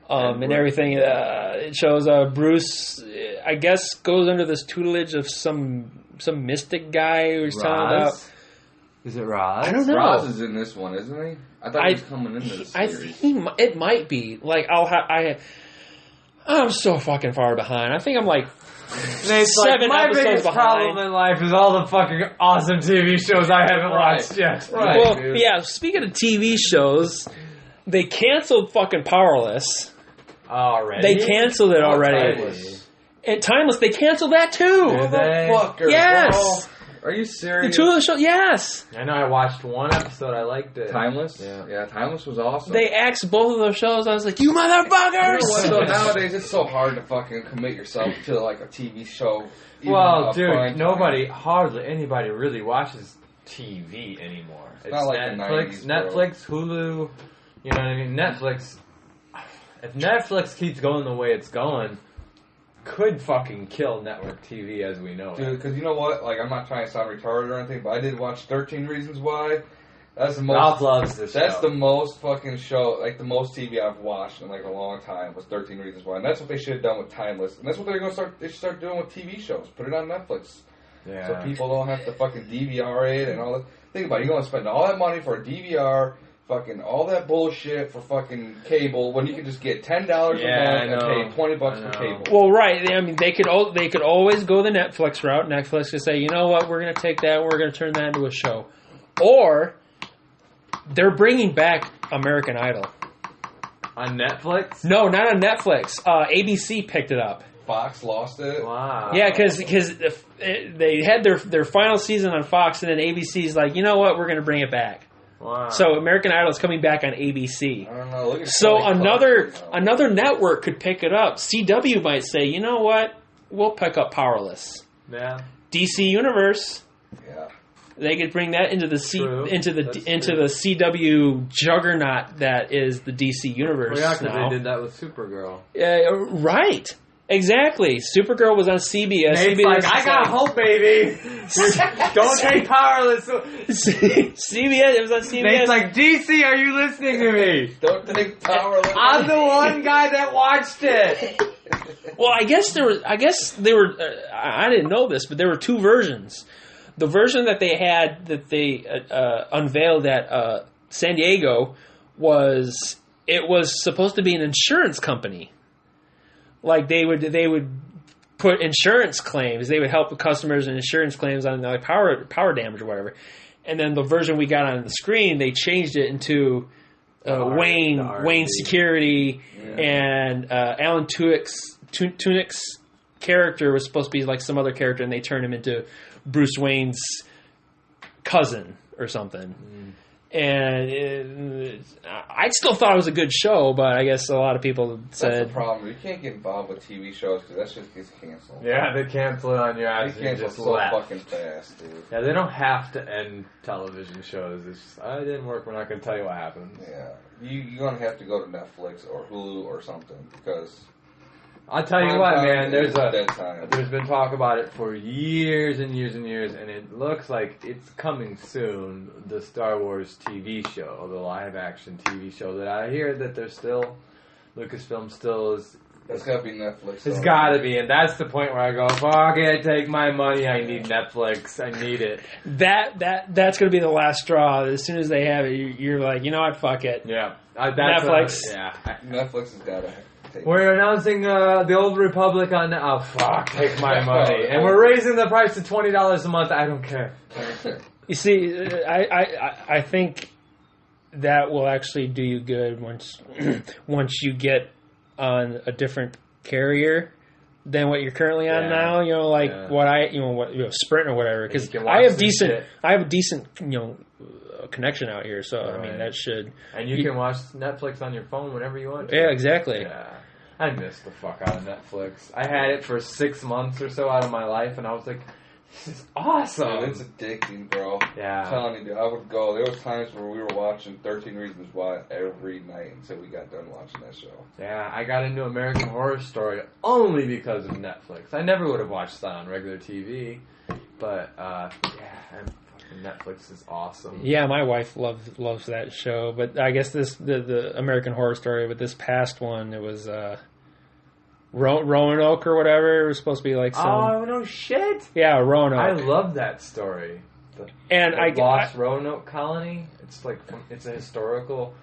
[SPEAKER 1] And everything. It shows Bruce, I guess, goes under this tutelage of some mystic guy who's telling about.
[SPEAKER 2] Is it Roz?
[SPEAKER 1] I don't know.
[SPEAKER 3] Roz is in this one, isn't he? I thought he was coming into this series.
[SPEAKER 1] It might be. Like, I'm so fucking far behind. I think I'm like
[SPEAKER 2] Nate's
[SPEAKER 1] 7
[SPEAKER 2] my
[SPEAKER 1] episodes
[SPEAKER 2] biggest
[SPEAKER 1] behind.
[SPEAKER 2] problem in life is all the fucking awesome TV shows I haven't watched yet.
[SPEAKER 3] Right,
[SPEAKER 1] well,
[SPEAKER 3] dude.
[SPEAKER 1] yeah, speaking of TV shows, they canceled fucking Powerless.
[SPEAKER 2] Already?
[SPEAKER 1] They canceled it already.
[SPEAKER 3] Timeless.
[SPEAKER 1] And Timeless, they canceled that too.
[SPEAKER 3] Motherfucker,
[SPEAKER 1] Yes.
[SPEAKER 3] bro. Are you
[SPEAKER 1] The
[SPEAKER 3] serious?
[SPEAKER 1] two of the shows, yes.
[SPEAKER 2] I know I watched one episode. I liked it.
[SPEAKER 3] Timeless?
[SPEAKER 2] Yeah.
[SPEAKER 3] Timeless was awesome.
[SPEAKER 1] They axed both of those shows. I was like, you
[SPEAKER 3] You know
[SPEAKER 1] motherfuckers!
[SPEAKER 3] what, though? Nowadays, it's so hard to fucking commit yourself to like a TV show. even
[SPEAKER 2] Well,
[SPEAKER 3] a prime
[SPEAKER 2] dude,
[SPEAKER 3] time.
[SPEAKER 2] hardly anybody really watches TV anymore. It's
[SPEAKER 3] not like the
[SPEAKER 2] Netflix,
[SPEAKER 3] 90s, bro.
[SPEAKER 2] Netflix, Hulu. You know what I mean? Netflix. If Netflix keeps going the way it's going, could fucking kill network TV as we know it.
[SPEAKER 3] Dude, because you know what? Like, I'm not trying to sound retarded or anything, but I did watch 13 Reasons Why. That's the most.
[SPEAKER 2] Ralph loves this
[SPEAKER 3] That's
[SPEAKER 2] show.
[SPEAKER 3] the most fucking show, like the most TV I've watched in like a long time was 13 Reasons Why, and that's what they should have done with Timeless, and that's what they're gonna start. They should start doing with TV shows. Put it on Netflix,
[SPEAKER 2] Yeah.
[SPEAKER 3] so people don't have to fucking DVR it and all that. Think about it, you're gonna spend all that money for a DVR, fucking all that bullshit for fucking cable when you can just get $10 a month and pay $20 for cable.
[SPEAKER 1] Well, right. I mean, they could always go the Netflix route. Netflix could say, you know what, we're going to take that and we're going to turn that into a show. Or they're bringing back American Idol.
[SPEAKER 2] On Netflix?
[SPEAKER 1] No, not on Netflix. ABC picked it up.
[SPEAKER 3] Fox lost it.
[SPEAKER 2] Wow.
[SPEAKER 1] Yeah, because they had their final season on Fox, and then ABC's like, you know what, we're going to bring it back.
[SPEAKER 2] Wow.
[SPEAKER 1] So American Idol is coming back on ABC.
[SPEAKER 3] I don't know. Look at
[SPEAKER 1] So
[SPEAKER 3] Kelly
[SPEAKER 1] another
[SPEAKER 3] Clarkson,
[SPEAKER 1] network could pick it up. CW might say, you know what, we'll pick up Powerless.
[SPEAKER 2] Yeah.
[SPEAKER 1] DC Universe,
[SPEAKER 3] Yeah.
[SPEAKER 1] they could bring that into the
[SPEAKER 2] True.
[SPEAKER 1] into the
[SPEAKER 2] That's
[SPEAKER 1] CW juggernaut that is the DC Universe
[SPEAKER 2] Well, yeah, 'cause
[SPEAKER 1] now.
[SPEAKER 2] they did that with Supergirl.
[SPEAKER 1] Right. Exactly. Supergirl was on CBS.
[SPEAKER 2] Nate's
[SPEAKER 1] CBS
[SPEAKER 2] like,
[SPEAKER 1] is
[SPEAKER 2] I got hope, baby. Don't take Powerless.
[SPEAKER 1] CBS. It was on CBS.
[SPEAKER 2] Nate's like, DC, are you listening to me?
[SPEAKER 3] Don't take power.
[SPEAKER 2] I'm the one guy that watched it.
[SPEAKER 1] Well, I guess they were. I didn't know this, but there were two versions. The version that they had that they unveiled at San Diego was supposed to be an insurance company. Like they would put insurance claims. They would help the customers and insurance claims on like power damage or whatever. And then the version we got on the screen, they changed it into Wayne Security, and Alan Tudyck's character was supposed to be like some other character, and they turned him into Bruce Wayne's cousin or something. And I still thought it was a good show, but I guess a lot of people said...
[SPEAKER 3] That's the problem. You can't get involved with TV shows because that shit gets canceled.
[SPEAKER 2] Yeah, they cancel it on your ass
[SPEAKER 3] They
[SPEAKER 2] and
[SPEAKER 3] cancel
[SPEAKER 2] just
[SPEAKER 3] so
[SPEAKER 2] laugh.
[SPEAKER 3] fucking fast, dude.
[SPEAKER 2] Yeah, they don't have to end television shows. It's just, it didn't work. We're not going to tell you what happened.
[SPEAKER 3] Yeah. You're going to have to go to Netflix or Hulu or something because...
[SPEAKER 2] I'll tell you what, man.
[SPEAKER 3] There's
[SPEAKER 2] There's been talk about it for years and years and years, and it looks like it's coming soon. The Star Wars TV show, the live-action TV show that I hear that there's still Lucasfilm still is.
[SPEAKER 3] It's got to be Netflix.
[SPEAKER 2] It's got to be, and that's the point where I go, fuck it, take my money. I need Netflix. I need it.
[SPEAKER 1] That's going to be the last straw. As soon as they have it, you're like, you know what, fuck it.
[SPEAKER 2] Yeah,
[SPEAKER 1] Netflix.
[SPEAKER 3] Netflix has got to.
[SPEAKER 2] We're announcing the Old Republic on. Oh fuck! Take my money, and we're raising the price to $20 a month. I don't care.
[SPEAKER 1] You see, I think that will actually do you good once you get on a different carrier than what you're currently on now. You know, Sprint or whatever. Because I have a decent connection out here, so I mean that should.
[SPEAKER 2] And you can watch Netflix on your phone whenever you want to.
[SPEAKER 1] Yeah, exactly.
[SPEAKER 2] Yeah. I missed the fuck out of Netflix. I had it for 6 months or so out of my life, and I was like, It's awesome.
[SPEAKER 3] Dude, it's addicting, bro.
[SPEAKER 2] Yeah.
[SPEAKER 3] I'm telling you, dude, I would go. There was times where we were watching 13 Reasons Why every night until we got done watching that show.
[SPEAKER 2] Yeah, I got into American Horror Story only because of Netflix. I never would have watched that on regular TV, but Netflix is awesome.
[SPEAKER 4] Yeah, my wife loves that show, but I guess the American Horror Story with this past one, it was Roanoke or whatever. It was supposed to be like some.
[SPEAKER 2] Oh no shit!
[SPEAKER 4] Yeah, Roanoke.
[SPEAKER 2] I love that story. The Lost Roanoke Colony. It's like it's a historical.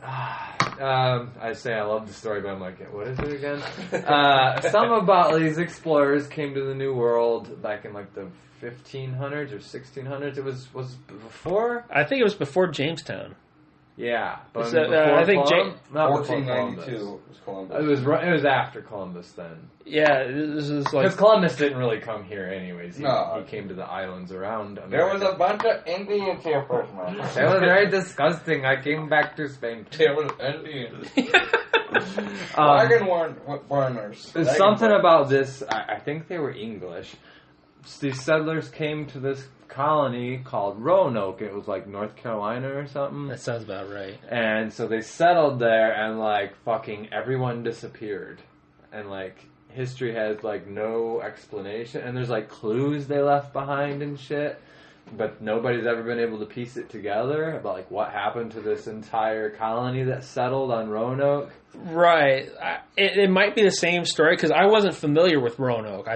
[SPEAKER 2] I say I love the story, but I'm like, what is it again? Some about these explorers came to the New World back in like the 1500s or 1600s. It was before.
[SPEAKER 4] I think it was before Jamestown.
[SPEAKER 2] Yeah, but
[SPEAKER 4] So, I think
[SPEAKER 3] 1492 was Columbus.
[SPEAKER 2] It was after Columbus then.
[SPEAKER 4] Yeah, this is like
[SPEAKER 2] Because Columbus didn't really come here anyways. He
[SPEAKER 3] No.
[SPEAKER 2] came to the islands around America.
[SPEAKER 3] There was a bunch of Indians here first, man.
[SPEAKER 2] That was very disgusting. I came back to Spain.
[SPEAKER 3] There was Indians. Wagon warners.
[SPEAKER 2] There's something about this. I think they were English. These settlers came to this colony called Roanoke. It was like North Carolina or something.
[SPEAKER 4] that sounds about right.
[SPEAKER 2] And so they settled there, and like fucking everyone disappeared, and like history has like no explanation. And there's like clues they left behind and shit, but nobody's ever been able to piece it together about like what happened to this entire colony that settled on Roanoke.
[SPEAKER 4] Right. It might be the same story because I wasn't familiar with Roanoke.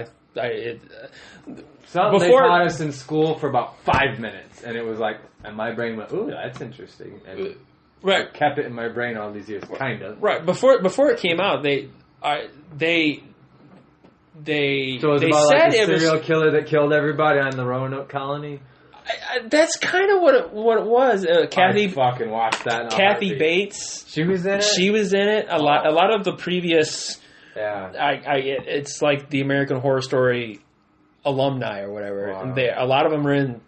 [SPEAKER 2] Something they
[SPEAKER 4] Before-
[SPEAKER 2] taught us in school for about 5 minutes, and it was like, and my brain went, "Ooh, that's interesting," and
[SPEAKER 4] Right.
[SPEAKER 2] I kept it in my brain all these years, kind of.
[SPEAKER 4] Right. Before it came out, they
[SPEAKER 2] So it was
[SPEAKER 4] they
[SPEAKER 2] about
[SPEAKER 4] said
[SPEAKER 2] like a
[SPEAKER 4] it was.
[SPEAKER 2] serial killer that killed everybody on the Roanoke colony.
[SPEAKER 4] That's kind of what it was. Kathy
[SPEAKER 2] I fucking watched that. In a
[SPEAKER 4] Kathy
[SPEAKER 2] heartbeat.
[SPEAKER 4] Bates.
[SPEAKER 2] She was in it.
[SPEAKER 4] She was in it. A lot of the previous.
[SPEAKER 2] Yeah.
[SPEAKER 4] It's like the American Horror Story alumni or whatever.
[SPEAKER 2] Wow.
[SPEAKER 4] And a lot of them are in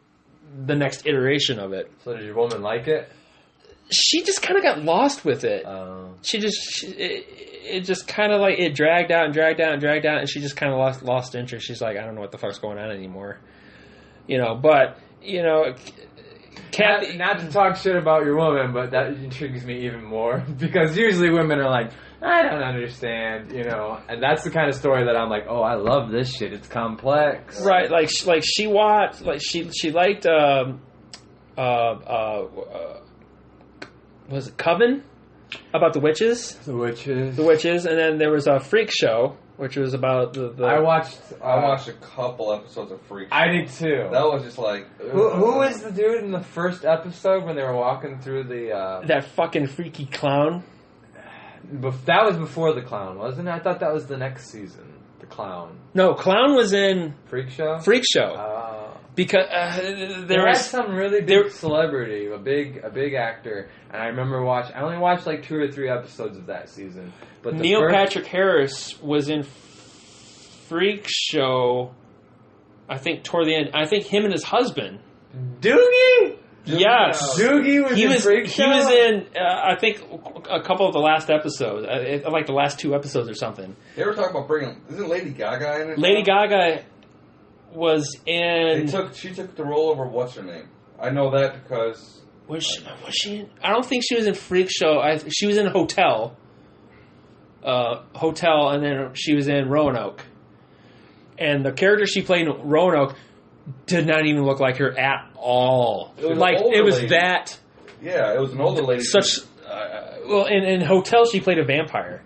[SPEAKER 4] the next iteration of it.
[SPEAKER 2] So did your woman like it?
[SPEAKER 4] She just kind of got lost with it. It just kind of like it dragged out, and she just kind of lost interest. She's like, I don't know what the fuck's going on anymore, But Kathy,
[SPEAKER 2] Not to talk shit about your woman, but that intrigues me even more because usually women are like, I don't understand, and that's the kind of story that I'm like, oh, I love this shit. It's complex,
[SPEAKER 4] right? Like she watched, like she liked, was it Coven? About the witches?
[SPEAKER 2] The witches.
[SPEAKER 4] The witches, and then there was a Freak Show, which was about the
[SPEAKER 2] I watched
[SPEAKER 3] a couple episodes of Freak Show.
[SPEAKER 2] I did too.
[SPEAKER 3] That was just like...
[SPEAKER 2] Who was the dude in the first episode when they were walking through the...
[SPEAKER 4] that fucking freaky clown?
[SPEAKER 2] That was before the clown, wasn't it? I thought that was the next season. The clown.
[SPEAKER 4] No, clown was in
[SPEAKER 2] Freak Show?
[SPEAKER 4] Freak Show. Because
[SPEAKER 2] there was some really big celebrity, a big actor, and I remember I only watched like 2 or 3 episodes of that season. But
[SPEAKER 4] Neil Patrick Harris was in Freak Show, I think toward the end. I think him and his husband.
[SPEAKER 2] Doogie?
[SPEAKER 4] Yes.
[SPEAKER 2] Doogie was in Freak Show?
[SPEAKER 4] He was in, I think, a couple of the last episodes. Like the last 2 episodes or something.
[SPEAKER 3] They were talking about isn't Lady Gaga in it?
[SPEAKER 4] Lady Gaga was in...
[SPEAKER 3] She took the role over what's her name. I know that because...
[SPEAKER 4] Was she in, I don't think she was in Freak Show. She was in Hotel. And then she was in Roanoke. And the character she played in Roanoke did not even look like her at all. It was that...
[SPEAKER 3] Yeah, it was an older lady.
[SPEAKER 4] In Hotel she played a vampire.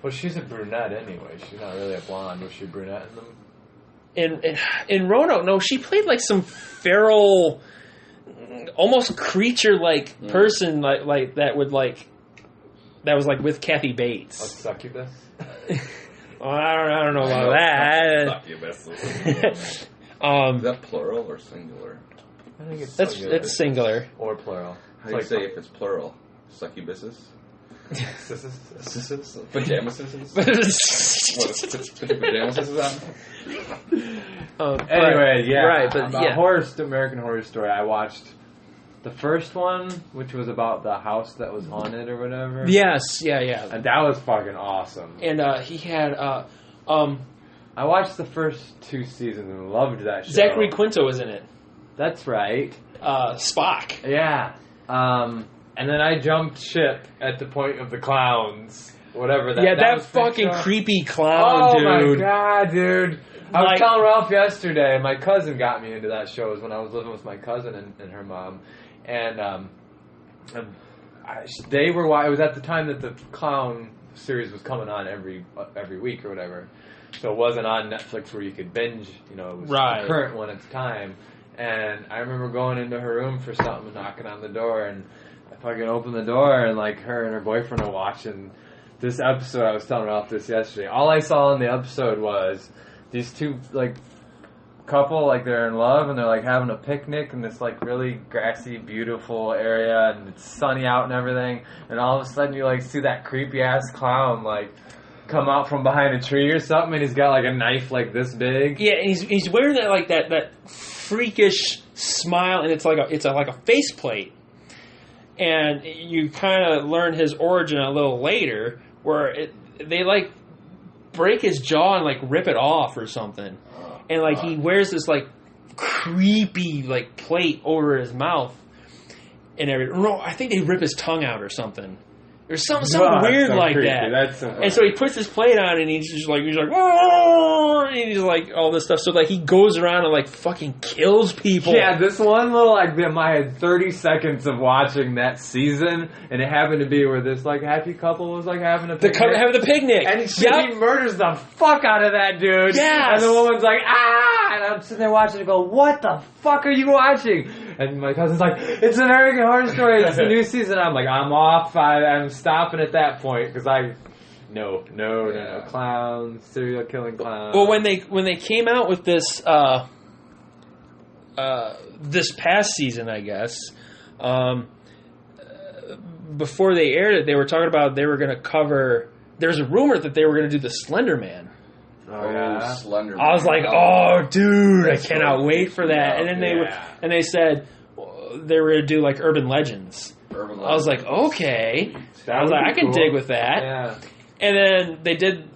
[SPEAKER 2] Well, she's a brunette anyway. She's not really a blonde. Was she a brunette in them?
[SPEAKER 4] In Roanoke, no, she played like some feral, almost creature-like person, like that was like with Kathy Bates.
[SPEAKER 2] Like succubus.
[SPEAKER 4] Well, I don't know about that.
[SPEAKER 3] Succubus. Is that plural or singular?
[SPEAKER 2] I think it's
[SPEAKER 4] It's singular
[SPEAKER 2] or plural.
[SPEAKER 3] How do you say if it's plural? Succubuses? Pajama sisters? Pajama sisters on?
[SPEAKER 2] Anyway, yeah.
[SPEAKER 4] Right, but yeah.
[SPEAKER 2] American Horror Story, I watched the first one, which was about the house that was haunted or whatever.
[SPEAKER 4] Yes, yeah.
[SPEAKER 2] And that was fucking awesome.
[SPEAKER 4] And he had,
[SPEAKER 2] I I watched the first 2 seasons and loved that show.
[SPEAKER 4] Zachary Quinto was in it.
[SPEAKER 2] That's right.
[SPEAKER 4] Spock.
[SPEAKER 2] Yeah. And then I jumped ship at the point of the clowns. Whatever that.
[SPEAKER 4] Yeah, that
[SPEAKER 2] was
[SPEAKER 4] fucking
[SPEAKER 2] show.
[SPEAKER 4] creepy clown, dude.
[SPEAKER 2] Oh my god, dude. I was
[SPEAKER 4] Like-
[SPEAKER 2] telling Ralph yesterday, my cousin got me into that show when I was living with my cousin and her mom. And they were, it was at the time that the clown series was coming on every week or whatever. So it wasn't on Netflix where you could binge, it was
[SPEAKER 4] Right.
[SPEAKER 2] the current one at the time. And I remember going into her room for something and knocking on the door, and I fucking opened the door, and like her and her boyfriend are watching this episode. I was telling Ralph this yesterday. All I saw in the episode was these two like couple, like they're in love and they're like having a picnic in this like really grassy, beautiful area, and it's sunny out and everything. And all of a sudden you like see that creepy ass clown like come out from behind a tree or something, and he's got like a knife like this big.
[SPEAKER 4] Yeah, and he's wearing that freakish smile, and it's like a faceplate. And you kind of learn his origin a little later, where they like break his jaw and like rip it off or something, and like he wears this like creepy like plate over his mouth and everything. No, I think they rip his tongue out or something. There's something weird
[SPEAKER 2] so
[SPEAKER 4] like
[SPEAKER 2] creepy.
[SPEAKER 4] that.
[SPEAKER 2] That's so funny.
[SPEAKER 4] And so he puts his plate on, and he's like, "Whoa!" and he's like all this stuff. So like he goes around and like fucking kills people.
[SPEAKER 2] Yeah, this one little like I had 30 seconds of watching that season, and it happened to be where this like happy couple was like having a picnic.
[SPEAKER 4] Having the picnic,
[SPEAKER 2] And he murders the fuck out of that dude.
[SPEAKER 4] Yes.
[SPEAKER 2] And the woman's like, ah! And I'm sitting there watching and go, what the fuck are you watching? And my cousin's like, it's American Horror Story. It's a new season. I'm like, I'm off. I'm stopping at that point because no. Clowns, serial killing clowns.
[SPEAKER 4] Well, when they came out with this this past season, I guess, before they aired it, they were talking about they were going to cover. There's a rumor that they were going to do the Slender Man.
[SPEAKER 2] Oh, yeah.
[SPEAKER 3] Slender Man.
[SPEAKER 4] I was like, oh, dude, I cannot wait for that. And then they said they were going to do like Urban Legends. I was like, okay. I was like, I can dig with that.
[SPEAKER 2] Yeah.
[SPEAKER 4] And then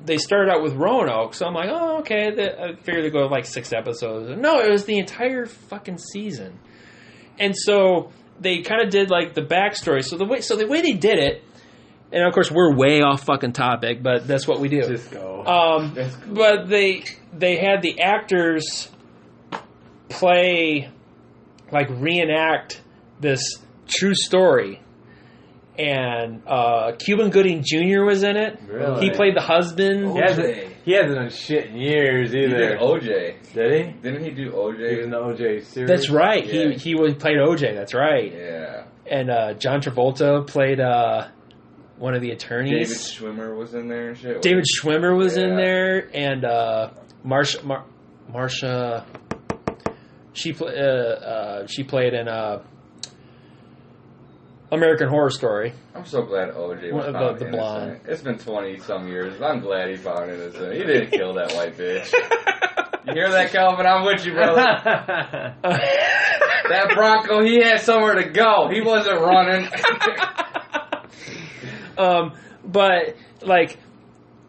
[SPEAKER 4] they started out with Roanoke, so I'm like, oh, okay. I figured they'd go like 6 episodes. No, it was the entire fucking season. And so they kind of did like the backstory. So the way they did it, and of course we're way off fucking topic, but that's what we do.
[SPEAKER 2] Just go.
[SPEAKER 3] That's cool.
[SPEAKER 4] But they had the actors play, like reenact this true story. And Cuban Gooding Jr. was in it.
[SPEAKER 2] Really?
[SPEAKER 4] He played the husband.
[SPEAKER 2] He hasn't done shit in years
[SPEAKER 3] He
[SPEAKER 2] either.
[SPEAKER 3] did OJ.
[SPEAKER 2] Did he?
[SPEAKER 3] Didn't he do
[SPEAKER 2] He was
[SPEAKER 3] OJ?
[SPEAKER 2] in the OJ series.
[SPEAKER 4] That's right.
[SPEAKER 3] Yeah.
[SPEAKER 4] He played OJ. That's right.
[SPEAKER 3] Yeah.
[SPEAKER 4] And John Travolta played one of the
[SPEAKER 3] David
[SPEAKER 4] attorneys.
[SPEAKER 3] Schwimmer was in there and shit.
[SPEAKER 4] David Schwimmer was in
[SPEAKER 3] Yeah.
[SPEAKER 4] there, and Marsha. She played in American Horror Story.
[SPEAKER 3] I'm so glad OJ was
[SPEAKER 4] The
[SPEAKER 3] found
[SPEAKER 4] blonde.
[SPEAKER 3] innocent. It's been 20-some years, but I'm glad he found innocent. He didn't kill that white bitch. You hear that, Calvin? I'm with you, brother. That Bronco, he had somewhere to go. He wasn't running.
[SPEAKER 4] But like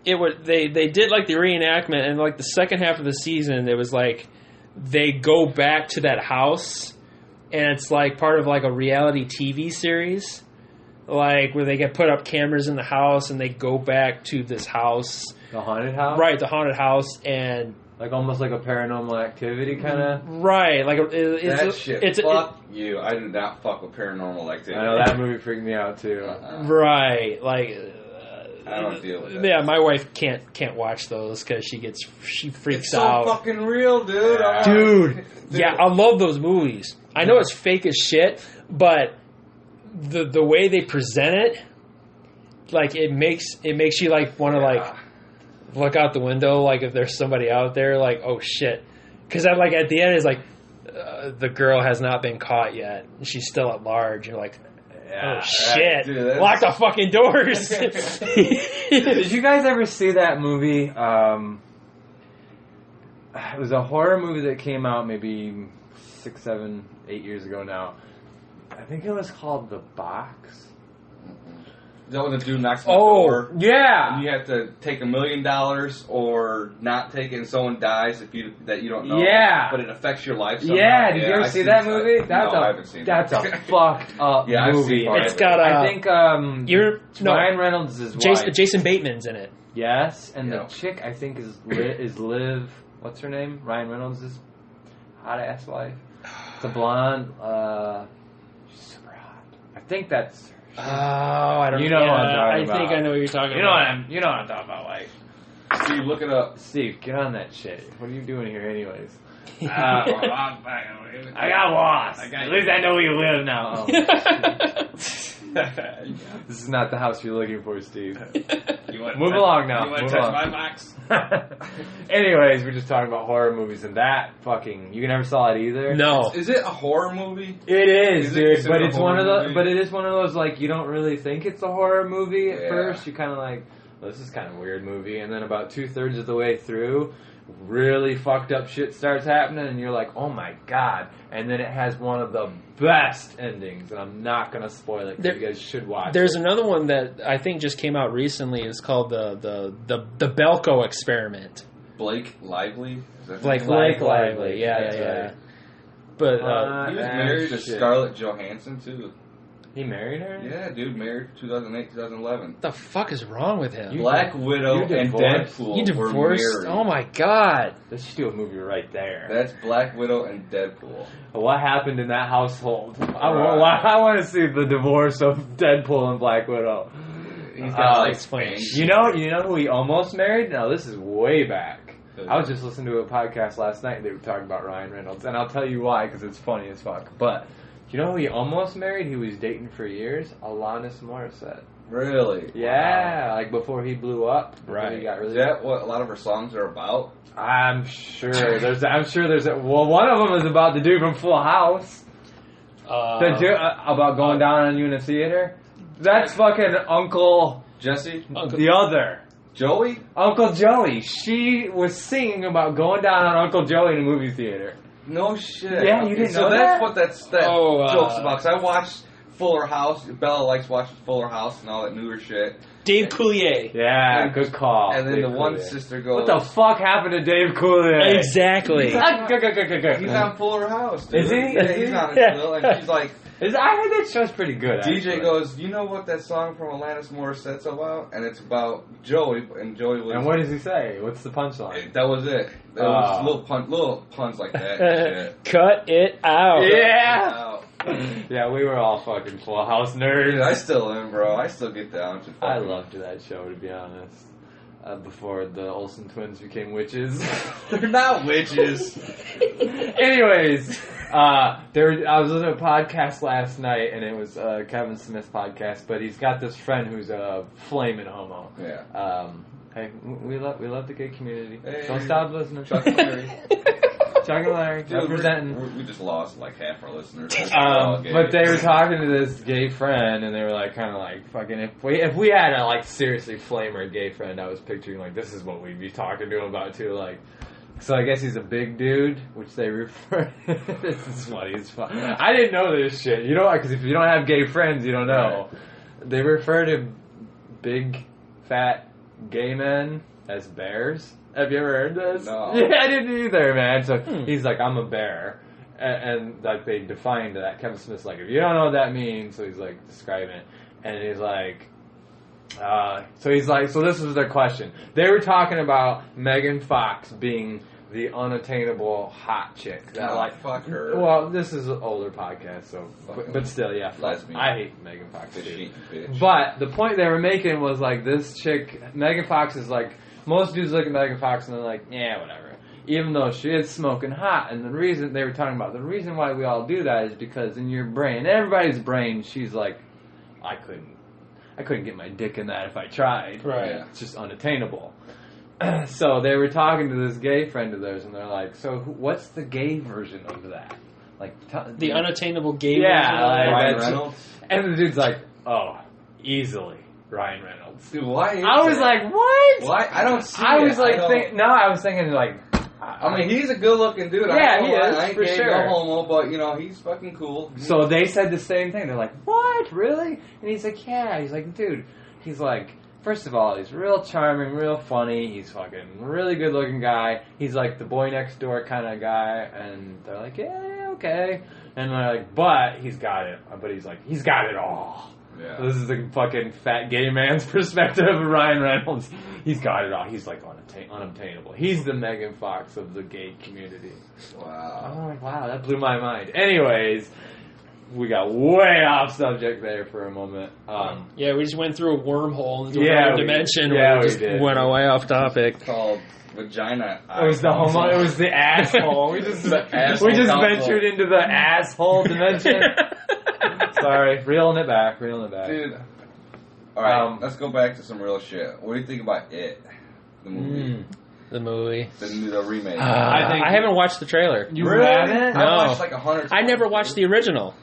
[SPEAKER 4] they did like the reenactment, and like the second half of the season, it was like they go back to that house, and it's like part of like a reality TV series, like where they get put up cameras in the house and they go back to this house,
[SPEAKER 2] The haunted house?
[SPEAKER 4] right? The haunted house, and
[SPEAKER 2] Like almost like a Paranormal Activity kind of?
[SPEAKER 4] right, like
[SPEAKER 3] That shit,
[SPEAKER 4] it's
[SPEAKER 3] fuck you. I do not fuck with Paranormal Activity.
[SPEAKER 2] I know, that movie freaked me out too.
[SPEAKER 4] right, like.
[SPEAKER 3] I don't deal with that.
[SPEAKER 4] Yeah, my wife can't watch those because she freaks
[SPEAKER 3] It's so
[SPEAKER 4] out.
[SPEAKER 3] fucking real, dude.
[SPEAKER 4] Dude, yeah, I love those movies. I know it's fake as shit, but the way they present it, like it makes you like want to like look out the window, like if there's somebody out there, like oh shit, because I'm like at the end it's like the girl has not been caught yet, she's still at large. You're like. Oh shit!
[SPEAKER 3] Dude, that's-
[SPEAKER 4] Lock the fucking doors.
[SPEAKER 2] Did you guys ever see that movie? It was a horror movie that came out maybe 6, 7, 8 years ago now. I think it was called The Box.
[SPEAKER 3] Is that when the dude knocks on the door?
[SPEAKER 2] Yeah.
[SPEAKER 3] And you have to take $1 million or not take it, and someone dies that you don't know.
[SPEAKER 2] Yeah.
[SPEAKER 3] But it affects your life somehow.
[SPEAKER 2] Yeah, did you ever see that movie?
[SPEAKER 3] I haven't seen
[SPEAKER 2] that's
[SPEAKER 3] it.
[SPEAKER 2] That's a fucked up
[SPEAKER 3] Yeah, I've
[SPEAKER 2] movie.
[SPEAKER 3] seen part
[SPEAKER 4] It's
[SPEAKER 3] of
[SPEAKER 4] got
[SPEAKER 2] I think Ryan Reynolds' wife.
[SPEAKER 4] Jason Bateman's in it.
[SPEAKER 2] Yes, and
[SPEAKER 3] Yeah.
[SPEAKER 2] the chick I think is Liv. What's her name? Ryan Reynolds' hot ass wife. It's a blonde. She's super hot. I think that's.
[SPEAKER 4] Oh, I don't.
[SPEAKER 2] You know what I'm talking
[SPEAKER 4] I
[SPEAKER 2] about.
[SPEAKER 4] think I know what you're talking
[SPEAKER 2] You know
[SPEAKER 4] about.
[SPEAKER 2] what I'm talking about, like.
[SPEAKER 3] Steve, look it up.
[SPEAKER 2] Steve, get on that shit. What are you doing here, anyways? I got lost. At least I know where you live now. This is not the house you're looking for, Steve. Move along now.
[SPEAKER 3] You want
[SPEAKER 2] Move
[SPEAKER 3] to touch
[SPEAKER 2] along.
[SPEAKER 3] my box?
[SPEAKER 2] Anyways, we're just talking about horror movies, and that fucking you never saw it either.
[SPEAKER 4] No.
[SPEAKER 3] Is it a horror movie?
[SPEAKER 2] It is,
[SPEAKER 3] Is it
[SPEAKER 2] dude.
[SPEAKER 3] considered
[SPEAKER 2] But
[SPEAKER 3] a
[SPEAKER 2] it's one of
[SPEAKER 3] horror
[SPEAKER 2] the.
[SPEAKER 3] movie?
[SPEAKER 2] But it is one of those like you don't really think it's a horror movie at
[SPEAKER 3] Yeah.
[SPEAKER 2] first. You're kind of like, well, this is kind of a weird movie, and then about 2/3 of the way through, really fucked up shit starts happening, and you're like, oh my god! And then it has one of the best endings, and I'm not gonna spoil it. 'Cause you guys should watch.
[SPEAKER 4] There's
[SPEAKER 2] it.
[SPEAKER 4] another one that I think just came out recently. It's called the Belko Experiment.
[SPEAKER 3] Blake Lively? Is that
[SPEAKER 4] Blake
[SPEAKER 3] his name?
[SPEAKER 4] Lively. Yeah.
[SPEAKER 2] That's right.
[SPEAKER 4] But
[SPEAKER 3] He was married to
[SPEAKER 2] shit.
[SPEAKER 3] Scarlett Johansson, too.
[SPEAKER 2] He married her.
[SPEAKER 3] Yeah, dude, married 2008, 2011.
[SPEAKER 4] what the fuck is wrong with him?
[SPEAKER 3] Black Widow
[SPEAKER 2] you
[SPEAKER 3] and
[SPEAKER 2] divorced?
[SPEAKER 3] Deadpool
[SPEAKER 4] You
[SPEAKER 3] were
[SPEAKER 4] divorced?
[SPEAKER 3] married.
[SPEAKER 4] Oh my god!
[SPEAKER 2] Let's just do a movie right there.
[SPEAKER 3] That's Black Widow and Deadpool.
[SPEAKER 2] What happened in that household? I
[SPEAKER 3] Right.
[SPEAKER 2] want to see the divorce of Deadpool and Black Widow.
[SPEAKER 3] He's got like
[SPEAKER 4] it's funny.
[SPEAKER 3] fangs.
[SPEAKER 2] You know who he almost married? Now this is way back. I was just listening to a podcast last night. They were talking about Ryan Reynolds, and I'll tell you why because it's funny as fuck. But you know who he almost married? He was dating for years. Alanis Morissette.
[SPEAKER 3] Really?
[SPEAKER 2] Yeah, like before he blew up. Before
[SPEAKER 4] Right.
[SPEAKER 2] He got
[SPEAKER 3] Is
[SPEAKER 2] really.
[SPEAKER 3] that what a lot of her songs are about?
[SPEAKER 2] I'm sure there's. Well, one of them is about the dude from Full House. The dude about going down on you in a theater. That's fucking Uncle.
[SPEAKER 3] Jesse?
[SPEAKER 2] The other.
[SPEAKER 3] Joey?
[SPEAKER 2] Uncle Joey. She was singing about going down on Uncle Joey in a movie theater.
[SPEAKER 3] No shit.
[SPEAKER 2] Yeah, you didn't
[SPEAKER 3] so
[SPEAKER 2] know
[SPEAKER 3] that's
[SPEAKER 2] that?
[SPEAKER 3] what that joke's about. Because I watched Fuller House. Bella likes watching Fuller House and all that newer shit.
[SPEAKER 4] Dave Coulier.
[SPEAKER 2] Yeah,
[SPEAKER 3] And-
[SPEAKER 2] good call.
[SPEAKER 3] And then
[SPEAKER 2] Dave
[SPEAKER 3] the one
[SPEAKER 2] Coulier.
[SPEAKER 3] sister goes,
[SPEAKER 2] What the fuck happened to Dave Coulier?
[SPEAKER 4] Exactly.
[SPEAKER 3] He's on Fuller House, dude.
[SPEAKER 2] Is he?
[SPEAKER 3] Yeah, he's on it still. And she's like,
[SPEAKER 2] I heard that show's pretty good.
[SPEAKER 3] DJ
[SPEAKER 2] actually.
[SPEAKER 3] goes, you know what that song from Alanis Morissette's about? And it's about Joey, and Joey was...
[SPEAKER 2] And what does he say? What's the punchline?
[SPEAKER 3] That was it. It was little puns like that and shit.
[SPEAKER 4] Cut it out.
[SPEAKER 2] Yeah.
[SPEAKER 3] Wow.
[SPEAKER 2] Yeah, we were all fucking Full House
[SPEAKER 3] Dude,
[SPEAKER 2] nerds.
[SPEAKER 3] I still am, bro. I still get down to
[SPEAKER 2] I
[SPEAKER 3] fucking-
[SPEAKER 2] loved that show, to be honest. Before the Olsen twins became witches. They're not witches. Anyways, I was listening to a podcast last night, and it was Kevin Smith's podcast, but he's got this friend who's a flaming homo.
[SPEAKER 3] Yeah.
[SPEAKER 2] Hey, we love the gay community.
[SPEAKER 3] Hey.
[SPEAKER 2] Don't stop listening.
[SPEAKER 3] Chuck and Larry.
[SPEAKER 2] Chuck and Larry,
[SPEAKER 3] Dude,
[SPEAKER 2] representing.
[SPEAKER 3] we just lost like half our listeners.
[SPEAKER 2] But they were talking to this gay friend, and they were like, kind of like, fucking, if we had a like seriously flamer gay friend, I was picturing like this is what we'd be talking to him about too, like. So I guess he's a big dude, which they refer. This is funny as fuck. I didn't know this shit. You know, because if you don't have gay friends, you don't know. They refer to big, fat, gay men as bears. Have you ever heard this?
[SPEAKER 3] No.
[SPEAKER 2] Yeah, I didn't either, man. So he's like, I'm a bear. And like they defined that. Kevin Smith's like, if you don't know what that means, so he's like describing it. And he's like, so this was their question. They were talking about Megan Fox being the unattainable hot chick. That
[SPEAKER 3] fuck her.
[SPEAKER 2] Well, this is an older podcast, so but still, yeah.
[SPEAKER 3] Lesbian.
[SPEAKER 2] I hate Megan Fox too.
[SPEAKER 3] Fishy bitch.
[SPEAKER 2] But the point they were making was like this chick, Megan Fox is like, most dudes look at Megan Fox and they're like, yeah, whatever. Even though she is smoking hot. And the reason they were talking about, the reason why we all do that is because in your brain, everybody's brain, she's like, I couldn't get my dick in that if I tried.
[SPEAKER 4] Right.
[SPEAKER 3] Yeah.
[SPEAKER 2] It's just unattainable. So they were talking to this gay friend of theirs, and they're like, so what's the gay version of that? Like
[SPEAKER 4] The unattainable gay.
[SPEAKER 2] Yeah,
[SPEAKER 4] version of
[SPEAKER 2] like,
[SPEAKER 4] it.
[SPEAKER 3] Ryan
[SPEAKER 2] that's-
[SPEAKER 3] Reynolds.
[SPEAKER 2] And the dude's like, oh, easily Ryan Reynolds.
[SPEAKER 3] Dude, why?
[SPEAKER 2] I was like, what?
[SPEAKER 3] Why? I don't see
[SPEAKER 2] I
[SPEAKER 3] it.
[SPEAKER 2] was like,
[SPEAKER 3] I don't-
[SPEAKER 2] I was thinking like,
[SPEAKER 3] I mean, he's a good-looking dude.
[SPEAKER 2] Yeah, he is,
[SPEAKER 3] I ain't
[SPEAKER 2] for
[SPEAKER 3] gay,
[SPEAKER 2] sure.
[SPEAKER 3] no homo, but, you know, he's fucking cool.
[SPEAKER 2] So they said the same thing. They're like, what? Really? And he's like, yeah. He's like, dude. He's like, first of all, he's real charming, real funny. He's fucking really good looking guy. He's like the boy next door kind of guy. And they're like, yeah, okay. And they're like, but he's got it. But he's like, he's got it all.
[SPEAKER 3] Yeah.
[SPEAKER 2] This is the fucking fat gay man's perspective of Ryan Reynolds. He's got it all. He's like unobtainable. He's the Megan Fox of the gay community.
[SPEAKER 3] Wow.
[SPEAKER 2] I'm like, wow, that blew my mind. Anyways, we got way off subject there for a moment.
[SPEAKER 4] Yeah, we just went through a wormhole into
[SPEAKER 2] Yeah,
[SPEAKER 4] another
[SPEAKER 2] we-
[SPEAKER 4] dimension.
[SPEAKER 2] yeah,
[SPEAKER 4] we
[SPEAKER 2] we
[SPEAKER 4] just
[SPEAKER 2] did.
[SPEAKER 4] went away off topic.
[SPEAKER 3] It's called vagina.
[SPEAKER 2] It was the homo. It was the asshole. We just
[SPEAKER 3] asshole
[SPEAKER 2] we just
[SPEAKER 3] console.
[SPEAKER 2] ventured into the asshole dimension. Sorry, reeling it back.
[SPEAKER 3] Dude. Alright, let's go back to some real shit. What do you think about It? The movie.
[SPEAKER 4] The movie.
[SPEAKER 3] The remake.
[SPEAKER 2] I
[SPEAKER 4] haven't watched the trailer.
[SPEAKER 2] You
[SPEAKER 3] Really?
[SPEAKER 2] haven't?
[SPEAKER 3] I
[SPEAKER 4] No.
[SPEAKER 3] watched like 100 times.
[SPEAKER 4] I never watched the original.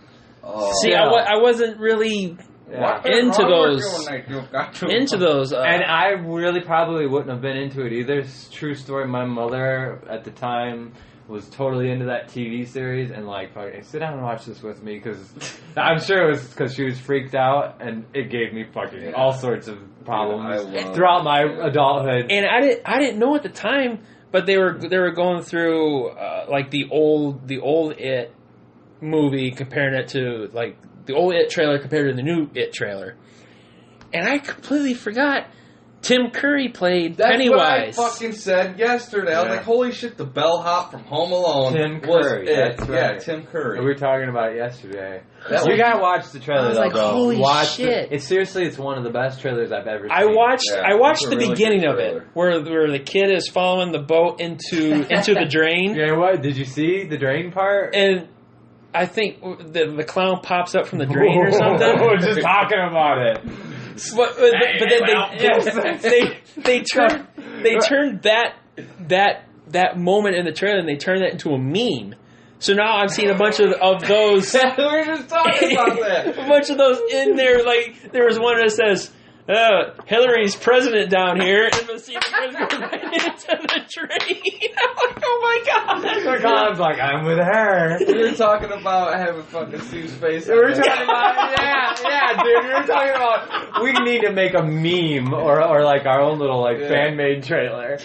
[SPEAKER 3] Oh.
[SPEAKER 4] See,
[SPEAKER 2] Yeah.
[SPEAKER 4] I wasn't really
[SPEAKER 3] What
[SPEAKER 4] into
[SPEAKER 3] wrong
[SPEAKER 4] those.
[SPEAKER 3] with you when you've got to-
[SPEAKER 4] into those.
[SPEAKER 2] And I really probably wouldn't have been into it either. It's a true story. My mother at the time was totally into that TV series and like, fucking, sit down and watch this with me because I'm sure it was because she was freaked out and it gave me fucking all sorts of problems
[SPEAKER 3] Yeah, I love
[SPEAKER 2] throughout my
[SPEAKER 3] it.
[SPEAKER 2] adulthood.
[SPEAKER 4] And I didn't know at the time, but they were going through like the old It movie, comparing it to like the old It trailer compared to the new It trailer, and I completely forgot Tim Curry played
[SPEAKER 3] That's
[SPEAKER 4] Pennywise.
[SPEAKER 3] what I fucking said yesterday. I was
[SPEAKER 2] Yeah.
[SPEAKER 3] like, holy shit, the bellhop from Home Alone
[SPEAKER 2] Tim
[SPEAKER 3] was
[SPEAKER 2] Curry,
[SPEAKER 3] It.
[SPEAKER 2] that's
[SPEAKER 3] Yeah,
[SPEAKER 2] right.
[SPEAKER 3] Tim Curry.
[SPEAKER 2] We were talking about it yesterday.
[SPEAKER 3] That
[SPEAKER 2] You
[SPEAKER 3] was-
[SPEAKER 2] gotta watch the trailer.
[SPEAKER 4] I was
[SPEAKER 2] though,
[SPEAKER 4] like,
[SPEAKER 2] bro.
[SPEAKER 4] holy
[SPEAKER 2] Watch
[SPEAKER 4] shit.
[SPEAKER 2] It's seriously, it's one of the best trailers I've ever seen.
[SPEAKER 4] I watched
[SPEAKER 3] it's a
[SPEAKER 4] the
[SPEAKER 3] really
[SPEAKER 4] beginning
[SPEAKER 3] good
[SPEAKER 4] of it
[SPEAKER 3] trailer.
[SPEAKER 4] where the kid is following the boat into the drain,
[SPEAKER 2] Yeah, what? Did you see the drain part?
[SPEAKER 4] and I think the clown pops up from the drain or something.
[SPEAKER 2] We're just talking about it.
[SPEAKER 4] But then they turned that moment in the trailer and they turned that into a meme. So now I'm seeing a bunch of those
[SPEAKER 3] we were just talking about that.
[SPEAKER 4] a bunch of those in there. Like there was one that says Hillary's president down here, and the scene goes right into the drain. I'm like, oh my god!
[SPEAKER 2] Colin's like, I'm with her.
[SPEAKER 3] We were talking about having fucking Steve's face.
[SPEAKER 2] We were talking about, yeah, dude. We were talking about we need to make a meme or like our own little like fan made trailer.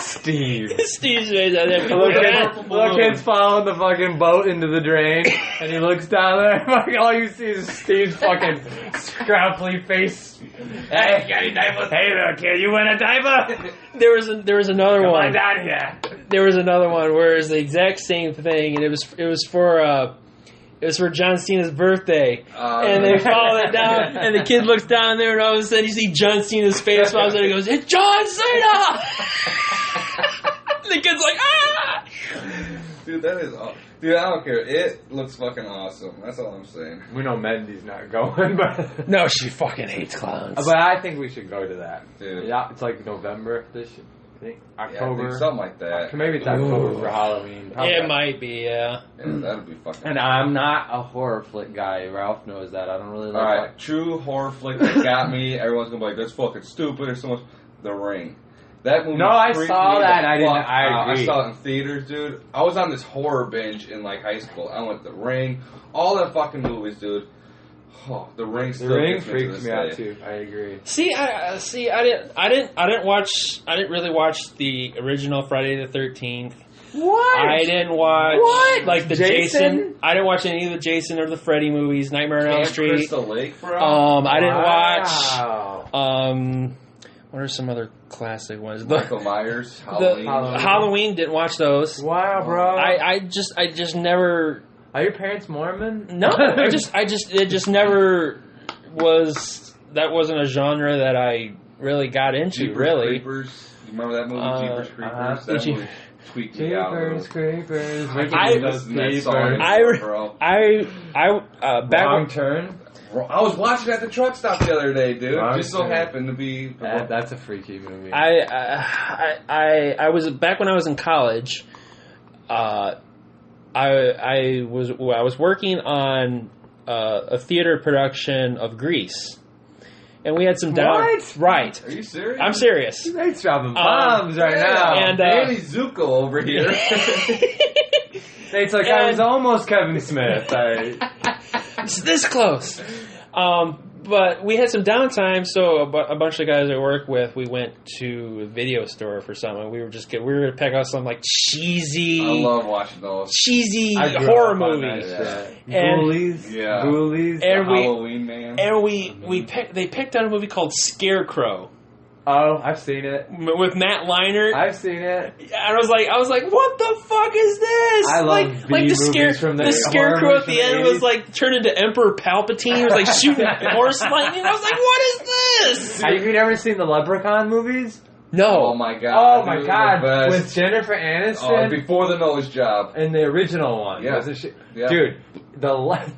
[SPEAKER 2] Steve.
[SPEAKER 4] Steve's face out there.
[SPEAKER 2] Little kid's following the fucking boat into the drain, and he looks down there. Fucking all you see is Steve's fucking scrapply face. Hey, got any diapers? Hey, little kid, you want a diaper?
[SPEAKER 4] There was another
[SPEAKER 2] Come
[SPEAKER 4] one.
[SPEAKER 2] on down here.
[SPEAKER 4] There was another one where it's the exact same thing, and it was for John Cena's birthday, and they follow it down, and the kid looks down there, and all of a sudden you see John Cena's face pops out, and he goes, "It's John Cena!" The kid's like, "Ah!"
[SPEAKER 3] Dude, that is awesome. Dude, I don't care. It looks fucking awesome. That's all I'm saying.
[SPEAKER 2] We know Mendy's not going, but
[SPEAKER 4] No, she fucking hates clowns.
[SPEAKER 2] but I think we should go to that.
[SPEAKER 3] Dude.
[SPEAKER 2] Yeah, it's like November this year. I think
[SPEAKER 3] Yeah,
[SPEAKER 2] October.
[SPEAKER 3] dude, something like that.
[SPEAKER 2] Maybe it's October for Halloween.
[SPEAKER 4] It might be, yeah.
[SPEAKER 3] Yeah, that'd be fucking.
[SPEAKER 2] And I'm not a horror flick guy. Ralph knows that. I don't really like.
[SPEAKER 3] Alright, true horror flick that got me. Everyone's gonna be like, that's fucking stupid or so much. The Ring. That movie.
[SPEAKER 2] No, I
[SPEAKER 3] freaked
[SPEAKER 2] saw
[SPEAKER 3] me
[SPEAKER 2] that,
[SPEAKER 3] the
[SPEAKER 2] I didn't-
[SPEAKER 3] fuck
[SPEAKER 2] I
[SPEAKER 3] out.
[SPEAKER 2] agree.
[SPEAKER 3] I saw it in theaters, dude. I was on this horror binge in like high school. I went The Ring, all them fucking movies, dude. Oh, The Ring
[SPEAKER 2] The
[SPEAKER 3] still
[SPEAKER 2] Ring
[SPEAKER 3] gets me to
[SPEAKER 2] freaks
[SPEAKER 3] this
[SPEAKER 2] me out
[SPEAKER 3] day.
[SPEAKER 2] too. I agree.
[SPEAKER 4] See, I didn't really watch the original Friday the 13th.
[SPEAKER 2] What?
[SPEAKER 4] I didn't watch like the
[SPEAKER 2] Jason?
[SPEAKER 4] Jason. I didn't watch any of the Jason or the Freddy movies. Nightmare on Elm
[SPEAKER 3] Camp
[SPEAKER 4] Street.
[SPEAKER 3] Crystal Lake, bro.
[SPEAKER 4] I didn't watch.
[SPEAKER 2] Wow.
[SPEAKER 4] What are some other classic ones?
[SPEAKER 3] Michael Myers,
[SPEAKER 4] The
[SPEAKER 3] Halloween.
[SPEAKER 4] Halloween didn't watch those.
[SPEAKER 2] Wow, bro.
[SPEAKER 4] I just never.
[SPEAKER 2] Are your parents Mormon?
[SPEAKER 4] No, it just never was. That wasn't a genre that I really got into.
[SPEAKER 3] Jeepers
[SPEAKER 4] really.
[SPEAKER 3] Creepers. You remember that movie, Jeepers Creepers? That
[SPEAKER 4] Jeep-
[SPEAKER 3] movie tweaked me out.
[SPEAKER 2] Jeepers Creepers.
[SPEAKER 3] I can't listen to that song
[SPEAKER 4] I-
[SPEAKER 3] anymore, bro.
[SPEAKER 4] back
[SPEAKER 2] Wrong
[SPEAKER 4] when,
[SPEAKER 2] turn.
[SPEAKER 3] I was watching at the truck stop the other day, dude.
[SPEAKER 2] Wrong
[SPEAKER 3] Just so
[SPEAKER 2] turn.
[SPEAKER 3] happened to be.
[SPEAKER 2] That's a freaky movie.
[SPEAKER 4] I was back when I was in college. I was working on a theater production of Grease, and we had some down.
[SPEAKER 2] What?
[SPEAKER 4] Right.
[SPEAKER 3] Are you serious?
[SPEAKER 4] I'm serious.
[SPEAKER 2] He's dropping bombs right now.
[SPEAKER 4] And
[SPEAKER 3] Danny Zuko over here.
[SPEAKER 2] It's like I was almost Kevin Smith.
[SPEAKER 4] It's this close. But we had some downtime, so a bunch of guys I work with, we went to a video store for something. We were going to pick out some like cheesy.
[SPEAKER 3] I love watching those.
[SPEAKER 4] Cheesy horror movies.
[SPEAKER 2] Ghoulies.
[SPEAKER 3] Yeah.
[SPEAKER 2] Ghoulies.
[SPEAKER 4] And
[SPEAKER 3] Halloween Man.
[SPEAKER 4] And they picked out a movie called Scarecrow.
[SPEAKER 2] Oh, I've seen it.
[SPEAKER 4] With Matt Leinart.
[SPEAKER 2] I've seen it.
[SPEAKER 4] And I was like, what the fuck is this?
[SPEAKER 2] I love
[SPEAKER 4] like
[SPEAKER 2] the
[SPEAKER 4] Scarecrow at the end was like turned into Emperor Palpatine. He was like shooting horse lightning. I was like, what is this?
[SPEAKER 2] Have you ever seen the Leprechaun movies?
[SPEAKER 4] No.
[SPEAKER 3] Oh my god.
[SPEAKER 2] Oh my
[SPEAKER 3] dude,
[SPEAKER 2] god.
[SPEAKER 3] the best.
[SPEAKER 2] With Jennifer Aniston.
[SPEAKER 3] Before the nose job.
[SPEAKER 2] In the original one.
[SPEAKER 3] Yeah.
[SPEAKER 2] Wasn't she?
[SPEAKER 3] Yeah.
[SPEAKER 2] Dude,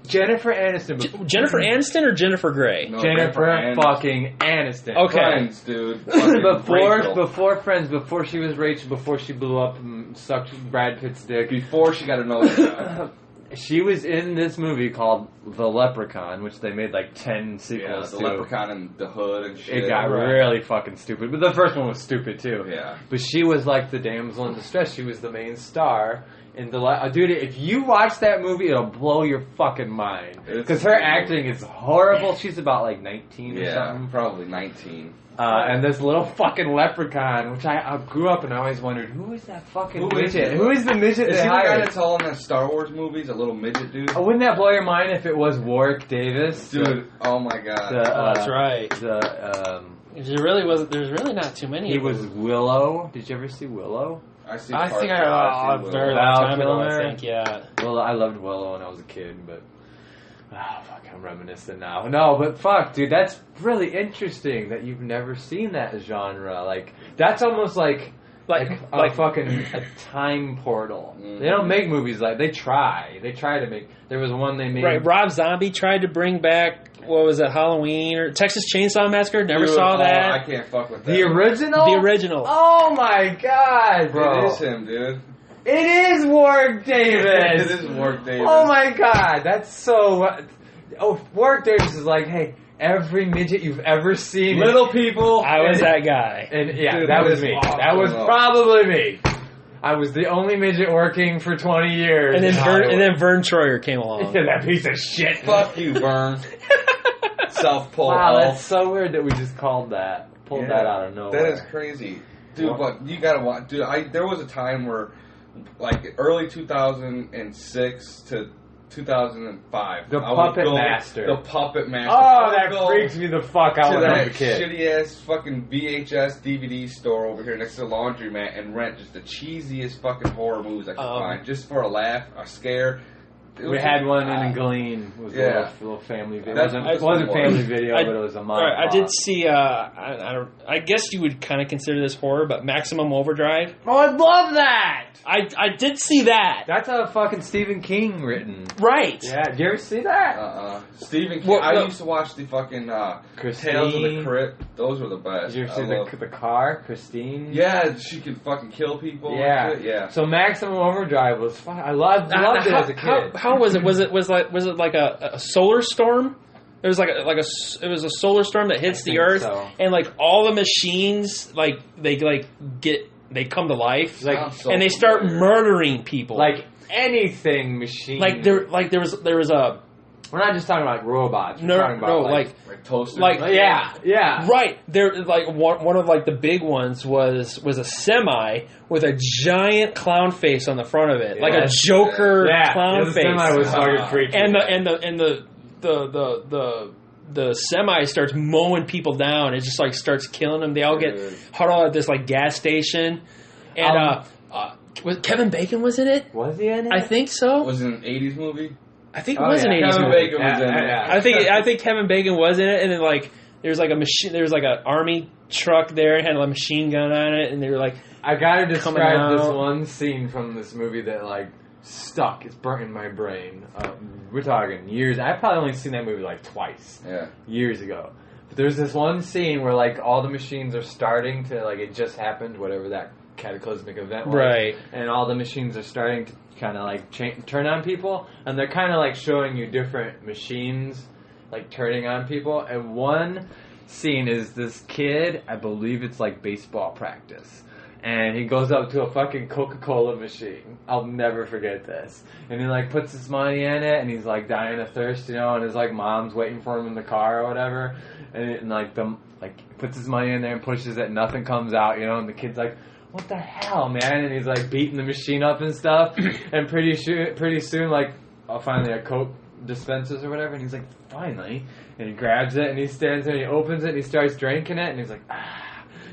[SPEAKER 2] Jennifer Aniston.
[SPEAKER 4] Jennifer Aniston or Jennifer Grey?
[SPEAKER 3] No,
[SPEAKER 2] Jennifer fucking Aniston.
[SPEAKER 4] Okay.
[SPEAKER 3] Friends, dude. Rachel.
[SPEAKER 2] before Friends, before she was Rachel, before she blew up and sucked Brad Pitt's dick.
[SPEAKER 3] Before she got a nose job.
[SPEAKER 2] She was in this movie called The Leprechaun, which they made like 10 sequels
[SPEAKER 3] the
[SPEAKER 2] to.
[SPEAKER 3] Leprechaun and the Hood and shit.
[SPEAKER 2] It got really fucking stupid. But the first one was stupid too.
[SPEAKER 3] Yeah.
[SPEAKER 2] But she was like the damsel in distress. She was the main star. In the dude, if you watch that movie, it'll blow your fucking mind. Because her acting is horrible. She's about like 19 or something.
[SPEAKER 3] Probably 19.
[SPEAKER 2] And this little fucking leprechaun, which I grew up and I always wondered, who is that fucking midget? Who is the midget
[SPEAKER 3] Is
[SPEAKER 2] they
[SPEAKER 3] he the guy
[SPEAKER 2] hired?
[SPEAKER 3] that's all in the Star Wars movies? A little midget dude?
[SPEAKER 2] Oh, wouldn't that blow your mind if it was Warwick Davis?
[SPEAKER 3] Dude, oh my god.
[SPEAKER 4] That's right. There's really not too many.
[SPEAKER 2] He was Willow. Did you ever see Willow?
[SPEAKER 4] I think I a very long time ago. I think, yeah.
[SPEAKER 2] Well, I loved Willow when I was a kid, but fuck, I'm reminiscing now. No, but fuck, dude, that's really interesting that you've never seen that genre. Like, that's almost like fucking a time portal. Mm-hmm. They don't make movies like they try to make. There was one they made.
[SPEAKER 4] Right, Rob Zombie tried to bring back. What was it, Halloween or Texas Chainsaw Massacre? Never saw that.
[SPEAKER 3] I can't fuck with that.
[SPEAKER 2] The original?
[SPEAKER 4] The original.
[SPEAKER 2] Oh my god, bro.
[SPEAKER 3] It is him, dude.
[SPEAKER 2] It is Warwick Davis.
[SPEAKER 3] It is Warwick Davis.
[SPEAKER 2] Oh my god, that's so... Oh, Warwick Davis is like, hey, every midget you've ever seen...
[SPEAKER 3] Little people.
[SPEAKER 4] I was that guy.
[SPEAKER 2] And yeah,
[SPEAKER 3] Dude,
[SPEAKER 2] that was me.
[SPEAKER 3] awesome.
[SPEAKER 2] That was probably me. I was the only midget working for 20 years.
[SPEAKER 4] And then Vern Troyer came along.
[SPEAKER 2] That piece of shit.
[SPEAKER 3] Fuck you, Vern. South Pole.
[SPEAKER 2] Wow, that's so weird that we just pulled that out of nowhere.
[SPEAKER 3] That is crazy, dude. But you gotta watch, dude. There was a time where, like, early 2006 to 2005,
[SPEAKER 2] The Puppet Master.
[SPEAKER 3] Oh,
[SPEAKER 2] that freaks me the fuck out when I was a
[SPEAKER 3] that
[SPEAKER 2] kid.
[SPEAKER 3] shitty ass fucking VHS DVD store over here next to the laundromat and rent just the cheesiest fucking horror movies I could find, just for a laugh, a scare.
[SPEAKER 2] We had one in Glean. It was a little family video. It wasn't family video, but it was a mom.
[SPEAKER 4] I did see. I guess you would kind of consider this horror, but Maximum Overdrive.
[SPEAKER 2] Oh, I love that.
[SPEAKER 4] I did see that.
[SPEAKER 2] That's a fucking Stephen King written.
[SPEAKER 4] Right.
[SPEAKER 2] Yeah. Did you ever see that?
[SPEAKER 3] Stephen King. I used to watch the fucking Tales of the Crypt. Those were the best.
[SPEAKER 2] Did you ever see the car, Christine?
[SPEAKER 3] Yeah, she could fucking kill people.
[SPEAKER 2] Yeah.
[SPEAKER 3] And shit. Yeah.
[SPEAKER 2] So Maximum Overdrive was fun. I loved it as a kid.
[SPEAKER 4] How was it? Was it like a solar storm? It was it was a solar storm that hits the earth, and like all the machines they come to life, and they start murdering people.
[SPEAKER 2] Like anything machine.
[SPEAKER 4] Like there was a.
[SPEAKER 2] We're not just talking about robots. We're talking about
[SPEAKER 3] like toasters.
[SPEAKER 4] Like
[SPEAKER 2] yeah.
[SPEAKER 4] Right. There like one of like the big ones was a semi with a giant clown face on the front of it, like a Joker clown face.
[SPEAKER 2] The semi was fucking freaky.
[SPEAKER 4] And the semi starts mowing people down. It just like starts killing them. They all get huddled at this like gas station, and Kevin Bacon was in it.
[SPEAKER 2] Was he in it?
[SPEAKER 4] I think so.
[SPEAKER 3] Was it an 80s movie?
[SPEAKER 4] I think it was an 80s
[SPEAKER 3] Kevin
[SPEAKER 4] movie.
[SPEAKER 3] Bacon was in it.
[SPEAKER 4] I think Kevin Bacon was in it, and then like there's like a machine. There was like an army truck there and had a machine gun on it, and they were like,
[SPEAKER 2] I gotta describe this one scene from this movie that like stuck. It's burnt in my brain. We're talking years. I've probably only seen that movie like twice.
[SPEAKER 3] Yeah.
[SPEAKER 2] Years ago. But there's this one scene where like all the machines are starting to like it just happened, whatever that cataclysmic event was.
[SPEAKER 4] Right.
[SPEAKER 2] And all the machines are starting to kind of like turn on people, and they're kind of like showing you different machines like turning on people, and one scene is this kid, I believe it's like baseball practice. And he goes up to a fucking Coca-Cola machine. I'll never forget this. And he like puts his money in it, and he's like dying of thirst, and his like mom's waiting for him in the car or whatever. And like puts his money in there and pushes it, and nothing comes out, and the kid's like, "What the hell, man?" And he's like beating the machine up and stuff. And pretty soon, like finally a Coke dispenses or whatever, and he's like, "Finally!" And he grabs it and he stands there and he opens it and he starts drinking it, and he's like, "Ah."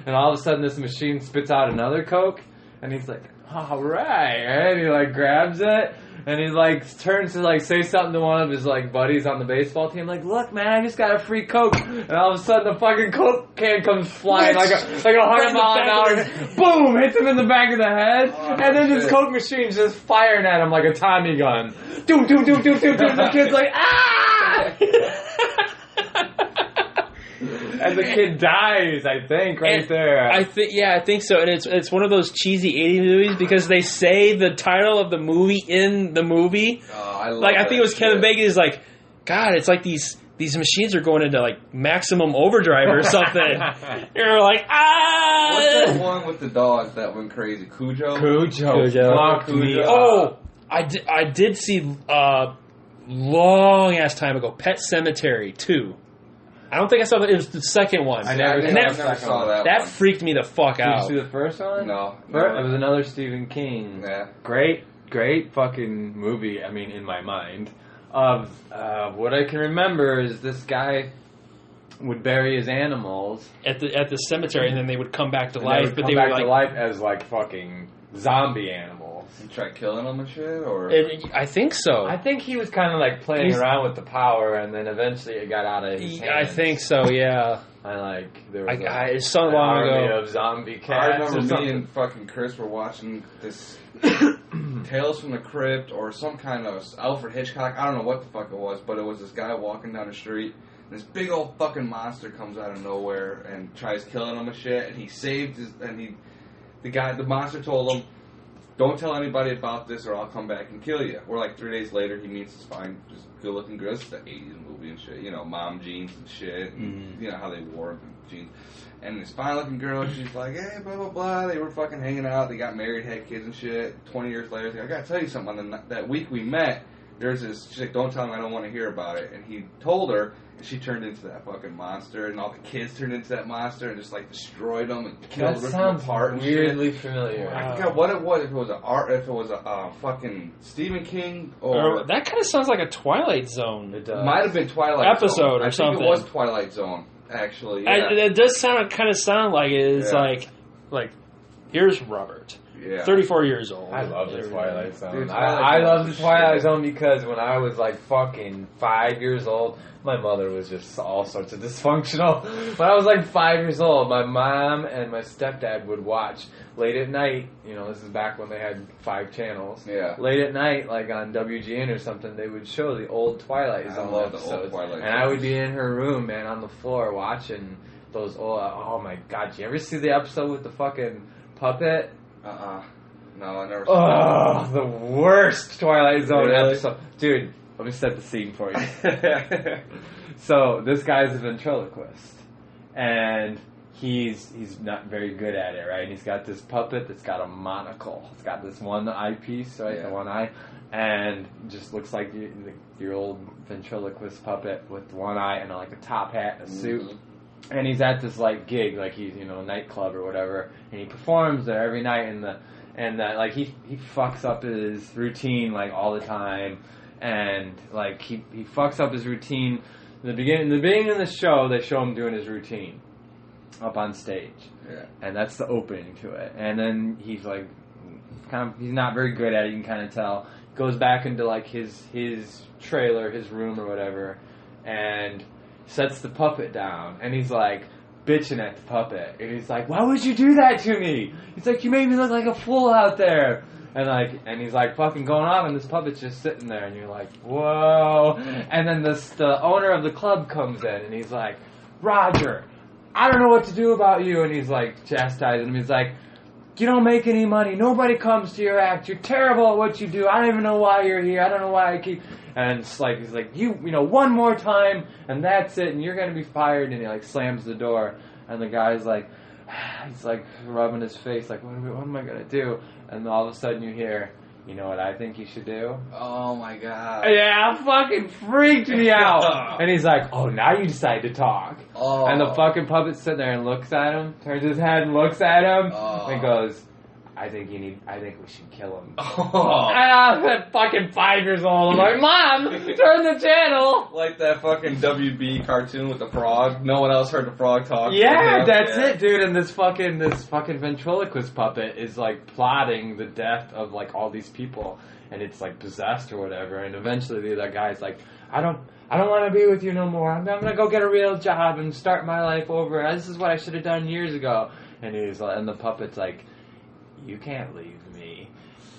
[SPEAKER 2] And all of a sudden, this machine spits out another Coke, and he's like, "All right," and he like grabs it, and he like turns to like say something to one of his like buddies on the baseball team, like, "Look, man, I just got a free Coke," and all of a sudden, the fucking Coke can comes flying like 100 miles an hour, boom, hits him in the back of the head, and then this Coke machine's just firing at him like a Tommy gun, doom, doom, doom, doom, doom, doom. The kid's like, "Ah!" And the kid dies, I think, there.
[SPEAKER 4] I think so. And it's one of those cheesy 80s movies because they say the title of the movie in the movie.
[SPEAKER 3] Oh, I love
[SPEAKER 4] I think it was Kevin Bacon is like, God, it's like these machines are going into like maximum overdrive or something. You're like, ah!
[SPEAKER 3] What's that one with the dogs that went crazy? Cujo?
[SPEAKER 2] Cujo. Fuck me.
[SPEAKER 4] Oh, I did see long ass time ago Pet Sematary 2. I don't think I saw that. It was the second one.
[SPEAKER 3] I never saw that.
[SPEAKER 4] That
[SPEAKER 3] one.
[SPEAKER 4] freaked me the fuck out.
[SPEAKER 2] Did you see the first one?
[SPEAKER 3] No.
[SPEAKER 2] It was another Stephen King.
[SPEAKER 3] Yeah.
[SPEAKER 2] Great fucking movie, I mean, in my mind. Of what I can remember is this guy would bury his animals
[SPEAKER 4] at the cemetery, and then they would come back to
[SPEAKER 2] and
[SPEAKER 4] life.
[SPEAKER 2] They would come back to life as like fucking zombie animals.
[SPEAKER 3] You try killing them and shit, or
[SPEAKER 4] I think so.
[SPEAKER 2] I think he was kind of like playing around with the power, and then eventually it got out of his hands.
[SPEAKER 4] I think so. Yeah.
[SPEAKER 2] There was
[SPEAKER 4] it's so long
[SPEAKER 2] army
[SPEAKER 4] ago
[SPEAKER 2] of zombie cats.
[SPEAKER 3] I remember me and fucking Chris were watching this Tales from the Crypt or some kind of Alfred Hitchcock. I don't know what the fuck it was, but it was this guy walking down the street. And this big old fucking monster comes out of nowhere and tries killing him and shit. And he saved the monster told him, "Don't tell anybody about this or I'll come back and kill you." Or like 3 days later, he meets this fine, just good-looking girl. It's the 80s movie and shit. Mom jeans and shit. And, how they wore jeans. And this fine-looking girl, she's like, "Hey, blah, blah, blah." They were fucking hanging out. They got married, had kids and shit. 20 years later, he's like, "I gotta tell you something. On that week we met, there's this chick, don't tell him, I don't want to hear about it." And he told her, and she turned into that fucking monster, and all the kids turned into that monster and just like destroyed them and killed them apart and
[SPEAKER 2] weirdly
[SPEAKER 3] shit.
[SPEAKER 2] familiar.
[SPEAKER 3] I forgot what it was. If it was a fucking Stephen King or
[SPEAKER 4] that kind of sounds like a Twilight Zone.
[SPEAKER 2] It does.
[SPEAKER 3] Might have been Twilight
[SPEAKER 4] episode
[SPEAKER 3] Zone.
[SPEAKER 4] or something.
[SPEAKER 3] I think it was Twilight Zone. Actually, yeah.
[SPEAKER 4] It does kind of sound like it is like here's Robert.
[SPEAKER 3] Yeah.
[SPEAKER 4] 34 years old.
[SPEAKER 2] I love the Twilight Zone.
[SPEAKER 3] Dude,
[SPEAKER 2] I love the Twilight Zone because when I was like fucking 5 years old, my mother was just all sorts of dysfunctional. When I was like 5 years old, my mom and my stepdad would watch late at night. This is back when they had 5 channels.
[SPEAKER 3] Yeah.
[SPEAKER 2] Late at night, like on WGN or something, they would show the old Twilight Zone episodes.
[SPEAKER 3] The old Twilight
[SPEAKER 2] and I would be in her room, man, on the floor watching those old. Oh my god! Did you ever see the episode with the fucking puppet? No, I never saw that. The worst Twilight Zone episode. Dude, let me set the scene for you. So, this guy's a ventriloquist. And he's not very good at it, right? He's got this puppet that's got a monocle. It's got this one eyepiece, right? Yeah. The one eye. And just looks like your old ventriloquist puppet with one eye and like a top hat and a suit. Mm-hmm. And he's at this like gig, like he's a nightclub or whatever, and he performs there every night. And like he fucks up his routine like all the time, and like he fucks up his routine. In the beginning of the show, they show him doing his routine up on stage, and that's the opening to it. And then he's like, he's not very good at it. You can kind of tell. Goes back into like his trailer, his room or whatever, and sets the puppet down, and he's like bitching at the puppet, and he's like, "Why would you do that to me?" He's like, "You made me look like a fool out there," and he's like fucking going off, and this puppet's just sitting there, and you're like, whoa. And then the owner of the club comes in, and he's like, "Roger, I don't know what to do about you," and he's like chastising him. He's like, you don't make any money. Nobody comes to your act. You're terrible at what you do. I don't even know why you're here. I don't know why I keep... And it's like, he's like, you know, one more time, and that's it, and you're going to be fired. And he, like, slams the door. And the guy's like, he's like rubbing his face, like, what am I going to do? And all of a sudden you hear, you know what I think you should do?
[SPEAKER 3] Oh my god.
[SPEAKER 2] Yeah, fucking freaked me out. And he's like, oh, now you decide to talk.
[SPEAKER 3] Oh.
[SPEAKER 2] And the fucking puppet sits there and looks at him, turns his head and looks at him, and goes, I think we should kill him.
[SPEAKER 3] Oh.
[SPEAKER 2] And I was at fucking 5 years old. I'm like, Mom, turn the channel.
[SPEAKER 3] Like that fucking WB cartoon with the frog. No one else heard the frog talk.
[SPEAKER 2] Yeah, that's it, dude. And this fucking ventriloquist puppet is like plotting the death of like all these people, and it's like possessed or whatever. And eventually the other guy's like, I don't want to be with you no more. I'm gonna go get a real job and start my life over. This is what I should have done years ago. And and the puppet's like, you can't leave me.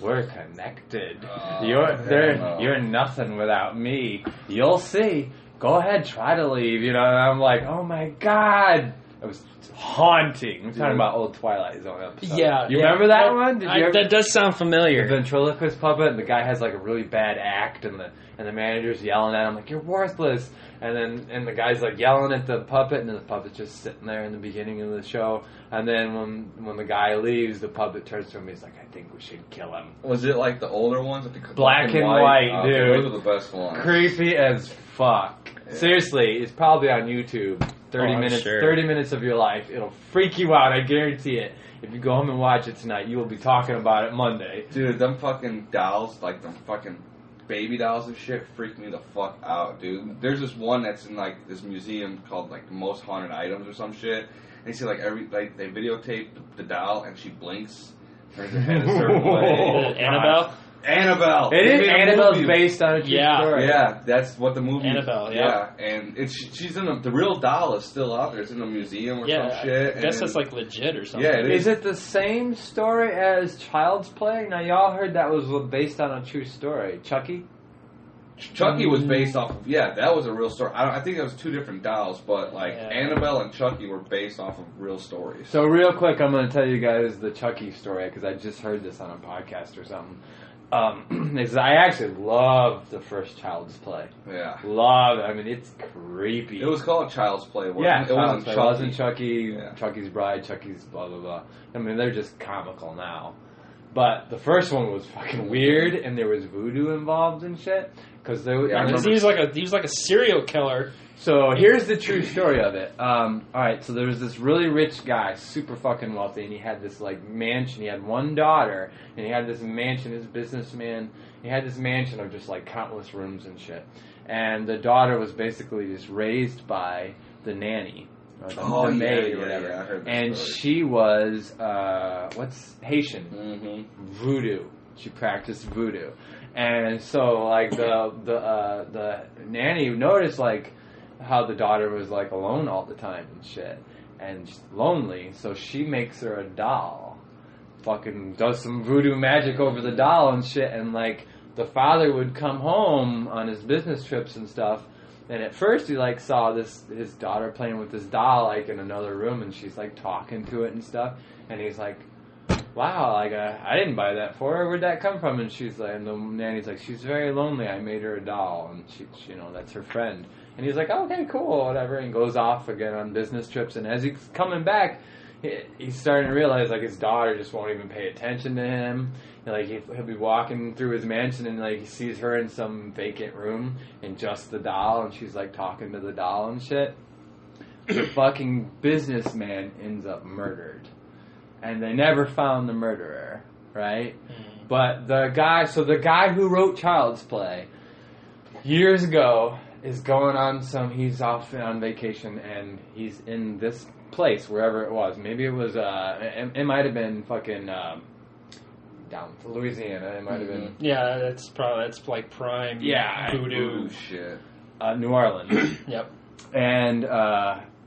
[SPEAKER 2] We're connected. You're nothing without me. You'll see. Go ahead, try to leave. You know, and I'm like, oh my god. It was haunting. I'm talking about old Twilight Zone episode.
[SPEAKER 4] Yeah.
[SPEAKER 2] You remember that one?
[SPEAKER 4] That does sound familiar.
[SPEAKER 2] The ventriloquist puppet, and the guy has like a really bad act, and the manager's yelling at him like, you're worthless. And the guy's like yelling at the puppet, and then the puppet's just sitting there in the beginning of the show. And then when the guy leaves, the puppet turns to him. He's like, I think we should kill him.
[SPEAKER 3] Was it like the older ones? With the
[SPEAKER 2] Black and white, dude.
[SPEAKER 3] Okay, those are the best ones.
[SPEAKER 2] Creepy as fuck. Yeah. Seriously, it's probably on YouTube. 30 minutes.
[SPEAKER 4] Sure.
[SPEAKER 2] 30 minutes of your life. It'll freak you out. I guarantee it. If you go home and watch it tonight, you will be talking about it Monday.
[SPEAKER 3] Dude, them fucking dolls, like them fucking baby dolls and shit, freak me the fuck out, dude. There's this one that's in like this museum called like the most haunted items or some shit. And you see like they videotape the doll and she blinks, turns her head a certain way.
[SPEAKER 4] Annabelle?
[SPEAKER 3] Annabelle.
[SPEAKER 2] It is. Annabelle's based on a true story.
[SPEAKER 3] Yeah, that's what the movie.
[SPEAKER 4] Annabelle. Yeah.
[SPEAKER 3] And she's in the real doll is still out there. It's in a museum or some shit.
[SPEAKER 4] I guess that's like legit or something.
[SPEAKER 3] Yeah,
[SPEAKER 2] Is it the same story as Child's Play? Now y'all heard that was based on a true story. Chucky.
[SPEAKER 3] Chucky was based off of, that was a real story. I think it was two different dolls, but like Annabelle and Chucky were based off of real stories.
[SPEAKER 2] So real quick, I'm going to tell you guys the Chucky story because I just heard this on a podcast or something. I actually love the first Child's Play.
[SPEAKER 3] Yeah.
[SPEAKER 2] Love it. I mean, it's creepy.
[SPEAKER 3] It was called Child's Play. It wasn't Chucky.
[SPEAKER 2] Chucky's Bride, Chucky's blah, blah, blah. I mean, they're just comical now. But the first one was fucking weird, and there was voodoo involved and shit. Because he
[SPEAKER 4] was like a serial killer.
[SPEAKER 2] So here's the true story of it. Alright, so there was this really rich guy, super fucking wealthy, and he had this like mansion. He had one daughter, and he had this mansion, his businessman. He had this mansion of just like countless rooms and shit. And the daughter was basically just raised by the nanny. Or the maid or whatever.
[SPEAKER 3] Yeah, I heard that
[SPEAKER 2] and
[SPEAKER 3] story.
[SPEAKER 2] she was, Haitian.
[SPEAKER 3] Mm-hmm.
[SPEAKER 2] Voodoo. She practiced voodoo. And so, like, the nanny noticed, like, how the daughter was, like, alone all the time and shit. And just lonely, so she makes her a doll. Fucking does some voodoo magic over the doll and shit. And, like, the father would come home on his business trips and stuff. And at first he, like, saw his daughter playing with this doll, like, in another room. And she's, like, talking to it and stuff. And he's like, wow, like, I didn't buy that for her. Where'd that come from? And she's like, and the nanny's like, she's very lonely. I made her a doll, and she, that's her friend. And he's like, okay, cool, whatever, and goes off again on business trips. And as he's coming back, he's starting to realize, like, his daughter just won't even pay attention to him. And, like, he'll be walking through his mansion, and, like, he sees her in some vacant room, and just the doll, and she's, like, talking to the doll and shit. The fucking businessman ends up murdered. And they never found the murderer, right? Mm. But the guy who wrote Child's Play years ago is going on he's off on vacation, and he's in this place, wherever it was. Maybe it was, it might have been fucking, down to Louisiana. It might have been.
[SPEAKER 4] Yeah, that's like prime voodoo
[SPEAKER 3] shit.
[SPEAKER 2] New Orleans.
[SPEAKER 4] Yep.
[SPEAKER 2] And,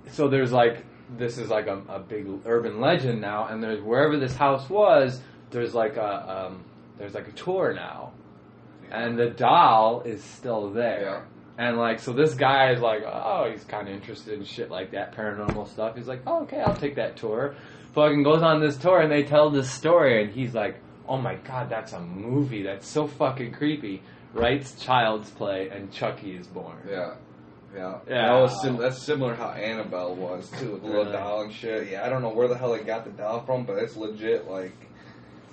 [SPEAKER 2] so there's like, this is like a big urban legend now, and there's wherever this house was, there's like a tour now, and the doll is still there, And, like, so this guy is like, oh, he's kind of interested in shit like that, paranormal stuff. He's like, oh, okay, I'll take that tour. Fucking goes on this tour, and they tell this story, and he's like, oh my god, that's a movie. That's so fucking creepy. Writes Child's Play, and Chucky is born.
[SPEAKER 3] Yeah.
[SPEAKER 2] Yeah.
[SPEAKER 3] That's similar how Annabelle was, too, with the little doll and shit. Yeah, I don't know where the hell they got the doll from, but it's legit, like,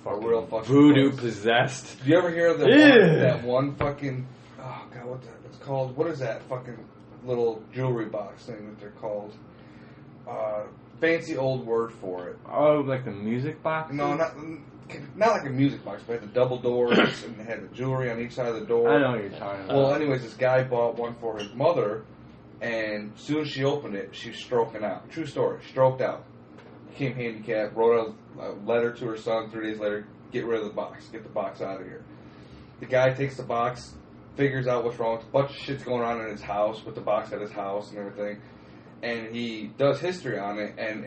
[SPEAKER 3] a real fucking
[SPEAKER 2] voodoo
[SPEAKER 3] place.
[SPEAKER 2] possessed.
[SPEAKER 3] Do you ever hear of that one fucking, oh god, what's called? What is that fucking little jewelry box thing that they're called? Fancy old word for it.
[SPEAKER 2] Oh, like the music box?
[SPEAKER 3] No, not like a music box, but it had the double doors and it had the jewelry on each side of the door.
[SPEAKER 2] I know what you're talking about.
[SPEAKER 3] Well, anyways, this guy bought one for his mother, and as soon as she opened it, she was stroking out. True story, stroked out. Became handicapped, wrote a letter to her son 3 days later, get rid of the box, get the box out of here. The guy takes the box, figures out what's wrong, a bunch of shit's going on in his house, with the box at his house and everything, and he does history on it, and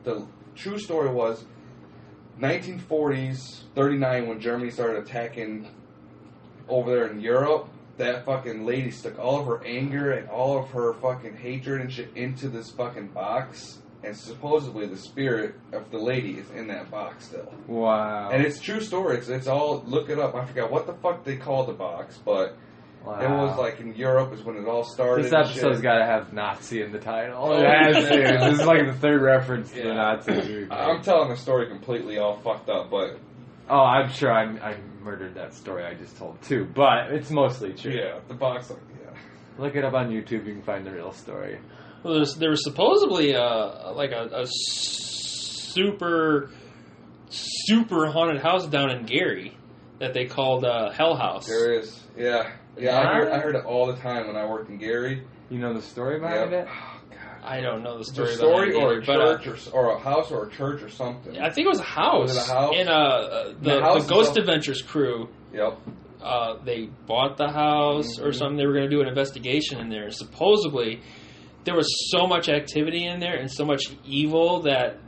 [SPEAKER 3] the true story was 1940s, 39, when Germany started attacking over there in Europe, that fucking lady stuck all of her anger and all of her fucking hatred and shit into this fucking box, and supposedly the spirit of the lady is in that box still.
[SPEAKER 2] Wow.
[SPEAKER 3] And it's true story. It's all, look it up. I forgot what the fuck they call the box, but it was like in Europe is when it all started.
[SPEAKER 2] This episode's got to have Nazi in the title. This is like the third reference to the Nazis.
[SPEAKER 3] I'm telling the story completely all fucked up, but...
[SPEAKER 2] Oh, I'm sure I murdered that story I just told too, but it's mostly true.
[SPEAKER 3] Yeah, the box,
[SPEAKER 2] Look it up on YouTube, you can find the real story.
[SPEAKER 4] Well, there was supposedly a super haunted house down in Gary that they called Hell House.
[SPEAKER 3] There is, yeah. I heard it all the time when I worked in Gary.
[SPEAKER 2] You know the story behind it?
[SPEAKER 3] Oh, God.
[SPEAKER 4] I don't know the story.
[SPEAKER 3] The story or a
[SPEAKER 4] either,
[SPEAKER 3] church or a house or a church or something.
[SPEAKER 4] I think it was a house.
[SPEAKER 3] Was it a house?
[SPEAKER 4] And the Ghost Adventures crew.
[SPEAKER 3] Yep.
[SPEAKER 4] They bought the house or something. They were going to do an investigation in there. Supposedly, there was so much activity in there and so much evil that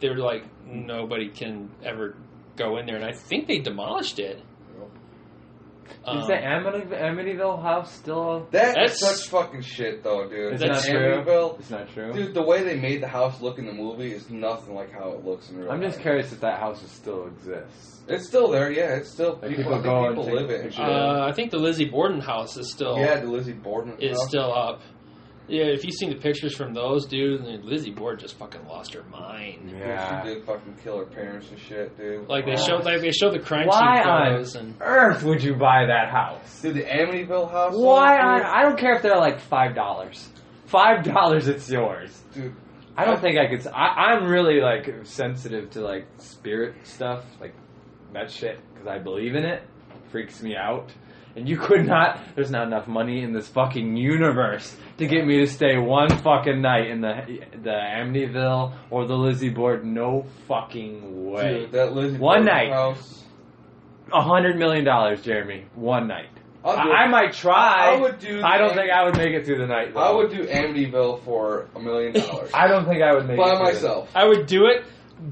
[SPEAKER 4] they're like, nobody can ever go in there. And I think they demolished it.
[SPEAKER 2] Is the Amityville house still...
[SPEAKER 3] That's such fucking shit, though, dude.
[SPEAKER 2] Is that true?
[SPEAKER 3] Amityville,
[SPEAKER 2] it's not true.
[SPEAKER 3] Dude, the way they made the house look in the movie is nothing like how it looks in real life.
[SPEAKER 2] I'm just curious if that house still exists.
[SPEAKER 3] It's still there, yeah. It's still...
[SPEAKER 2] Like
[SPEAKER 3] people live it and shit.
[SPEAKER 4] I think the Lizzie Borden house is still...
[SPEAKER 3] Yeah, the Lizzie Borden house.
[SPEAKER 4] Is still up. Yeah, if you've seen the pictures from those, dude, Lizzie Borden just fucking lost her mind.
[SPEAKER 3] Yeah, she did fucking kill her parents and shit, dude.
[SPEAKER 4] Like they showed the crime
[SPEAKER 2] Why
[SPEAKER 4] scene photos.
[SPEAKER 2] on earth would you buy that house?
[SPEAKER 3] Dude, the Amityville house.
[SPEAKER 2] Why on? I don't care if they're like $5. $5, it's yours,
[SPEAKER 3] dude.
[SPEAKER 2] I don't think I could. I'm really like sensitive to like spirit stuff, like that shit, because I believe in it. Freaks me out. And you could not, there's not enough money in this fucking universe to get me to stay one fucking night in the Amityville or the Lizzie Borden. No fucking way.
[SPEAKER 3] Dude, that Lizzie
[SPEAKER 2] one
[SPEAKER 3] Borden
[SPEAKER 2] night.
[SPEAKER 3] House.
[SPEAKER 2] $100 million, Jeremy. One night. I might
[SPEAKER 3] I
[SPEAKER 2] try.
[SPEAKER 3] would do.
[SPEAKER 2] I don't think I would make it through the night, though.
[SPEAKER 3] I would do Amityville for $1 million.
[SPEAKER 2] I don't think I would make it
[SPEAKER 3] by
[SPEAKER 2] through
[SPEAKER 3] myself.
[SPEAKER 4] I would do it,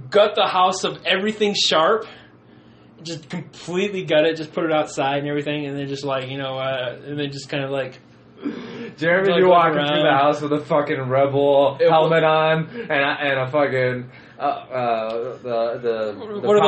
[SPEAKER 4] gut the house of everything sharp, just completely gut it, just put it outside and everything, and then just like, and then just kind of like...
[SPEAKER 2] Jeremy, you walking through the house with a fucking rebel helmet on and a fucking
[SPEAKER 4] what are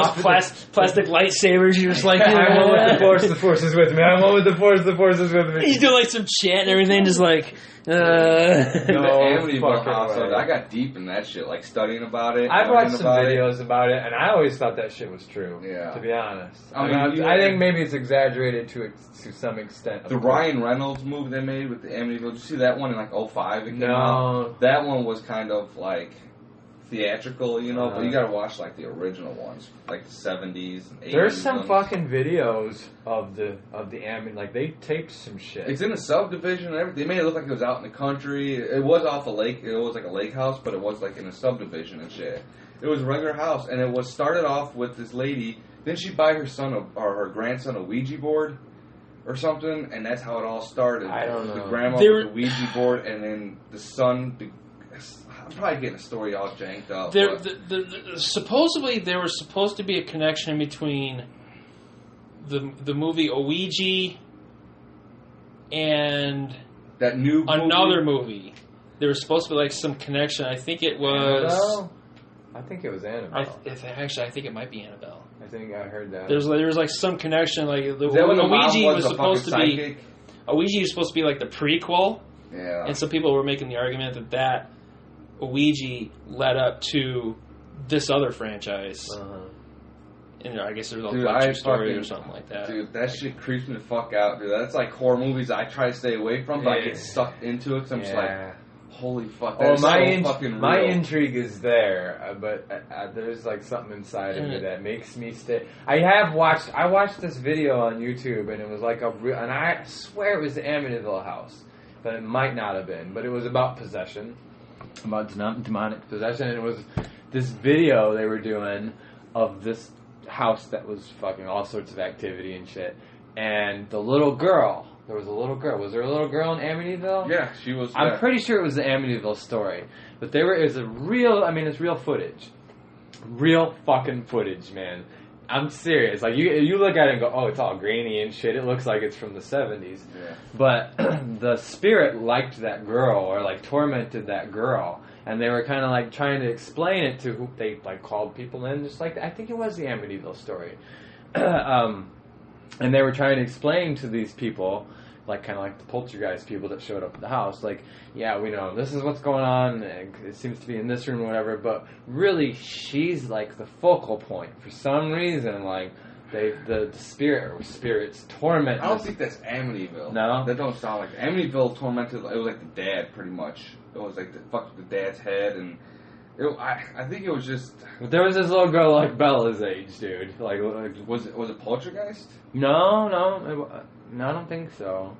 [SPEAKER 4] those plastic lightsabers? You're just like,
[SPEAKER 2] I'm one with the force is with me. I'm one with the force is with me.
[SPEAKER 4] He's doing like some chant and everything, just like.
[SPEAKER 3] The Amityville house. I got deep in that shit, like studying about it.
[SPEAKER 2] I've watched some videos about it, and I always thought that shit was true. Yeah, to be honest. I think maybe it's exaggerated to some extent.
[SPEAKER 3] The Ryan Reynolds movie they made with the Amityville. Did you see that one in like 2005? It came out? That one was kind of like theatrical, but you gotta watch like the original ones, like the 70s and 80s.
[SPEAKER 2] There's some fucking videos of the Amityville, like they taped some shit.
[SPEAKER 3] It's in a subdivision and everything. They made it look like it was out in the country. It was off a lake. It was like a lake house, but it was like in a subdivision and shit. It was a regular house, and it was started off with this lady. Then she buy her son or her grandson a Ouija board or something, and that's how it all started.
[SPEAKER 2] I don't know.
[SPEAKER 3] The grandma with the Ouija board, and then the son. I'm probably getting a story all janked up.
[SPEAKER 4] Supposedly, there was supposed to be a connection between the movie Ouija and
[SPEAKER 3] that new
[SPEAKER 4] another movie. There was supposed to be like some connection. I think it was.
[SPEAKER 2] Annabelle? I think it was Annabelle.
[SPEAKER 4] Actually, I think it might be Annabelle.
[SPEAKER 2] I think I heard that.
[SPEAKER 4] There was like some connection. Like the
[SPEAKER 3] Ouija
[SPEAKER 4] was supposed to be. Ouija was supposed to be like the prequel.
[SPEAKER 3] Yeah.
[SPEAKER 4] And some people were making the argument that Ouija led up to this other franchise. And I guess there's a true story or something like that.
[SPEAKER 3] Dude, that shit creeps me the fuck out, dude. That's like horror movies I try to stay away from, but I get sucked into it because I'm just like, holy fuck, that's fucking real.
[SPEAKER 2] My intrigue is there, but there's like something inside of me that makes me stay. I watched this video on YouTube, and it was like and I swear it was the Amityville house, but it might not have been, but it was about possession, about demonic possession, and it was this video they were doing of this house that was fucking all sorts of activity and shit, and the little girl. There was a little girl. Was there a little girl in Amityville?
[SPEAKER 3] Yeah, she was.
[SPEAKER 2] I'm pretty sure it was the Amityville story, but it's real footage, real fucking footage, man. I'm serious. Like you look at it and go, oh, it's all grainy and shit. It looks like it's from the 70s. Yeah. But the spirit liked that girl or like tormented that girl. And they were kind of like trying to explain it to who they like called people in, just like I think it was the Amityville story, and they were trying to explain to these people, like kind of like the poltergeist people that showed up at the house, like yeah, we know this is what's going on. And it seems to be in this room or whatever, but really she's like the focal point for some reason. Like the spirits torment.
[SPEAKER 3] I don't think that's Amityville.
[SPEAKER 2] No,
[SPEAKER 3] that don't sound like Amityville tormented. It was like the dad, pretty much. It was like the fucked with the dad's head, and I think it was just.
[SPEAKER 2] There was this little girl like Bella's age, dude. Like
[SPEAKER 3] was it Poltergeist?
[SPEAKER 2] No, I don't think so.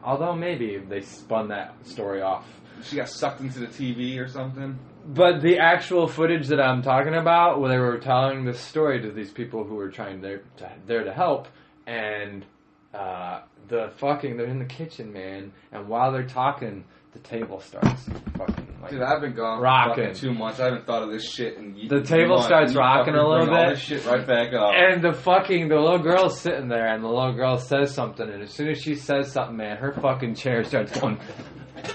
[SPEAKER 2] Although maybe they spun that story off.
[SPEAKER 3] She got sucked into the TV or something.
[SPEAKER 2] But the actual footage that I'm talking about, where they were telling this story to these people who were trying there to help, and they're in the kitchen, man, and while they're talking, the table starts fucking like
[SPEAKER 3] dude, I've been gone
[SPEAKER 2] rocking
[SPEAKER 3] for 2 months. I haven't thought of this shit in years.
[SPEAKER 2] The table starts rocking a little bit.
[SPEAKER 3] All this shit right back up.
[SPEAKER 2] And the little girl's sitting there, and the little girl says something, and as soon as she says something, man, her fucking chair starts going.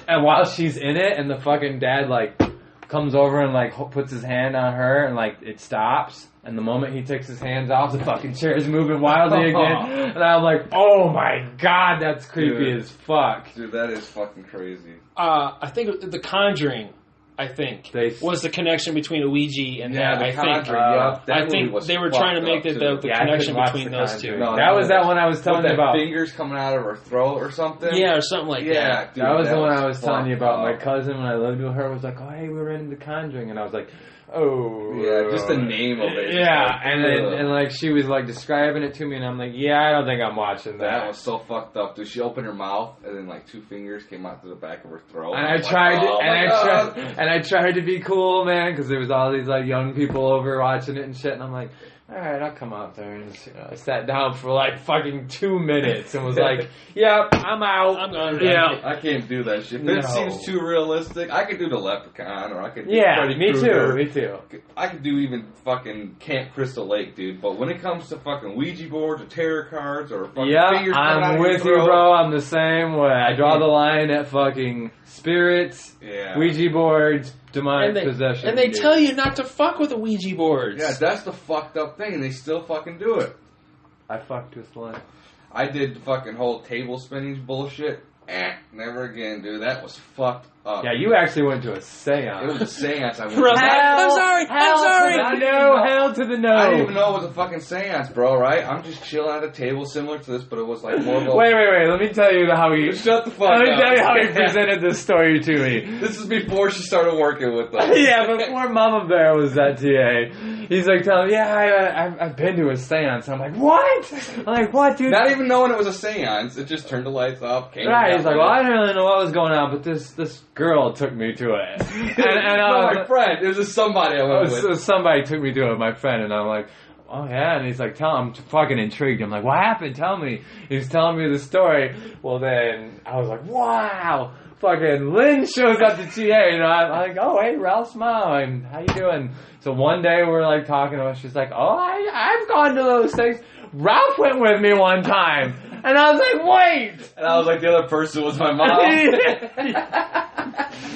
[SPEAKER 2] And while she's in it, and the fucking dad like comes over and like puts his hand on her, and like it stops. And the moment he takes his hands off, the fucking chair is moving wildly again. And I'm like, oh my god, that's creepy as fuck.
[SPEAKER 3] Dude, that is fucking crazy.
[SPEAKER 4] I think The Conjuring, was the connection between Ouija and that. I think they were trying to make the connection between those two.
[SPEAKER 2] No, that was that one I was telling you about.
[SPEAKER 3] Fingers coming out of her throat or something.
[SPEAKER 4] Yeah, or something like that.
[SPEAKER 2] Dude, that was the one I was telling you about. My cousin, when I lived with her, was like, oh, hey, we were in The Conjuring. And I was like, oh.
[SPEAKER 3] Yeah, just the name of it.
[SPEAKER 2] Yeah, and like she was like describing it to me, and I'm like, yeah, I don't think I'm watching that.
[SPEAKER 3] That was so fucked up, dude. She opened her mouth, and then like 2 fingers came out to the back of her throat.
[SPEAKER 2] And I tried to be cool, man, because there was all these like young people over watching it and shit, and I'm like, all right, I'll come out there. And I sat down for like fucking 2 minutes and was like, yep, I'm out. I'm going. Yeah,
[SPEAKER 3] I can't do that shit. It seems too realistic. I could do the Leprechaun, or I could do Freddy
[SPEAKER 2] me
[SPEAKER 3] Krueger.
[SPEAKER 2] Me too.
[SPEAKER 3] I could do even fucking Camp Crystal Lake, dude. But when it comes to fucking Ouija boards or tarot cards or fucking fingers coming out of your throat,
[SPEAKER 2] you, bro. I'm the same way. I draw the line at fucking spirits, Ouija boards, demonic possession.
[SPEAKER 4] And they tell you not to fuck with the Ouija boards.
[SPEAKER 3] Yeah, that's the fucked up thing, and they still fucking do it.
[SPEAKER 2] I fucked with one.
[SPEAKER 3] I did the fucking whole table spinning bullshit. Never again, dude. That was fucked up.
[SPEAKER 2] Yeah, you actually went to a seance.
[SPEAKER 3] It was a seance. I went
[SPEAKER 4] to. I'm sorry.
[SPEAKER 2] Hell to the no.
[SPEAKER 3] I didn't even know it was a fucking seance, bro, right? I'm just chilling at a table similar to this, but it was like more of a...
[SPEAKER 2] Wait. Let me tell you how he...
[SPEAKER 3] Shut the fuck up.
[SPEAKER 2] Let me tell you how he presented this story to me.
[SPEAKER 3] This is before she started working with us.
[SPEAKER 2] Yeah, before Mama Bear was at TA. He's like telling me, I've been to a seance. I'm like, what? I'm like, what, dude?
[SPEAKER 3] Not even knowing it was a seance. It just turned the lights off.
[SPEAKER 2] Right, he's like, well, I didn't really know what was going on, but this girl took me to it.
[SPEAKER 3] And my friend. It was just somebody I went with.
[SPEAKER 2] Somebody took me to it, my friend, and I'm like, oh yeah, and he's like, I'm fucking intrigued. I'm like, what happened? Tell me. He's telling me the story. Well, then I was like, wow. Fucking Lynn shows up to TA, you know, I'm like, oh, hey, Ralph's mom, how you doing? So one day we're like talking to her, she's like, oh, I've gone to those things. Ralph went with me one time. And I was like, wait!
[SPEAKER 3] And I was like, the other person was my mom.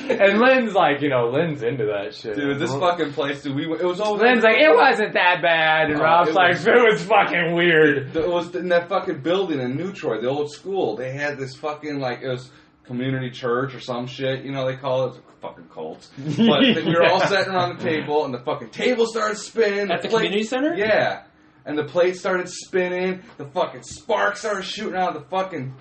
[SPEAKER 2] And Lynn's like, Lynn's into that shit.
[SPEAKER 3] Dude, this fucking place, dude, it was always...
[SPEAKER 2] Lynn's like, it wasn't that bad. And Ralph's like, it was fucking weird.
[SPEAKER 3] It was in that fucking building in New Troy, the old school. They had this fucking, it was community church or some shit, they call it. Fucking cults. But we were all sitting around the table, and the fucking table started spinning.
[SPEAKER 4] At the community center?
[SPEAKER 3] Yeah. And the plate started spinning. The fucking sparks started shooting out of the fucking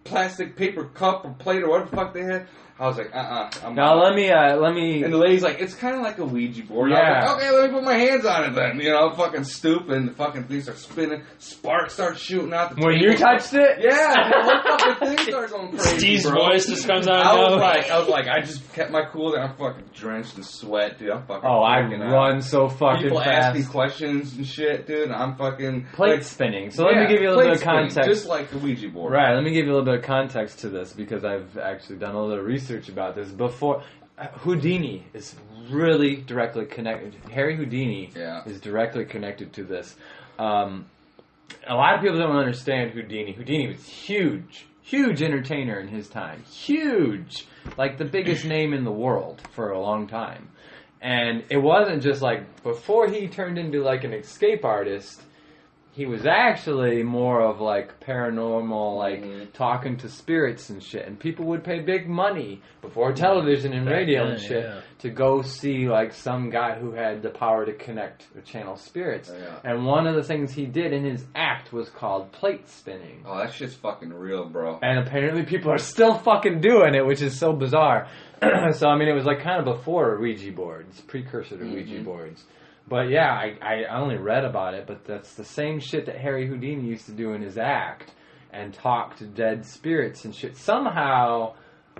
[SPEAKER 3] plastic paper cup or plate or whatever the fuck they had. I was like, I'm
[SPEAKER 2] now
[SPEAKER 3] out.
[SPEAKER 2] let me.
[SPEAKER 3] And the lady's like, it's kind of like a Ouija board.
[SPEAKER 2] Yeah.
[SPEAKER 3] I was like, okay, let me put my hands on it then. Fucking stupid. And the fucking thing starts spinning. Sparks start shooting out the
[SPEAKER 2] When
[SPEAKER 3] table.
[SPEAKER 2] you touched it?
[SPEAKER 3] Yeah. The fucking thing started going crazy,
[SPEAKER 4] Steve's
[SPEAKER 3] bro.
[SPEAKER 4] voice just comes out.
[SPEAKER 3] I was like, I just kept my cool. And I'm fucking drenched in sweat, dude. I'm fucking.
[SPEAKER 2] Oh, I
[SPEAKER 3] freaking out.
[SPEAKER 2] run so fucking
[SPEAKER 3] People
[SPEAKER 2] fast.
[SPEAKER 3] ask me questions and shit, dude. And I'm fucking
[SPEAKER 2] Plate spinning. So let me give you a little bit of context.
[SPEAKER 3] Just like the Ouija board.
[SPEAKER 2] Right, let me give you a little bit of context to this because I've actually done a little research about this. Before, Houdini is really directly connected. Harry Houdini is directly connected to this. A lot of people don't understand Houdini. Houdini was huge entertainer in his time. Huge. Like the biggest name in the world for a long time. And it wasn't just like, before he turned into like an escape artist, he was actually more of like paranormal, like talking to spirits and shit. And people would pay big money before television and radio and shit to go see like some guy who had the power to connect or channel spirits. And one of the things he did in his act was called plate spinning.
[SPEAKER 3] Oh, that shit's fucking real, bro.
[SPEAKER 2] And apparently people are still fucking doing it, which is so bizarre. So, I mean, it was like kind of before Ouija boards, precursor to Ouija boards. But yeah, I only read about it, but that's the same shit that Harry Houdini used to do in his act and talk to dead spirits and shit. Somehow,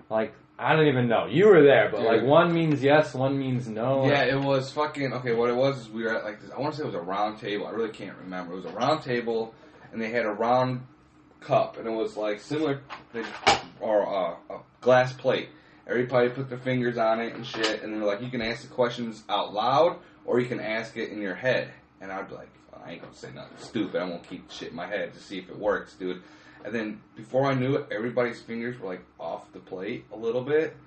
[SPEAKER 2] like, I don't even know. You were there, but
[SPEAKER 3] Dude.
[SPEAKER 2] like one means yes, one means no.
[SPEAKER 3] Yeah, it was fucking... Okay, what it was is we were at like this... I want to say it was a round table. I really can't remember. It was a round table, and they had a round cup, and it was like similar... Or a glass plate. Everybody put their fingers on it and shit, and they're like, you can ask the questions out loud, or you can ask it in your head. And I'd be like, well, I ain't gonna say nothing stupid. I'm gonna keep shit in my head to see if it works, dude. And then before I knew it, everybody's fingers were like off the plate a little bit,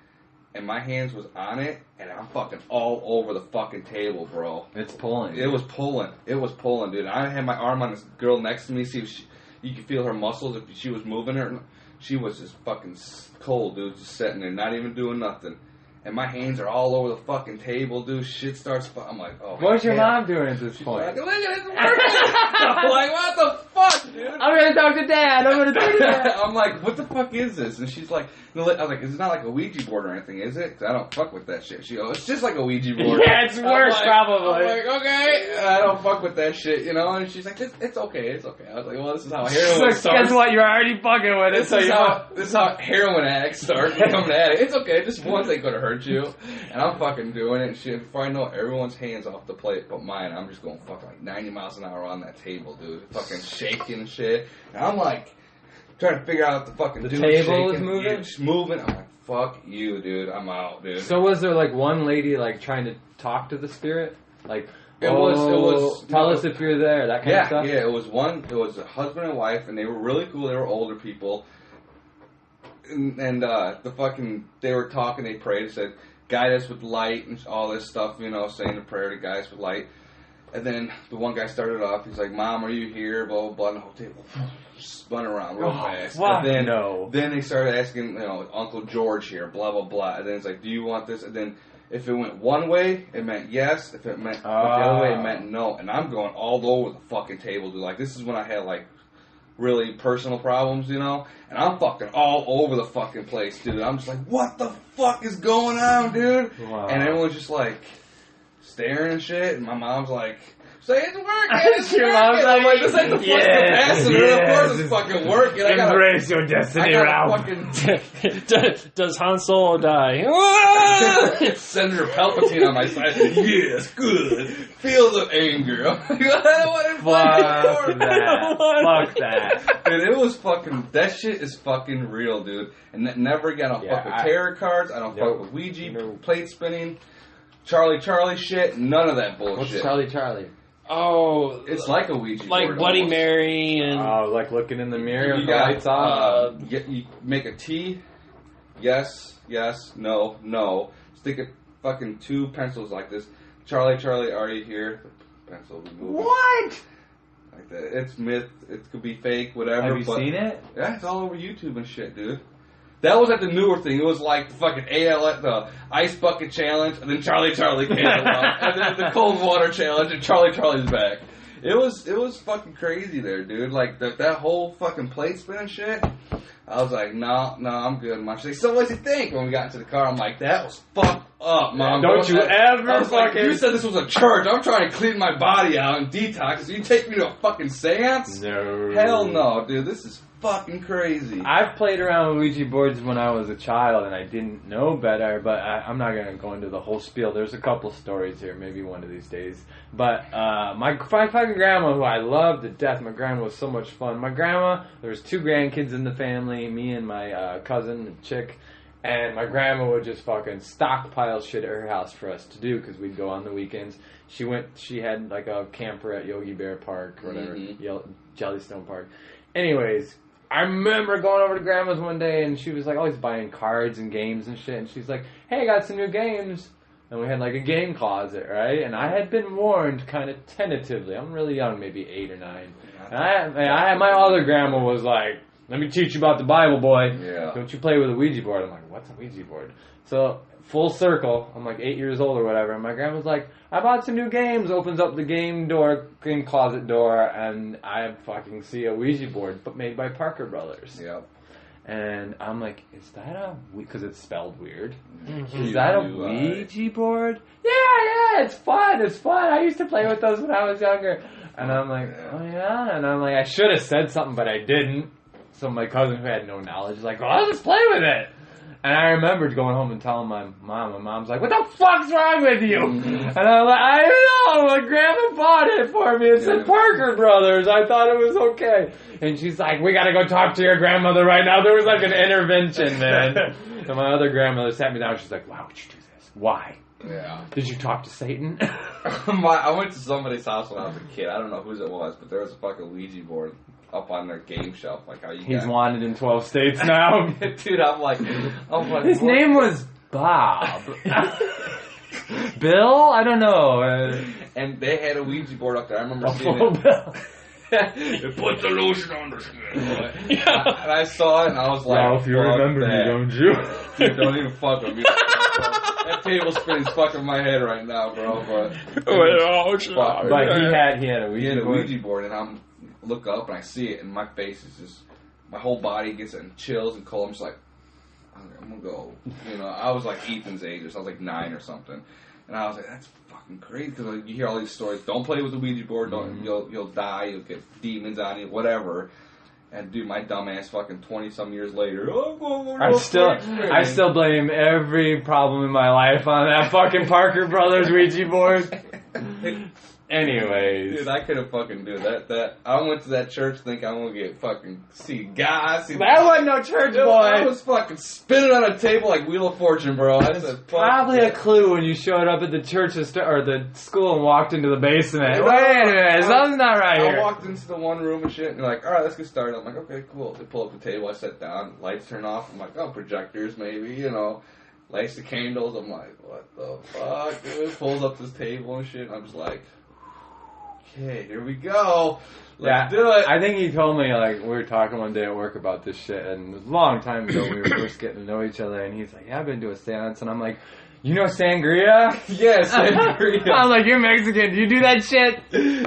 [SPEAKER 3] and my hands was on it, and I'm fucking all over the fucking table, bro.
[SPEAKER 2] It's pulling.
[SPEAKER 3] It was pulling. It was pulling, dude. I had my arm on this girl next to me, see if you could feel her muscles if she was moving her. She was just fucking cold, dude, just sitting there, not even doing nothing. And my hands are all over the fucking table, dude. Shit starts... I'm like, oh,
[SPEAKER 2] what's your
[SPEAKER 3] damn.
[SPEAKER 2] mom doing at this point?
[SPEAKER 3] Like, look at it, it's working! I'm like, what the fuck, dude?
[SPEAKER 2] I'm gonna talk to Dad. I'm gonna talk to Dad.
[SPEAKER 3] I'm like, what the fuck is this? And she's like, I was like, it's not like a Ouija board or anything, is it? 'Cause I don't fuck with that shit. She goes, it's just like a Ouija board.
[SPEAKER 2] Yeah, it's worse, probably.
[SPEAKER 3] I'm like, okay, I don't fuck with that shit, And she's like, it's okay, it's okay. I was like, well, this is how heroin starts.
[SPEAKER 2] Guess what? You're already fucking with it.
[SPEAKER 3] This is how heroin addicts start becoming addicts. It's okay, just once ain't gonna hurt you. And I'm fucking doing it and shit. Before I know it, everyone's hands off the plate but mine. I'm just going fucking like 90 miles an hour on that table, dude. Fucking shaking and shit. And I'm like, trying to figure out the fucking dude
[SPEAKER 2] table
[SPEAKER 3] shaking.
[SPEAKER 2] is moving?
[SPEAKER 3] Yeah, it's moving. I'm like, fuck you, dude. I'm out, dude.
[SPEAKER 2] So was there like one lady like trying to talk to the spirit? Like,
[SPEAKER 3] It was
[SPEAKER 2] tell us if you're there, that kind of stuff?
[SPEAKER 3] Yeah, it was a husband and wife, and they were really cool. They were older people. And they were talking, they prayed, said, guide us with light and all this stuff, saying a prayer to guide us with light. And then the one guy started off, he's like, Mom, are you here? Blah, blah, blah. And the whole table spun around real fast.
[SPEAKER 2] Fuck
[SPEAKER 3] and
[SPEAKER 2] no.
[SPEAKER 3] Then they started asking, Uncle George here, blah, blah, blah. And then it's like, do you want this? And then if it went one way, it meant yes. If it went the other way, it meant no. And I'm going all over the fucking table, dude. Like, this is when I had, like, really personal problems, And I'm fucking all over the fucking place, dude. I'm just like, what the fuck is going on, dude?
[SPEAKER 2] Wow.
[SPEAKER 3] And everyone's just like staring and shit. And my mom's like, say it's working. It's
[SPEAKER 2] Your
[SPEAKER 3] working.
[SPEAKER 2] mom's
[SPEAKER 3] I'm like,
[SPEAKER 2] like,
[SPEAKER 3] this ain't the
[SPEAKER 2] yes,
[SPEAKER 3] capacitor.
[SPEAKER 2] yes.
[SPEAKER 3] Of course it's fucking working.
[SPEAKER 2] Embrace your destiny, Ralph.
[SPEAKER 4] Does Han Solo die?
[SPEAKER 3] Senator Palpatine on my side. Yes, good. Feel the anger. I'm like, I don't want to
[SPEAKER 2] Fuck that. Fuck that.
[SPEAKER 3] Dude, it was fucking... That shit is fucking real, dude. And never again, I don't fuck with tarot cards. I don't fuck with Ouija, plate spinning, Charlie shit. None of that bullshit.
[SPEAKER 2] What's Charlie?
[SPEAKER 4] Oh,
[SPEAKER 3] It's like a Ouija
[SPEAKER 4] like
[SPEAKER 3] board.
[SPEAKER 4] Bloody
[SPEAKER 3] almost.
[SPEAKER 4] Mary and
[SPEAKER 2] like looking in the mirror.
[SPEAKER 3] You
[SPEAKER 2] the
[SPEAKER 3] got
[SPEAKER 2] lights off.
[SPEAKER 3] you make a T. Yes, no, no. Stick a fucking 2 pencils like this. Charlie, are you here? The pencil will be moving.
[SPEAKER 2] What?
[SPEAKER 3] Like that. It's myth. It could be fake, whatever.
[SPEAKER 2] Have you
[SPEAKER 3] but
[SPEAKER 2] seen it?
[SPEAKER 3] Yeah, it's all over YouTube and shit, dude. That was like the newer thing. It was like the fucking the ice bucket challenge, and then Charlie came along, and then the cold water challenge, and Charlie's back. It was fucking crazy there, dude. Like that whole fucking plate spin shit. I was like, no, I'm good. Mom, she's like, so what'd you think? When we got into the car, I'm like, that was fucked up, Mom.
[SPEAKER 2] Don't you ever
[SPEAKER 3] I was like,
[SPEAKER 2] fucking...
[SPEAKER 3] you said this was a church. I'm trying to clean my body out and detox. So you take me to a fucking seance?
[SPEAKER 2] No.
[SPEAKER 3] Hell no, dude. This is fucking crazy.
[SPEAKER 2] I've played around with Ouija boards when I was a child, and I didn't know better, but I'm not going to go into the whole spiel. There's a couple stories here, maybe one of these days. But my fucking grandma, who I loved to death, my grandma was so much fun. My grandma, there was 2 grandkids in the family, me and my cousin, the chick, and my grandma would just fucking stockpile shit at her house for us to do, because we'd go on the weekends. She had like a camper at Yogi Bear Park, or whatever, Jellystone Park. Anyways, I remember going over to Grandma's one day, and she was like always buying cards and games and shit, and she's like, hey, I got some new games. And we had like a game closet, right? And I had been warned kind of tentatively. I'm really young, maybe 8 or 9. And my other grandma was like, let me teach you about the Bible, boy.
[SPEAKER 3] Yeah.
[SPEAKER 2] Don't you play with a Ouija board. I'm like, what's a Ouija board? So, full circle, I'm like 8 years old or whatever, and my grandma's like, I bought some new games, opens up the game closet door, and I fucking see a Ouija board, but made by Parker Brothers.
[SPEAKER 3] Yep.
[SPEAKER 2] And I'm like, is that because it's spelled weird.
[SPEAKER 4] Mm-hmm.
[SPEAKER 2] Is that a Ouija board? Yeah, it's fun. I used to play with those when I was younger. And I'm like, oh yeah? And I'm like, I should have said something, but I didn't. So my cousin, who had no knowledge, was like, oh, let's play with it. And I remembered going home and telling my mom. My mom's like, what the fuck's wrong with you? And I'm like, I don't know. My grandma bought it for me. It said Parker Brothers. I thought it was okay. And she's like, we got to go talk to your grandmother right now. There was like an intervention, man. And my other grandmother sat me down. She's like, why would you do this? Why?
[SPEAKER 3] Yeah.
[SPEAKER 2] Did you talk to Satan?
[SPEAKER 3] I went to somebody's house when I was a kid. I don't know whose it was, but there was a fucking Ouija board up on their game shelf. Like how you
[SPEAKER 2] He's wanted in 12 states now.
[SPEAKER 3] Dude, I'm like,
[SPEAKER 2] his name was Bob. Bill? I don't know.
[SPEAKER 3] And they had a Ouija board up there. I remember seeing
[SPEAKER 2] Bill.
[SPEAKER 3] it. Put the lotion on the skin. And I saw it, and I was like,
[SPEAKER 2] Ralph, you remember me, don't you?
[SPEAKER 3] Dude, don't even fuck with me. That tablespoon's fucking my head right now, bro. But
[SPEAKER 2] he had a
[SPEAKER 3] Ouija board, and I'm look up and I see it, and my face is just, my whole body gets in chills and cold. I'm just like, I'm gonna go. You know, I was like Ethan's age, so I was like 9 or something, and I was like, that's fucking crazy, because like, you hear all these stories. Don't play with the Ouija board. Don't you'll die. You'll get demons on you. Whatever. And dude, my dumbass fucking 20-some years later,
[SPEAKER 2] I still blame every problem in my life on that fucking Parker Brothers Ouija board. Anyways.
[SPEAKER 3] Dude, I could have fucking do that. I went to that church thinking I'm gonna get fucking see God.
[SPEAKER 2] That wasn't no church, boy.
[SPEAKER 3] I was fucking spinning on a table like Wheel of Fortune, bro. I said,
[SPEAKER 2] probably a clue when you showed up at the church or the school and walked into the basement. Wait a minute, something's not right here.
[SPEAKER 3] I walked into the one room and shit, and they're like, all right, let's get started. I'm like, okay, cool. They pull up the table. I sit down. Lights turn off. I'm like, oh, projectors maybe, you know. Lights the candles. I'm like, what the fuck, dude? Pulls up this table and shit. And I'm just like, okay, here we go. Let's do it.
[SPEAKER 2] I think he told me, like, we were talking one day at work about this shit, and it was a long time ago we were first getting to know each other, and he's like, yeah, I've been to a seance, and I'm like, you know sangria?
[SPEAKER 3] Yeah, sangria.
[SPEAKER 2] I was like, you're Mexican, do you do that shit?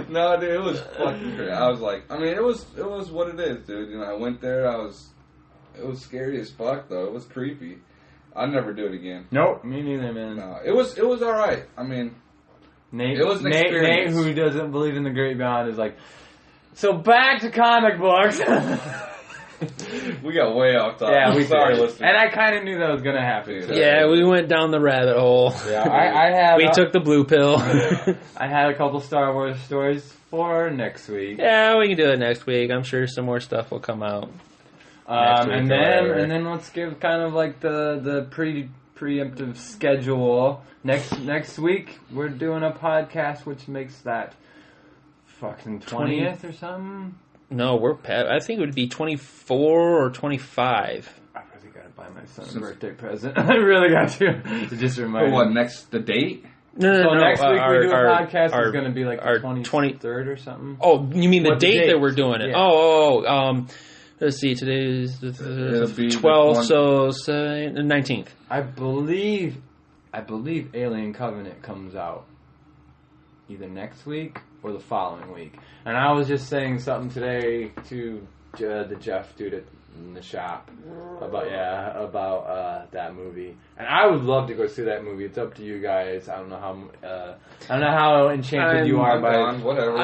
[SPEAKER 3] No, dude, it was fucking crazy. I was like, I mean, it was what it is, dude. You know, I went there, it was scary as fuck, though. It was creepy. I'd never do it again.
[SPEAKER 2] Nope, me neither, man.
[SPEAKER 3] No, it was alright. I mean,
[SPEAKER 2] Nate,
[SPEAKER 3] it was an experience.
[SPEAKER 2] Nate, who doesn't believe in the great beyond, is like, so back to comic books.
[SPEAKER 3] We got way off topic.
[SPEAKER 2] Yeah,
[SPEAKER 3] sorry,
[SPEAKER 2] did.
[SPEAKER 3] listeners.
[SPEAKER 2] And I kind of knew that was going to happen. So.
[SPEAKER 4] Yeah, we went down the rabbit hole.
[SPEAKER 2] Yeah,
[SPEAKER 4] we took the blue pill.
[SPEAKER 2] I had a couple Star Wars stories for next week.
[SPEAKER 4] Yeah, we can do it next week. I'm sure some more stuff will come out.
[SPEAKER 2] And then let's give kind of like the preemptive schedule. Next week we're doing a podcast, which makes that fucking 20th or something.
[SPEAKER 4] No, I think it would be 24 or 25.
[SPEAKER 2] I really gotta buy my son a birthday present. I really got to just remind.
[SPEAKER 3] What next? The date?
[SPEAKER 2] No. Next week we do a podcast is going to be like the 23rd or something.
[SPEAKER 4] Oh, you mean the date that we're doing it?
[SPEAKER 2] Yeah.
[SPEAKER 4] Let's see. Today is the 12th, so say the 19th.
[SPEAKER 2] I believe Alien Covenant comes out either next week or the following week. And I was just saying something today to the Jeff dude in the shop about that movie. And I would love to go see that movie. It's up to you guys. I don't know how enchanted you are by it.
[SPEAKER 3] Whatever.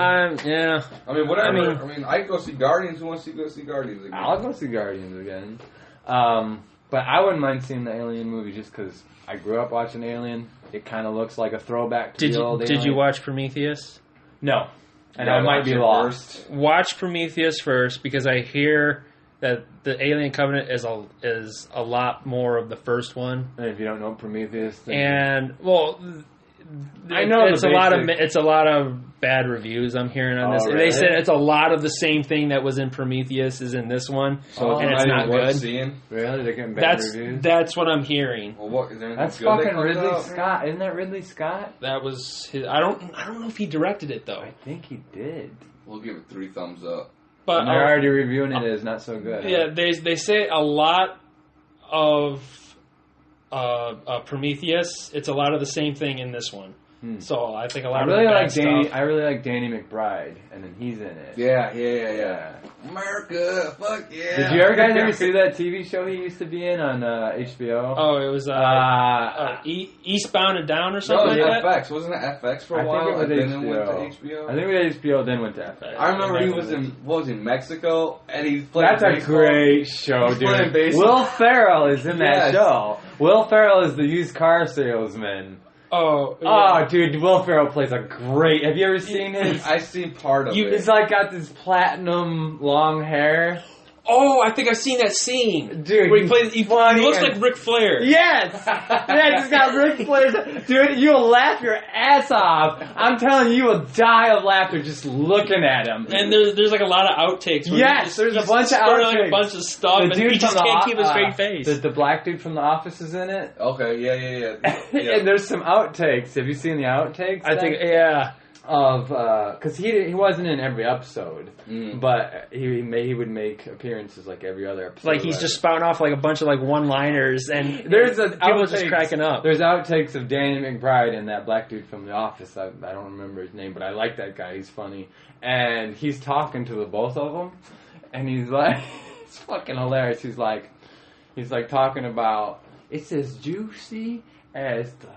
[SPEAKER 4] Yeah.
[SPEAKER 3] I mean, whatever. I mean, I go see Guardians. Who wants to go see Guardians again?
[SPEAKER 2] I'll go see Guardians again. But I wouldn't mind seeing the Alien movie just because I grew up watching Alien. It kind of looks like a throwback to the old Alien.
[SPEAKER 4] Did you watch Prometheus?
[SPEAKER 2] No. And I might be lost.
[SPEAKER 4] Watch Prometheus first because I hear that the Alien Covenant is a lot more of the first one.
[SPEAKER 2] And if you don't know Prometheus,
[SPEAKER 4] then I know it's a lot of bad reviews I'm hearing on this.
[SPEAKER 2] Really?
[SPEAKER 4] They said it's a lot of the same thing that was in Prometheus is in this one, and it's not good.
[SPEAKER 3] Seeing?
[SPEAKER 2] Really, they're getting bad reviews.
[SPEAKER 4] That's what I'm hearing.
[SPEAKER 3] Well, what is there?
[SPEAKER 2] That's fucking Ridley Scott, isn't that Ridley Scott?
[SPEAKER 4] That was his. I don't know if he directed it though.
[SPEAKER 2] I think he did.
[SPEAKER 3] We'll give it 3 thumbs up.
[SPEAKER 2] But they're already reviewing it as not so good.
[SPEAKER 4] Yeah, they say a lot of Prometheus. It's a lot of the same thing in this one. So I think a lot of the bad stuff.
[SPEAKER 2] I really like Danny McBride, and then he's in it.
[SPEAKER 3] Yeah. America, fuck yeah.
[SPEAKER 2] Did you guys ever see that TV show he used to be in on HBO?
[SPEAKER 4] Oh, it was Eastbound and Down or something like that?
[SPEAKER 3] FX. Wasn't it FX for a while?
[SPEAKER 2] I think it was
[SPEAKER 3] and then it went to HBO?
[SPEAKER 2] I think it was HBO, then went to FX.
[SPEAKER 3] I remember he was in Mexico, and he played
[SPEAKER 2] That's
[SPEAKER 3] baseball.
[SPEAKER 2] A great show, dude. Will Ferrell is in that show. Will Ferrell is the used car salesman.
[SPEAKER 4] Oh, yeah.
[SPEAKER 2] Oh, dude, Will Ferrell plays a great... Have you ever seen his...
[SPEAKER 3] I've seen part of it.
[SPEAKER 2] He's like got this platinum long hair.
[SPEAKER 4] Oh, I think I've seen that scene.
[SPEAKER 2] Dude,
[SPEAKER 4] where he looks like Ric Flair.
[SPEAKER 2] Yes! Yeah, he's got Ric Flair's... Dude, you'll laugh your ass off. I'm telling you, you will die of laughter just looking at him.
[SPEAKER 4] And there's like a lot of outtakes.
[SPEAKER 2] Yes, there's a bunch of outtakes.
[SPEAKER 4] Like a bunch of stuff, and he just can't keep a straight face.
[SPEAKER 2] The black dude from The Office is in it.
[SPEAKER 3] Okay, yeah.
[SPEAKER 2] And there's some outtakes. Have you seen the outtakes?
[SPEAKER 4] I think, yeah.
[SPEAKER 2] Because he wasn't in every episode, but he would make appearances like every other episode.
[SPEAKER 4] Like he's just spouting off like a bunch of like one-liners, and
[SPEAKER 2] there's
[SPEAKER 4] people just cracking up.
[SPEAKER 2] There's outtakes of Danny McBride and that black dude from The Office. I don't remember his name, but I like that guy. He's funny, and he's talking to the both of them, and he's like, it's fucking hilarious. He's like talking about it's as juicy as the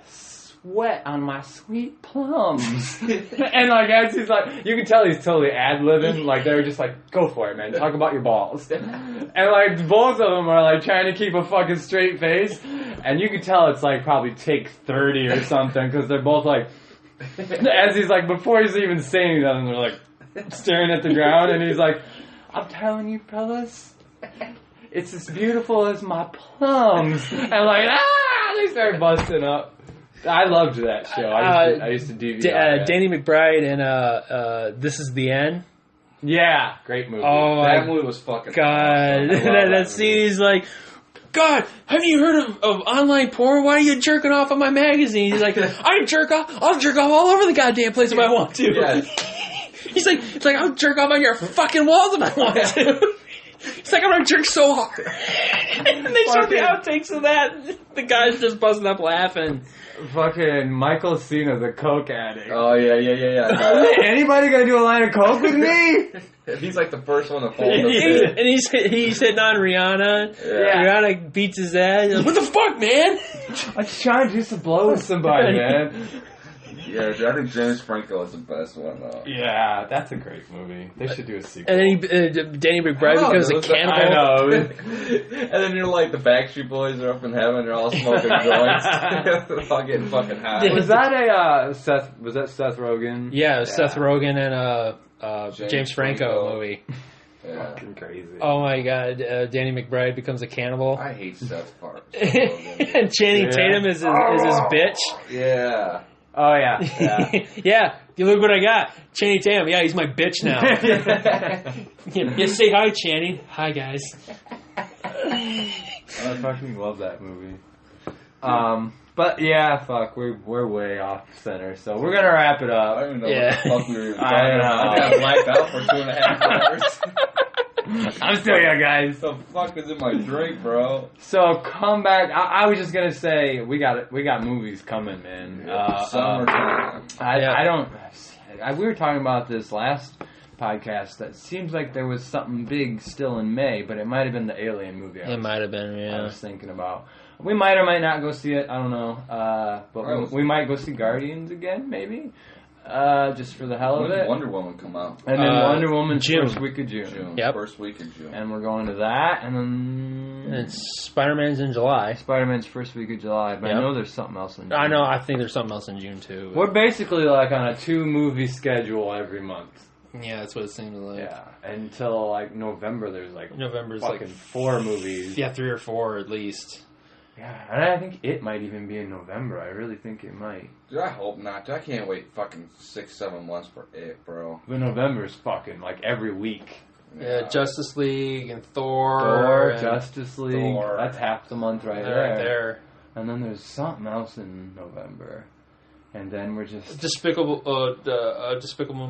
[SPEAKER 2] sweat on my sweet plums. And like as he's like, you can tell he's totally ad-libbing. Like they were just like, go for it, man, talk about your balls. And like both of them are like trying to keep a fucking straight face, and you can tell it's like probably take 30 or something, because they're both like, as he's like, before he's even saying anything, they're like staring at the ground, and he's like, I'm telling you fellas, it's as beautiful as my plums. And like, they start busting up. I loved that show. I used to DVR
[SPEAKER 4] Danny McBride and This Is the End.
[SPEAKER 2] Yeah, great movie.
[SPEAKER 4] Oh,
[SPEAKER 3] that movie was fucking
[SPEAKER 4] God.
[SPEAKER 3] Awesome.
[SPEAKER 4] that scene, he's like, God, have you heard of online porn? Why are you jerking off on my magazine? He's like, I jerk off. I'll jerk off all over the goddamn place if I want to.
[SPEAKER 3] Yes.
[SPEAKER 4] He's like, it's like, I'll jerk off on your fucking walls if I want to. It's like, I'm gonna jerk so hard. And they showed the outtakes of that. The guy's just busting up laughing.
[SPEAKER 2] Fucking Michael Cena's a coke addict.
[SPEAKER 3] Oh, yeah.
[SPEAKER 2] Anybody gonna do a line of coke with me?
[SPEAKER 3] He's like the first one to fall.
[SPEAKER 4] And he's hitting on Rihanna. Yeah. Rihanna beats his ass. He's like, what the fuck, man?
[SPEAKER 2] I'm just trying to do some blow with somebody, man.
[SPEAKER 3] Yeah, I think James Franco is the best one, though.
[SPEAKER 2] Yeah, that's a great movie. They should do a sequel.
[SPEAKER 4] And then Danny McBride becomes a cannibal.
[SPEAKER 2] I know.
[SPEAKER 3] And then you're like, the Backstreet Boys are up in heaven, they're all smoking joints. They're all getting fucking high.
[SPEAKER 2] Was that Seth Rogen?
[SPEAKER 4] Yeah, it was Seth Rogen and James Franco movie.
[SPEAKER 3] Yeah.
[SPEAKER 2] Fucking crazy.
[SPEAKER 4] Oh my God, Danny McBride becomes a cannibal.
[SPEAKER 3] I hate Seth part.
[SPEAKER 4] And Channing Tatum is his bitch.
[SPEAKER 3] Yeah.
[SPEAKER 2] Oh, yeah.
[SPEAKER 4] Yeah, you look what I got. Channing Tatum. Yeah, he's my bitch now. Yeah, say hi, Channing. Hi, guys.
[SPEAKER 2] I fucking love that movie. But yeah, fuck, we're way off center, so we're gonna wrap it up.
[SPEAKER 3] I don't even know what the fuck we were even
[SPEAKER 2] I
[SPEAKER 3] talking
[SPEAKER 2] know.
[SPEAKER 3] about. I think I blacked out for 2.5 hours.
[SPEAKER 2] I'm still here, guys.
[SPEAKER 3] What the fuck is in my drink, bro?
[SPEAKER 2] So come back. I was just gonna say we got movies coming, man.
[SPEAKER 3] Summertime.
[SPEAKER 2] I don't. We were talking about this last podcast. That seems like there was something big still in May, but it might have been the Alien movie.
[SPEAKER 4] It might have been,
[SPEAKER 2] I was thinking about. We might or might not go see it. I don't know. But we might go see Guardians again, maybe. Just for the hell of
[SPEAKER 3] When
[SPEAKER 2] it.
[SPEAKER 3] did Wonder Woman come out?
[SPEAKER 2] And then Wonder Woman
[SPEAKER 4] June.
[SPEAKER 2] first week of June.
[SPEAKER 4] Yep.
[SPEAKER 3] First week of June.
[SPEAKER 2] And we're going to that, and then
[SPEAKER 4] And Spider-Man's in July.
[SPEAKER 2] Spider-Man's first week of July. But I know there's something else in June.
[SPEAKER 4] I know. I think there's something else in June too.
[SPEAKER 2] We're basically like on a 2-movie schedule every month.
[SPEAKER 4] Yeah, that's what it seems like.
[SPEAKER 2] Yeah, until like November, there's like
[SPEAKER 4] November's
[SPEAKER 2] fucking
[SPEAKER 4] like
[SPEAKER 2] 4 movies.
[SPEAKER 4] Yeah, 3 or 4 at least.
[SPEAKER 2] Yeah, and I think it might even be in November. I really think it might.
[SPEAKER 3] Dude, I hope not. Dude, I can't wait fucking 6-7 months for it, bro.
[SPEAKER 2] But November's fucking like every week.
[SPEAKER 4] Yeah, Justice League and Thor. And
[SPEAKER 2] Justice League.
[SPEAKER 3] Thor.
[SPEAKER 2] That's half the month right
[SPEAKER 4] Right
[SPEAKER 2] there.
[SPEAKER 4] there.
[SPEAKER 2] And then there's something else in November. And then we're just...
[SPEAKER 4] Despicable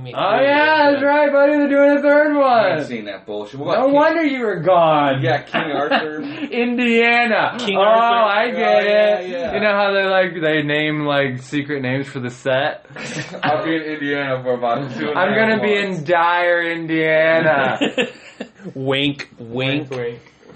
[SPEAKER 4] Me.
[SPEAKER 2] Oh yeah, that's right, buddy. They're doing a third
[SPEAKER 3] I ain't
[SPEAKER 2] one.
[SPEAKER 3] seen that bullshit.
[SPEAKER 2] No wonder you were gone.
[SPEAKER 3] Yeah, King Arthur.
[SPEAKER 2] Indiana.
[SPEAKER 4] King
[SPEAKER 2] oh,
[SPEAKER 4] Arthur.
[SPEAKER 2] I get
[SPEAKER 3] Yeah,
[SPEAKER 2] it.
[SPEAKER 3] yeah.
[SPEAKER 2] You know how they name like secret names for the set?
[SPEAKER 3] I'll be in Indiana for about 2.5
[SPEAKER 2] I'm gonna be in Dyer, Indiana.
[SPEAKER 4] Wink, wink.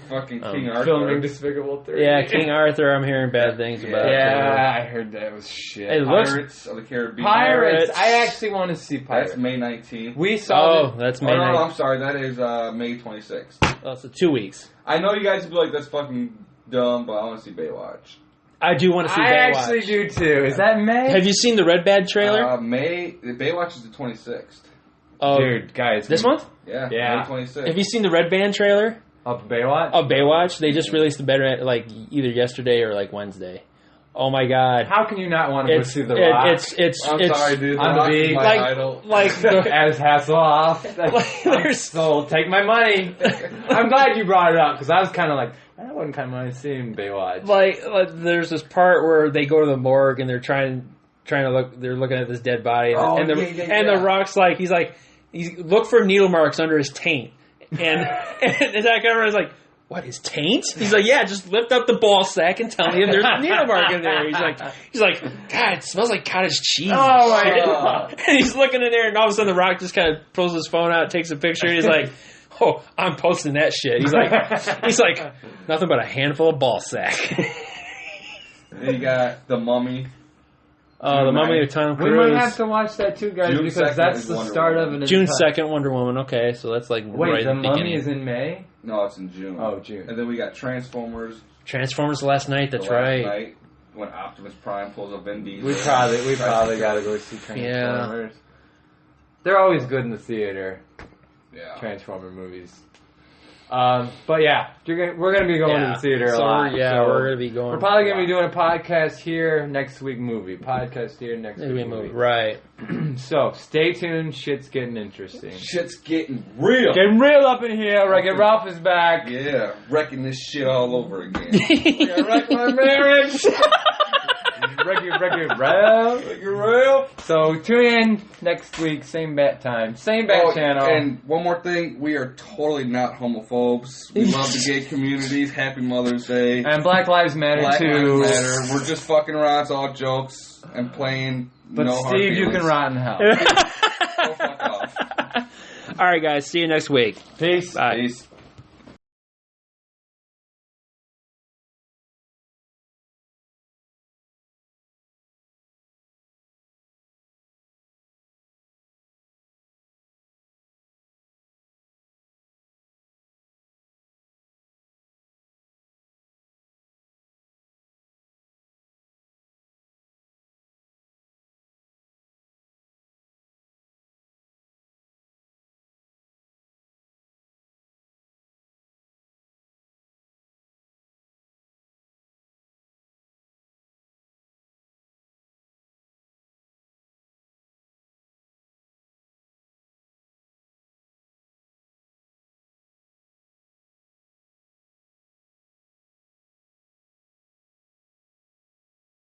[SPEAKER 3] fucking King Arthur.
[SPEAKER 2] Filming Despicable 3.
[SPEAKER 4] Yeah, King Arthur. I'm hearing bad things about.
[SPEAKER 2] Yeah, I heard that was shit.
[SPEAKER 4] It looks-
[SPEAKER 3] Pirates of the Caribbean.
[SPEAKER 2] Pirates. I actually want to see Pirates.
[SPEAKER 3] That's May 19th.
[SPEAKER 2] We saw.
[SPEAKER 4] Oh, that's
[SPEAKER 3] Oh,
[SPEAKER 4] May
[SPEAKER 3] no,
[SPEAKER 4] 9th.
[SPEAKER 3] I'm sorry. That is May 26th.
[SPEAKER 4] Oh, so 2 weeks.
[SPEAKER 3] I know you guys would be like, that's fucking dumb, but I want to see Baywatch.
[SPEAKER 4] I do want to see
[SPEAKER 2] I
[SPEAKER 4] Baywatch.
[SPEAKER 2] actually do too. Is that May?
[SPEAKER 4] Have you seen the Red Bad trailer?
[SPEAKER 3] Baywatch is the 26th.
[SPEAKER 4] Oh,
[SPEAKER 2] Dude, guys.
[SPEAKER 4] this month?
[SPEAKER 3] Yeah,
[SPEAKER 2] Yeah.
[SPEAKER 3] May 26th.
[SPEAKER 4] Have you seen the Red Band trailer?
[SPEAKER 2] Of Baywatch?
[SPEAKER 4] Oh, Baywatch. They just released the Bed like either yesterday or like Wednesday. Oh my god!
[SPEAKER 2] How can you not want to go see The Rock?
[SPEAKER 3] I'm sorry, dude.
[SPEAKER 2] on the
[SPEAKER 3] Rock is
[SPEAKER 2] beach.
[SPEAKER 3] my idol.
[SPEAKER 4] like
[SPEAKER 2] as Hasselhoff.
[SPEAKER 4] there's-
[SPEAKER 2] So take my money. I'm glad you brought it up because I was kind of like, I wouldn't kind of mind seeing Baywatch.
[SPEAKER 4] like there's this part where they go to the morgue and they're trying to look. They're looking at this dead body, and,
[SPEAKER 3] Oh,
[SPEAKER 4] and the
[SPEAKER 3] yeah.
[SPEAKER 4] Rock's like he's look for needle marks under his taint, and Zach Efron is like, what, his taint? He's like, yeah, just lift up the ball sack and tell me if there's a needle mark in there. He's like, God, it smells like cottage cheese.
[SPEAKER 2] Oh my
[SPEAKER 4] Shit.
[SPEAKER 2] God.
[SPEAKER 4] And he's looking in there, and all of a sudden the Rock just kind of pulls his phone out, takes a picture, and he's like, oh, I'm posting that shit. He's like, nothing but a handful of ball sack.
[SPEAKER 3] Then you got The Mummy.
[SPEAKER 4] Oh, the Mummy of Tom Cruise.
[SPEAKER 2] We might have to watch that too, guys,
[SPEAKER 3] June
[SPEAKER 2] because
[SPEAKER 3] 2nd
[SPEAKER 2] that's
[SPEAKER 3] is
[SPEAKER 2] the
[SPEAKER 3] Wonder
[SPEAKER 2] start
[SPEAKER 3] Woman.
[SPEAKER 2] of an
[SPEAKER 4] June
[SPEAKER 2] entire-
[SPEAKER 4] 2nd, Wonder Woman. Okay, so that's like
[SPEAKER 2] Wait,
[SPEAKER 4] right
[SPEAKER 2] The
[SPEAKER 4] at the
[SPEAKER 2] Mummy
[SPEAKER 4] beginning.
[SPEAKER 2] is in May?
[SPEAKER 3] No, it's in June.
[SPEAKER 2] Oh, June.
[SPEAKER 3] And then we got Transformers.
[SPEAKER 4] Transformers last night. That's
[SPEAKER 3] the last
[SPEAKER 4] right.
[SPEAKER 3] Night, when Optimus Prime pulls a Vin Diesel.
[SPEAKER 2] We probably got to go see Transformers. They're always good in the theater,
[SPEAKER 3] Yeah.
[SPEAKER 2] Transformer movies. But yeah, we're gonna be going to the theater a lot.
[SPEAKER 4] Yeah,
[SPEAKER 2] so
[SPEAKER 4] we're gonna be going.
[SPEAKER 2] We're probably gonna be doing a podcast here next week. Podcast here next week.
[SPEAKER 4] movie. Right.
[SPEAKER 2] So stay tuned. Shit's getting interesting.
[SPEAKER 3] Shit's getting real.
[SPEAKER 2] Getting real up in here. Wreck-It Ralph is back.
[SPEAKER 3] Yeah, wrecking this shit all over again.
[SPEAKER 2] Wreck my marriage. Wreck-It Ralph.
[SPEAKER 3] Wrecking real.
[SPEAKER 2] So tune in next week. Same bat time. Same bat channel.
[SPEAKER 3] And one more thing, we are totally not homophobes. We love the gay communities. Happy Mother's Day.
[SPEAKER 2] And Black Lives Matter
[SPEAKER 3] Black
[SPEAKER 2] too.
[SPEAKER 3] Lives Matter. We're just fucking around. It's all jokes and playing.
[SPEAKER 2] But
[SPEAKER 3] no hard
[SPEAKER 2] Steve, you
[SPEAKER 3] feelings.
[SPEAKER 2] can rot in hell.
[SPEAKER 3] Go fuck off.
[SPEAKER 4] All right, guys. See you next week.
[SPEAKER 2] Peace.
[SPEAKER 4] Bye.
[SPEAKER 3] Peace.